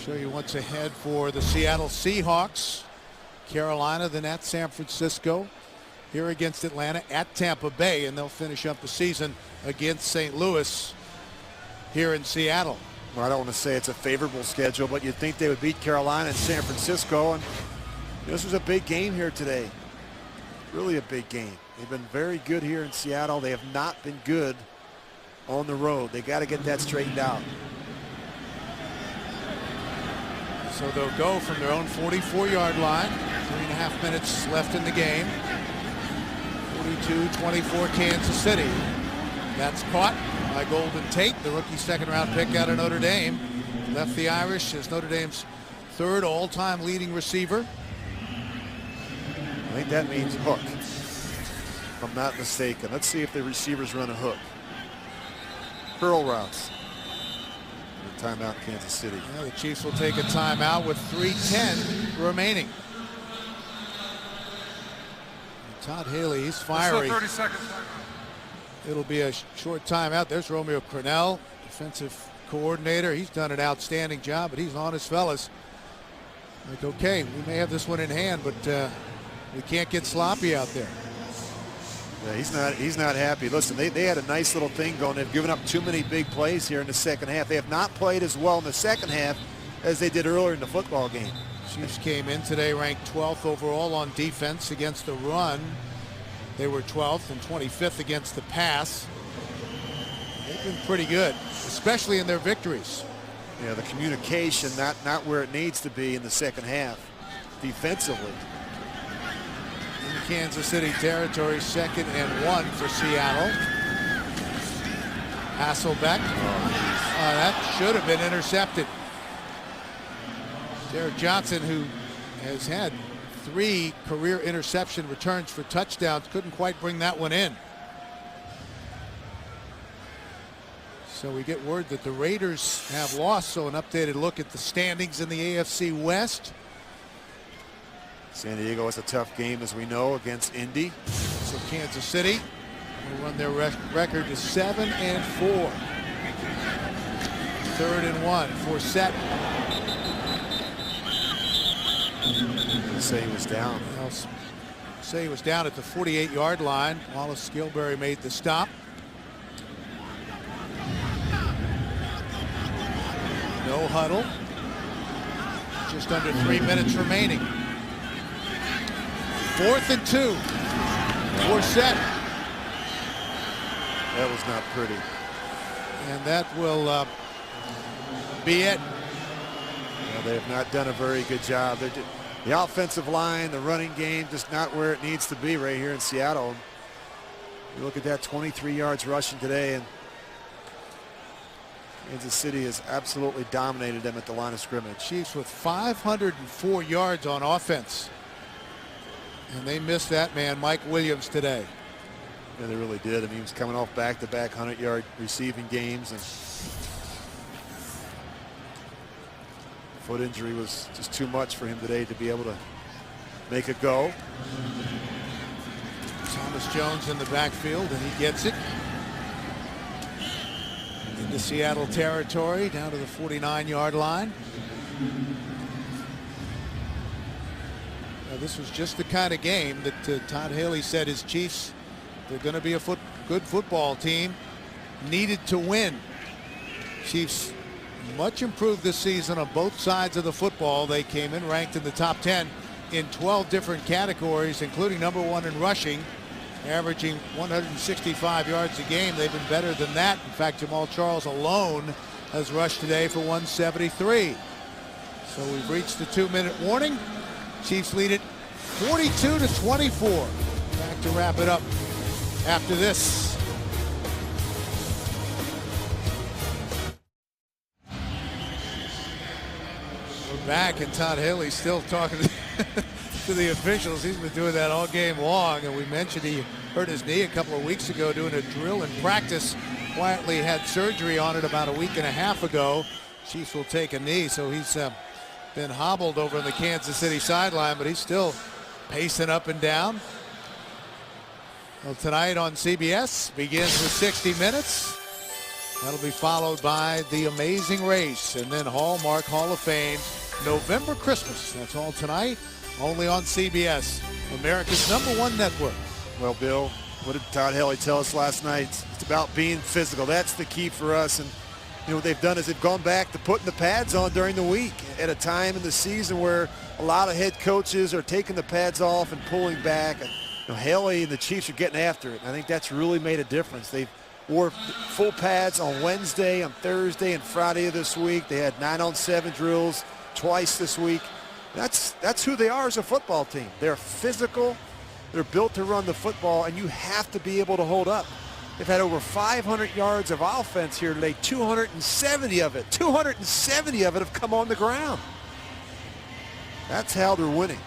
Show you what's ahead for the Seattle Seahawks. Carolina, then at San Francisco. Here against Atlanta, at Tampa Bay, and they'll finish up the season against St. Louis here in Seattle. Well, I don't want to say it's a favorable schedule, but you'd think they would beat Carolina and San Francisco. And this was a big game here today. Really a big game. They've been very good here in Seattle. They have not been good on the road. They got to get that straightened out. So they'll go from their own 44-yard line. 3.5 minutes left in the game. 42-24 Kansas City. That's caught by Golden Tate, the rookie second-round pick out of Notre Dame. Left the Irish as Notre Dame's third all-time leading receiver. I think that means hook, if I'm not mistaken. Let's see if the receivers run a hook. Curl routes. Timeout, Kansas City. Yeah, the Chiefs will take a timeout with 3:10 remaining. Todd Haley, he's fiery. 30 seconds. It'll be a short timeout. There's Romeo Crennel, defensive coordinator. He's done an outstanding job, but he's on his fellas. Like, okay, we may have this one in hand, but we can't get sloppy out there. Yeah, he's not happy. Listen, they had a nice little thing going. They've given up too many big plays here in the second half. They have not played as well in the second half as they did earlier in the football game. Chiefs came in today ranked 12th overall on defense against the run. They were 12th and 25th against the pass. They've been pretty good, especially in their victories. Yeah, the communication not where it needs to be in the second half defensively. In Kansas City territory, 2nd and 1 for Seattle. Hasselbeck. That should have been intercepted. Derek Johnson, who has had 3 career interception returns for touchdowns, couldn't quite bring that one in. So we get word that the Raiders have lost. So an updated look at the standings in the AFC West. San Diego has a tough game, as we know, against Indy. So Kansas City will run their record to 7 and 4. 3rd and 1 for Set. Say he was down. Say he was down at the 48-yard line. Wallace Skilberry made the stop. No huddle. Just under 3 minutes remaining. 4th and 2 for Set. That was not pretty. And that will be it. Well, they have not done a very good job. The offensive line, the running game, just not where it needs to be right here in Seattle. You look at that, 23 yards rushing today, and Kansas City has absolutely dominated them at the line of scrimmage. Chiefs with 504 yards on offense. And they missed that man, Mike Williams, today. Yeah, they really did. I mean, he was coming off back-to-back 100-yard receiving games, and foot injury was just too much for him today to be able to make a go. Thomas Jones in the backfield, and he gets it. Into Seattle territory, down to the 49-yard line. Now, this was just the kind of game that Todd Haley said his Chiefs, they're going to be a good football team, needed to win. Chiefs much improved this season on both sides of the football. They came in ranked in the top 10 in 12 different categories, including number 1 in rushing, averaging 165 yards a game. They've been better than that. In fact, Jamal Charles alone has rushed today for 173. So we've reached the 2-minute warning. Chiefs lead it 42-24. Back to wrap it up after this. We're back, and Todd Haley still talking to the officials. He's been doing that all game long, and we mentioned he hurt his knee a couple of weeks ago doing a drill in practice. Quietly had surgery on it about a week and a half ago. Chiefs will take a knee, so he's been hobbled over on the Kansas City sideline, but he's still pacing up and down. Well, tonight on CBS begins with 60 Minutes. That'll be followed by The Amazing Race, and then Hallmark Hall of Fame, November Christmas. That's all tonight, only on CBS, America's #1 network. Well, Bill, what did Todd Haley tell us last night? It's about being physical. That's the key for us. And you know what they've done is they've gone back to putting the pads on during the week at a time in the season where a lot of head coaches are taking the pads off and pulling back. Haley and the Chiefs are getting after it. I think that's really made a difference. They've wore full pads on Wednesday, on Thursday, and Friday of this week. They had 9-on-7 drills twice this week. That's who they are as a football team. They're physical. They're built to run the football, and you have to be able to hold up. They've had over 500 yards of offense here today. 270 of it have come on the ground. That's how they're winning.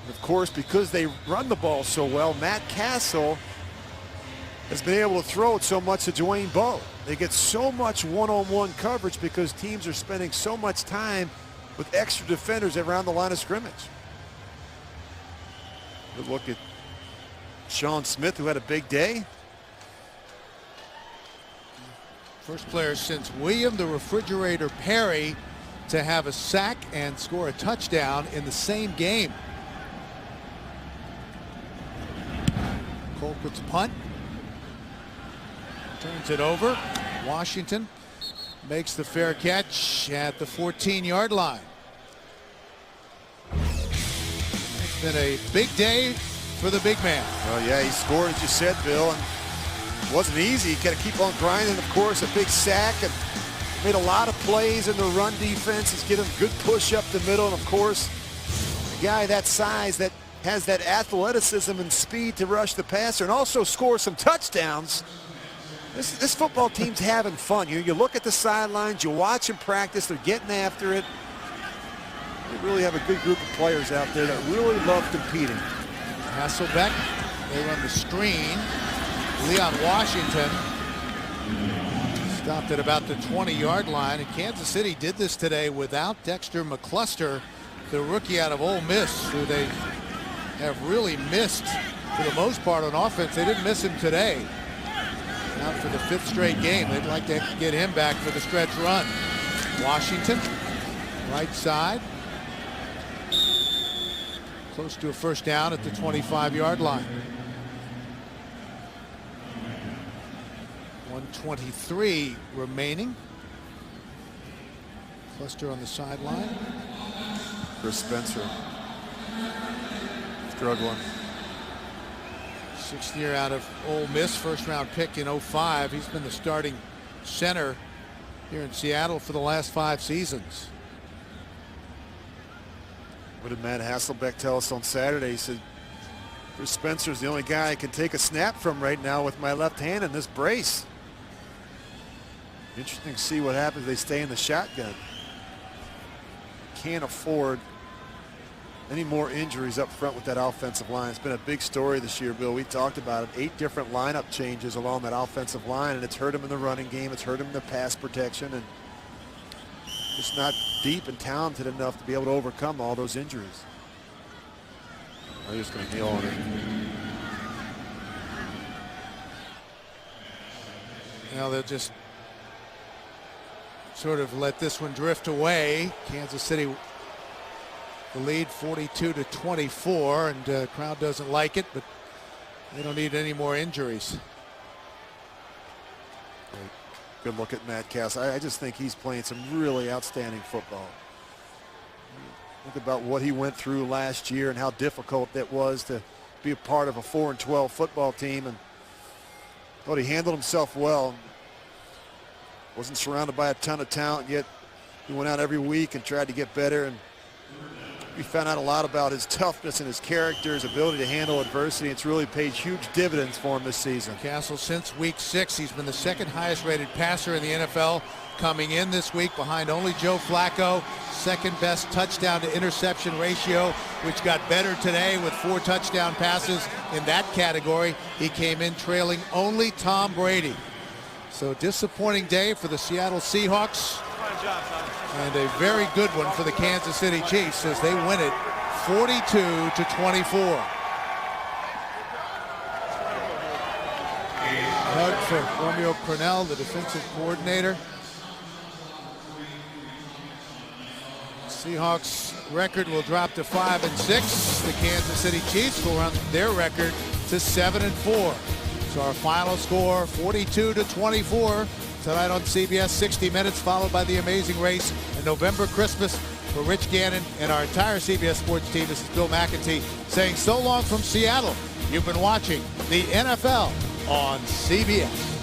And of course, because they run the ball so well, Matt Castle has been able to throw it so much to Dwayne Bowe. They get so much one-on-one coverage because teams are spending so much time with extra defenders around the line of scrimmage. Good look at Sean Smith, who had a big day. First player since William the Refrigerator Perry to have a sack and score a touchdown in the same game. Colquitt's punt. Turns it over. Washington makes the fair catch at the 14-yard line. It's been a big day for the big man. Oh yeah, he scored, as you said, Bill, and it wasn't easy. He got to keep on grinding. Of course, a big sack, and made a lot of plays in the run defense. He's getting a good push up the middle, and of course, a guy that size that has that athleticism and speed to rush the passer and also score some touchdowns. This football team's having fun. You look at the sidelines, you watch them practice, they're getting after it. They really have a good group of players out there that really love competing. Hasselbeck, they run the screen. Leon Washington stopped at about the 20-yard line, and Kansas City did this today without Dexter McCluster, the rookie out of Ole Miss, who they have really missed for the most part on offense. They didn't miss him today. Out for the 5th straight game. They'd like to get him back for the stretch run. Washington, right side. Close to a first down at the 25-yard line. 1:23 remaining. Cluster on the sideline. Chris Spencer struggling. 6th year out of Ole Miss, first-round pick in 05. He's been the starting center here in Seattle for the last 5 seasons. What did Matt Hasselbeck tell us on Saturday? He said, Chris Spencer's the only guy I can take a snap from right now with my left hand in this brace. Interesting to see what happens if they stay in the shotgun. Can't afford any more injuries up front with that offensive line. It's been a big story this year, Bill. We talked about it. 8 different lineup changes along that offensive line, and it's hurt him in the running game. It's hurt him in the pass protection, and just not deep and talented enough to be able to overcome all those injuries. I'm just going to kneel on it. Now they'll just sort of let this one drift away. Kansas City the lead 42-24, and crowd doesn't like it, but they don't need any more injuries. Good look at Matt Castle. I just think he's playing some really outstanding football. Think about what he went through last year and how difficult it was to be a part of a 4-12 football team, and thought he handled himself well. Wasn't surrounded by a ton of talent, yet he went out every week and tried to get better, and we found out a lot about his toughness and his character, his ability to handle adversity. It's really paid huge dividends for him this season. Castle, since week 6, he's been the 2nd highest rated passer in the NFL, coming in this week behind only Joe Flacco. 2nd best touchdown to interception ratio, which got better today with 4 touchdown passes in that category. He came in trailing only Tom Brady. So disappointing day for the Seattle Seahawks. And a very good one for the Kansas City Chiefs as they win it 42-24. Hug for Romeo Crennel, the defensive coordinator. Seahawks record will drop to 5-6. The Kansas City Chiefs will run their record to 7-4. So our final score 42-24 tonight on CBS. 60 Minutes, followed by The Amazing Race and November Christmas For Rich Gannon and our entire CBS Sports team, this is Bill McEntee saying so long from Seattle. You've been watching the NFL on CBS.